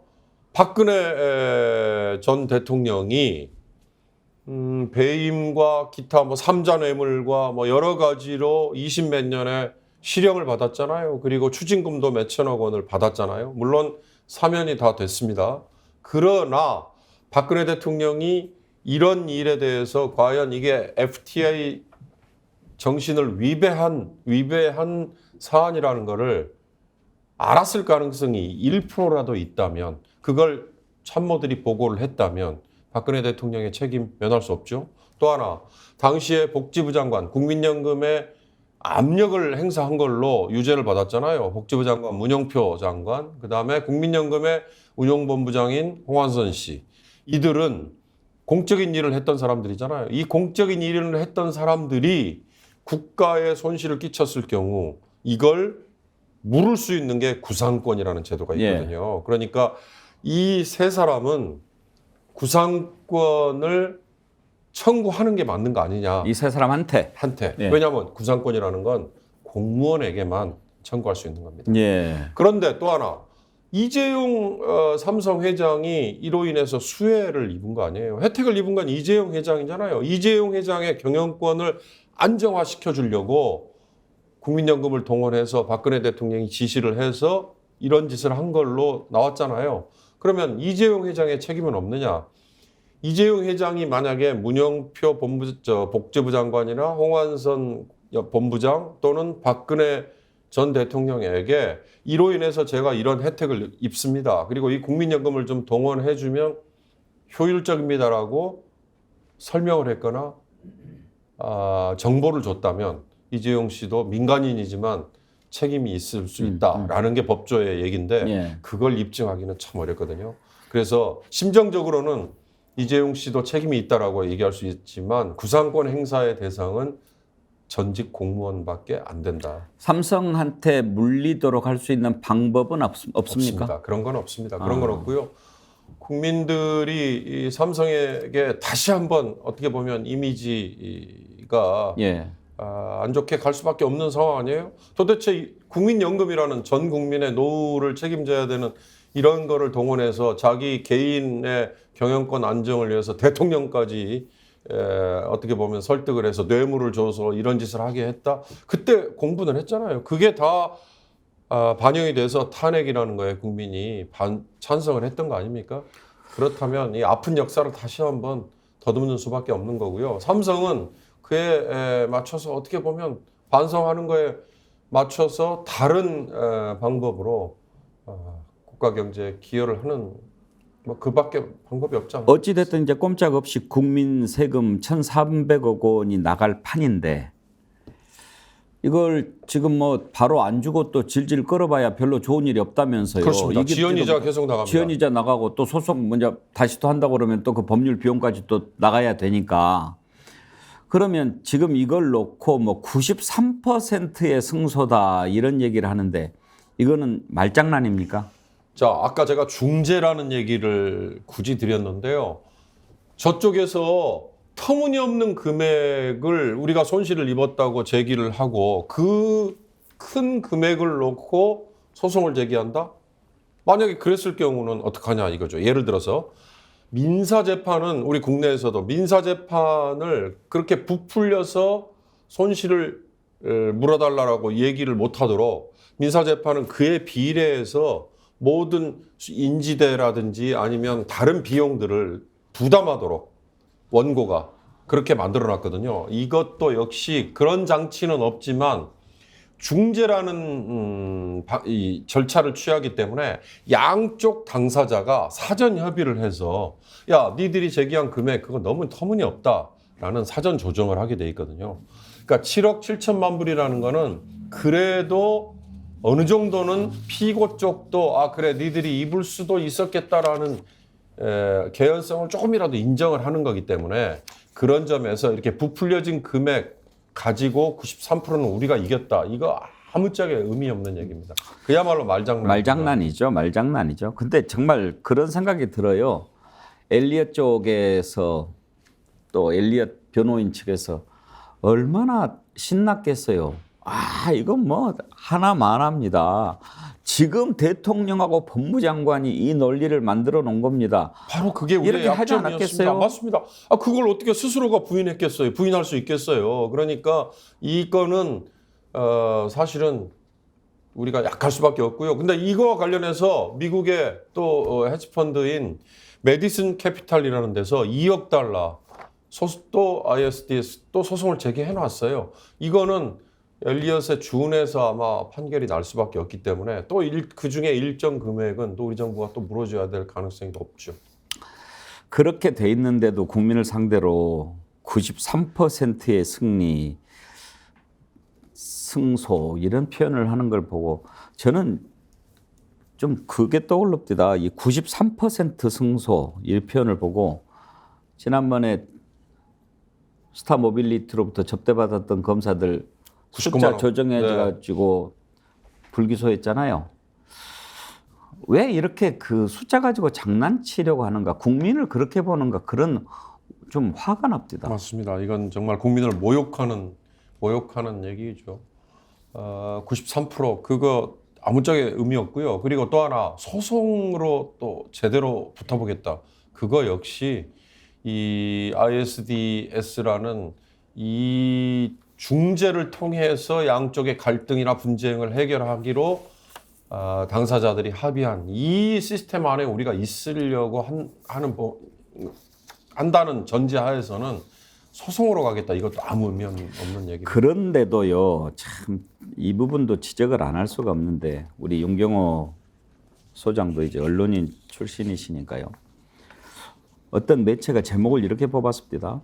Speaker 12: 박근혜 전 대통령이 배임과 기타 뭐 삼자 뇌물과 뭐 여러 가지로 20몇 년에 실형을 받았잖아요. 그리고 추징금도 몇천억 원을 받았잖아요. 물론 사면이 다 됐습니다. 그러나 박근혜 대통령이 이런 일에 대해서 과연 이게 FTA 정신을 위배한 사안이라는 거를 알았을 가능성이 1%라도 있다면 그걸 참모들이 보고를 했다면 박근혜 대통령의 책임 면할 수 없죠. 또 하나 당시에 복지부 장관 국민연금에 압력을 행사한 걸로 유죄를 받았잖아요. 복지부 장관 문영표 장관, 그다음에 국민연금의 운용본부장인 홍한선 씨. 이들은 공적인 일을 했던 사람들이잖아요. 이 공적인 일을 했던 사람들이 국가에 손실을 끼쳤을 경우 이걸 물을 수 있는 게 구상권이라는 제도가 있거든요. 그러니까 이 세 사람은 구상권을 청구하는 게 맞는 거 아니냐.
Speaker 2: 이 세 사람한테.
Speaker 12: 왜냐하면 구상권이라는 건 공무원에게만 청구할 수 있는 겁니다.
Speaker 2: 예.
Speaker 12: 그런데 또 하나 이재용 삼성 회장이 이로 인해서 수혜를 입은 거 아니에요. 혜택을 입은 건 이재용 회장이잖아요. 이재용 회장의 경영권을 안정화시켜 주려고 국민연금을 동원해서 박근혜 대통령이 지시를 해서 이런 짓을 한 걸로 나왔잖아요. 그러면 이재용 회장의 책임은 없느냐? 이재용 회장이 만약에 문영표 복지부 장관이나 홍한선 본부장 또는 박근혜 전 대통령에게 이로 인해서 제가 이런 혜택을 입습니다. 그리고 이 국민연금을 좀 동원해주면 효율적입니다라고 설명을 했거나 정보를 줬다면 이재용 씨도 민간인이지만 책임이 있을 수 있다라는 게 법조의 얘기인데 그걸 입증하기는 참 어렵거든요. 그래서 심정적으로는 이재용 씨도 책임이 있다라고 얘기할 수 있지만 구상권 행사의 대상은 전직 공무원밖에 안 된다.
Speaker 2: 삼성한테 물리도록 할 수 있는 방법은 없습니까?
Speaker 12: 없습니다. 그런 건 없습니다. 그런 건 없고요. 국민들이 이 삼성에게 다시 한번 어떻게 보면 이미지가 안 좋게 갈 수밖에 없는 상황 아니에요? 도대체 국민연금이라는 전 국민의 노후를 책임져야 되는 이런 거를 동원해서 자기 개인의 경영권 안정을 위해서 대통령까지 어떻게 보면 설득을 해서 뇌물을 줘서 이런 짓을 하게 했다. 그때 공분을 했잖아요. 그게 다 반영이 돼서 탄핵이라는 거에 국민이 찬성을 했던 거 아닙니까? 그렇다면 이 아픈 역사를 다시 한번 더듬는 수밖에 없는 거고요. 삼성은 그에 맞춰서 어떻게 보면 반성하는 거에 맞춰서 다른 방법으로 국가 경제에 기여를 하는 뭐 그밖에 방법이 없지 않나요?
Speaker 2: 어찌 됐든 이제 꼼짝없이 국민 세금 1,300억 원이 나갈 판인데 이걸 지금 뭐 바로 안 주고 또 질질 끌어봐야 별로 좋은 일이 없다면서요.
Speaker 12: 그렇습니다.
Speaker 2: 이게
Speaker 12: 지연이자 계속 나갑니다.
Speaker 2: 지연이자 나가고 또 소속 먼저 다시 또 한다고 그러면 또 그 법률 비용까지 또 나가야 되니까. 그러면 지금 이걸 놓고 뭐 93%의 승소다 이런 얘기를 하는데 이거는 말장난입니까?
Speaker 12: 자, 아까 제가 중재라는 얘기를 굳이 드렸는데요. 저쪽에서 터무니없는 금액을 우리가 손실을 입었다고 제기를 하고 그 큰 금액을 놓고 소송을 제기한다? 만약에 그랬을 경우는 어떡하냐 이거죠. 예를 들어서 민사재판은 우리 국내에서도 민사재판을 그렇게 부풀려서 손실을 물어달라고 얘기를 못하도록 민사재판은 그에 비례해서 모든 인지대라든지 아니면 다른 비용들을 부담하도록 원고가 그렇게 만들어놨거든요. 이것도 역시 그런 장치는 없지만 중재라는 이 절차를 취하기 때문에 양쪽 당사자가 사전 협의를 해서 야, 니들이 제기한 금액 그거 너무 터무니없다라는 사전 조정을 하게 돼 있거든요. 그러니까 7억 7천만 불이라는 거는 그래도 어느 정도는 피고 쪽도 아 그래 니들이 입을 수도 있었겠다라는 개연성을 조금이라도 인정을 하는 거기 때문에 그런 점에서 이렇게 부풀려진 금액 가지고 93%는 우리가 이겼다. 이거 아무짝에 의미 없는 얘기입니다. 그야말로
Speaker 2: 말장난이죠. 말장난이죠. 근데 정말 그런 생각이 들어요. 엘리엇 쪽에서 또 엘리엇 변호인 측에서 얼마나 신났겠어요. 아, 이건 뭐 하나만합니다. 지금 대통령하고 법무장관이 이 논리를 만들어 놓은 겁니다.
Speaker 12: 바로 그게 우리의
Speaker 2: 이렇게 하지
Speaker 12: 약점이었습니다.
Speaker 2: 않았겠어요?
Speaker 12: 맞습니다. 아, 그걸 어떻게 스스로가 부인했겠어요? 부인할 수 있겠어요? 그러니까 이거는 사실은 우리가 약할 수밖에 없고요. 근데 이거와 관련해서 미국의 또 헤지펀드인 메디슨 캐피탈이라는 데서 2억 달러 또 ISDS 또 소송을 제기해 놨어요. 이거는 엘리엇에 준해서 아마 판결이 날 수밖에 없기 때문에 또 그 중에 일정 금액은 또 우리 정부가 또 물어줘야 될 가능성이 높죠.
Speaker 2: 그렇게 돼 있는데도 국민을 상대로 93%의 승리, 승소 이런 표현을 하는 걸 보고 저는 좀 그게 떠올릅니다. 이 93% 승소 이 표현을 보고 지난번에 스타 모빌리티로부터 접대받았던 검사들 숫자 조정해가지고 불기소했잖아요. 왜 이렇게 그 숫자 가지고 장난치려고 하는가? 국민을 그렇게 보는가? 그런 좀 화가 납니다.
Speaker 12: 맞습니다. 이건 정말 국민을 모욕하는 얘기죠. 93% 그거 아무짝에 의미 없고요. 그리고 또 하나 소송으로 또 제대로 붙어보겠다. 그거 역시 이 ISDS라는 이 중재를 통해서 양쪽의 갈등이나 분쟁을 해결하기로 당사자들이 합의한 이 시스템 안에 우리가 있으려고 한다는 전제하에서는 소송으로 가겠다. 이것도 아무 의미 없는 얘기입니다.
Speaker 2: 그런데도요, 참 이 부분도 지적을 안 할 수가 없는데 우리 윤경호 소장도 이제 언론인 출신이시니까요. 어떤 매체가 제목을 이렇게 뽑았습니다.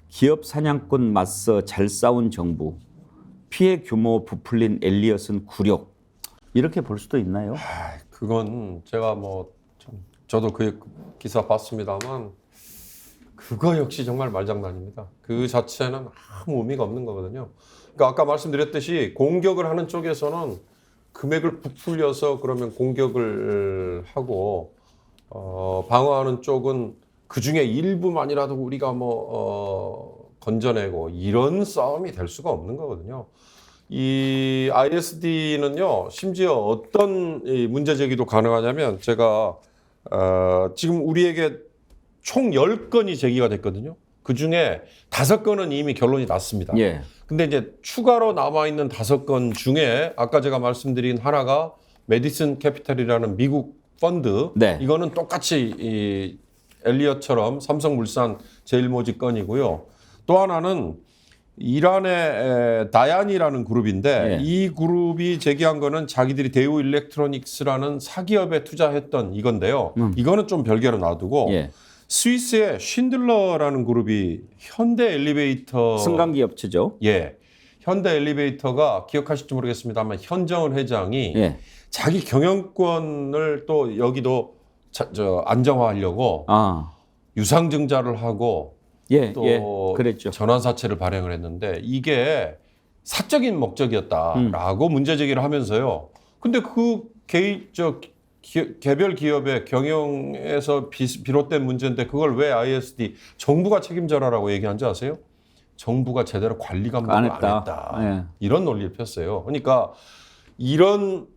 Speaker 2: 기업 사냥꾼 맞서 잘 싸운 정부, 피해 규모 부풀린 엘리엇은 굴욕. 이렇게 볼 수도 있나요?
Speaker 12: 그건 제가 저도 그 기사 봤습니다만 그거 역시 정말 말장난입니다. 그 자체는 아무 의미가 없는 거거든요. 그러니까 아까 말씀드렸듯이 공격을 하는 쪽에서는 금액을 부풀려서 그러면 공격을 하고 방어하는 쪽은 그 중에 일부만이라도 우리가 건져내고 이런 싸움이 될 수가 없는 거거든요. 이 ISD는요, 심지어 어떤 문제 제기도 가능하냐면 제가 지금 우리에게 총 10건이 제기가 됐거든요. 그 중에 5건은 이미 결론이 났습니다.
Speaker 2: 예.
Speaker 12: 근데 이제 추가로 남아있는 5건 중에 아까 제가 말씀드린 하나가 메디슨 캐피탈이라는 미국 펀드.
Speaker 2: 네.
Speaker 12: 이거는 똑같이 이 엘리엇처럼 삼성물산 제일모직 건이고요. 또 하나는 이란의 다얀이라는 그룹인데 이 그룹이 제기한 거는 자기들이 대우 일렉트로닉스라는 사기업에 투자했던 이건데요. 이거는 좀 별개로 놔두고 스위스의 쉰들러라는 그룹이 현대 엘리베이터
Speaker 2: 승강기 업체죠.
Speaker 12: 예. 현대 엘리베이터가 기억하실지 모르겠습니다만 현정은 회장이 자기 경영권을 또 여기도 안정화하려고 유상증자를 하고 또
Speaker 2: 그랬죠.
Speaker 12: 전환사채를 발행을 했는데 이게 사적인 목적이었다라고 문제 제기를 하면서요. 근데 그 개별 기업의 경영에서 비롯된 문제인데 그걸 왜 ISD 정부가 책임져라라고 얘기한지 아세요? 정부가 제대로 관리 감독을 안 했다. 이런 논리를 폈어요. 그러니까 이런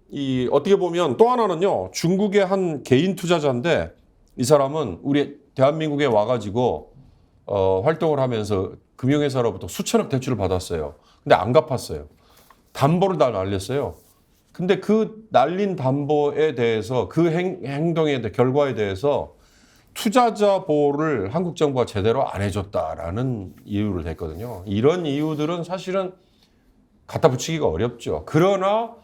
Speaker 12: 어떻게 보면 또 하나는요. 중국의 한 개인 투자자인데 이 사람은 우리 대한민국에 와가지고 활동을 하면서 금융회사로부터 수천억 대출을 받았어요. 근데 안 갚았어요. 담보를 다 날렸어요. 근데 그 날린 담보에 대해서 그 행동에 대해 결과에 대해서 투자자 보호를 한국 정부가 제대로 안 해줬다라는 이유를 댔거든요. 이런 이유들은 사실은 갖다 붙이기가 어렵죠. 그러나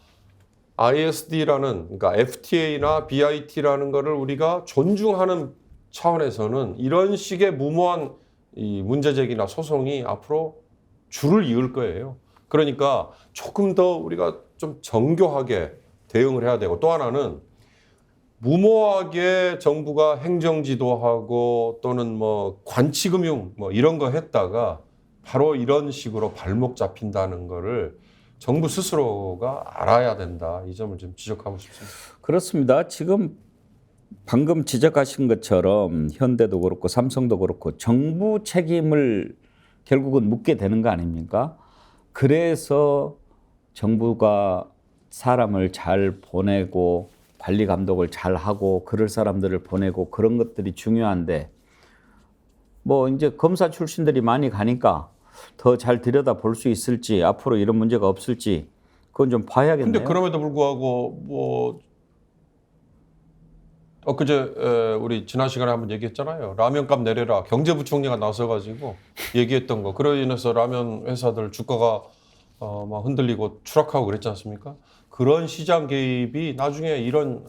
Speaker 12: ISD라는 그러니까 FTA나 BIT라는 거를 우리가 존중하는 차원에서는 이런 식의 무모한 이 문제 제기나 소송이 앞으로 줄을 이을 거예요. 그러니까 조금 더 우리가 좀 정교하게 대응을 해야 되고 또 하나는 무모하게 정부가 행정지도하고 또는 뭐 관치금융 뭐 이런 거 했다가 바로 이런 식으로 발목 잡힌다는 거를 정부 스스로가 알아야 된다. 이 점을 좀 지적하고 싶습니다.
Speaker 2: 그렇습니다. 지금 방금 지적하신 것처럼 현대도 그렇고 삼성도 그렇고 정부 책임을 결국은 묻게 되는 거 아닙니까? 그래서 정부가 사람을 잘 보내고 관리 감독을 잘 하고 그럴 사람들을 보내고 그런 것들이 중요한데 뭐 이제 검사 출신들이 많이 가니까 더 잘 들여다 볼 수 있을지 앞으로 이런 문제가 없을지 그건 좀 봐야겠네요.
Speaker 12: 근데 그럼에도 불구하고 뭐 엊그제 우리 지난 시간에 한번 얘기했잖아요. 라면값 내려라. 경제부총리가 나서가지고 얘기했던 거. 그로 인해서 라면 회사들 주가가 막 흔들리고 추락하고 그랬지 않습니까? 그런 시장 개입이 나중에 이런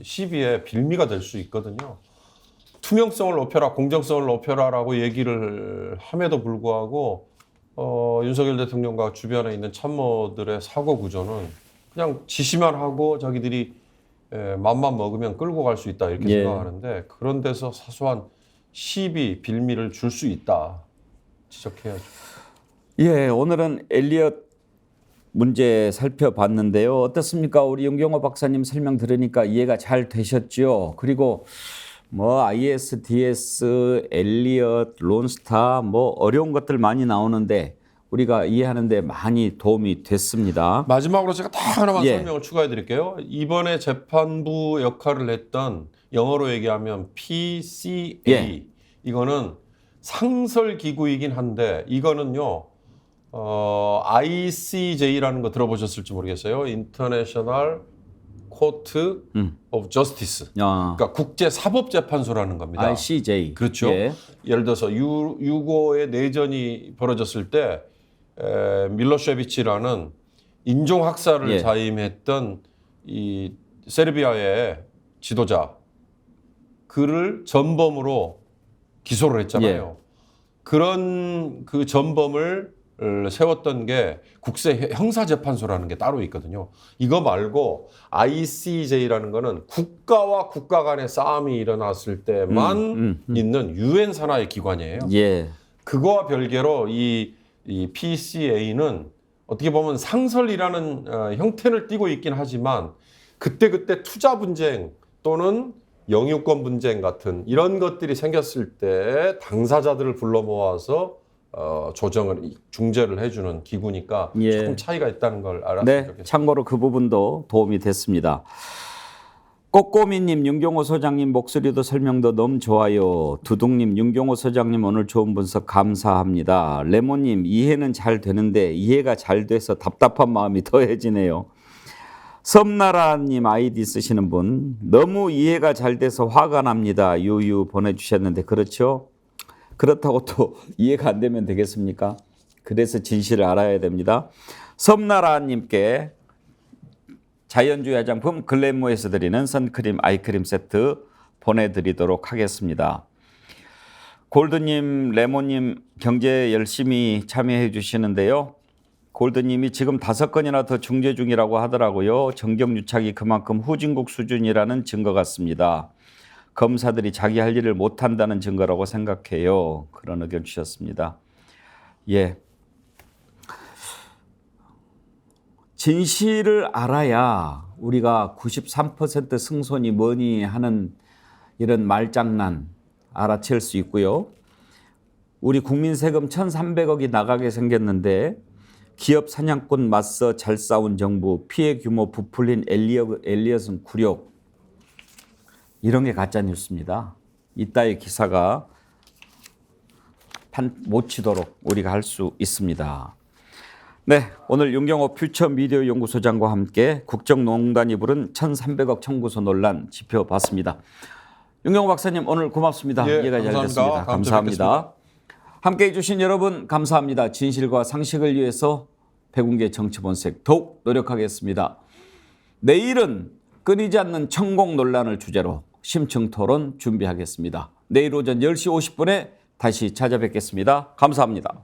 Speaker 12: 시비의 빌미가 될 수 있거든요. 투명성을 높여라, 공정성을 높여라라고 얘기를 함에도 불구하고 윤석열 대통령과 주변에 있는 참모들의 사고 구조는 그냥 지시만 하고 자기들이 맘만 먹으면 끌고 갈 수 있다 이렇게 생각하는데 그런 데서 사소한 시비, 빌미를 줄 수 있다 지적해야죠.
Speaker 2: 예, 오늘은 엘리엇 문제 살펴봤는데요. 어떻습니까? 우리 윤경호 박사님 설명 들으니까 이해가 잘 되셨죠? 그리고 뭐 ISDS, 엘리엇, 론스타 뭐 어려운 것들 많이 나오는데 우리가 이해하는 데 많이 도움이 됐습니다.
Speaker 12: 마지막으로 제가 딱 하나만 설명을 추가해 드릴게요. 이번에 재판부 역할을 했던 영어로 얘기하면 PCA 이거는 상설 기구이긴 한데 이거는요. ICJ라는 거 들어보셨을지 모르겠어요. International Court of Justice. 그러니까 국제사법재판소라는 겁니다.
Speaker 2: ICJ.
Speaker 12: 그렇죠. 예를 들어서 유고의 내전이 벌어졌을 때 밀로셰비치라는 인종학살을 자임했던 이 세르비아의 지도자 그를 전범으로 기소를 했잖아요. 그런 그 전범을 세웠던 게 국세 형사재판소라는 게 따로 있거든요. 이거 말고 ICJ라는 거는 국가와 국가 간의 싸움이 일어났을 때만 있는 유엔 산하의 기관이에요. 그거와 별개로 이 PCA는 어떻게 보면 상설이라는 형태를 띠고 있긴 하지만 그때그때 투자 분쟁 또는 영유권 분쟁 같은 이런 것들이 생겼을 때 당사자들을 불러 모아서 조정을 중재를 해주는 기구니까 조금 차이가 있다는 걸 알았으면 좋겠습니다.
Speaker 2: 참고로 그 부분도 도움이 됐습니다. 꼬꼬미님, 윤경호 소장님 목소리도 설명도 너무 좋아요. 두둥님, 윤경호 소장님 오늘 좋은 분석 감사합니다. 레몬님, 이해는 잘 되는데 이해가 잘 돼서 답답한 마음이 더해지네요. 섬나라님 아이디 쓰시는 분, 너무 이해가 잘 돼서 화가 납니다. 유유 보내주셨는데 그렇죠? 그렇다고 또 이해가 안 되면 되겠습니까? 그래서 진실을 알아야 됩니다. 섬나라님께 자연주의 화장품 글래모에서 드리는 선크림 아이크림 세트 보내드리도록 하겠습니다. 골드님, 레몬님 경제 열심히 참여해 주시는데요. 골드님이 지금 5건이나 더 중재 중이라고 하더라고요. 정경유착이 그만큼 후진국 수준이라는 증거 같습니다. 검사들이 자기 할 일을 못한다는 증거라고 생각해요. 그런 의견 주셨습니다. 진실을 알아야 우리가 93% 승손이 뭐니 하는 이런 말장난 알아챌 수 있고요. 우리 국민 세금 1,300억이 나가게 생겼는데 기업 사냥꾼 맞서 잘 싸운 정부, 피해 규모 부풀린 엘리엇은 굴욕. 이런 게 가짜 뉴스입니다. 이따의 기사가 못 치도록 우리가 할 수 있습니다. 네, 오늘 윤경호 퓨처미디어 연구소장과 함께 국정농단이 부른 1,300억 청구서 논란 짚어봤습니다. 윤경호 박사님 오늘 고맙습니다. 이해가 잘 됐습니다. 감사합니다. 함께해 주신 여러분 감사합니다. 진실과 상식을 위해서 백운계 정치본색 더욱 노력하겠습니다. 내일은 끊이지 않는 천공 논란을 주제로 심층토론 준비하겠습니다. 내일 오전 10시 50분에 다시 찾아뵙겠습니다. 감사합니다.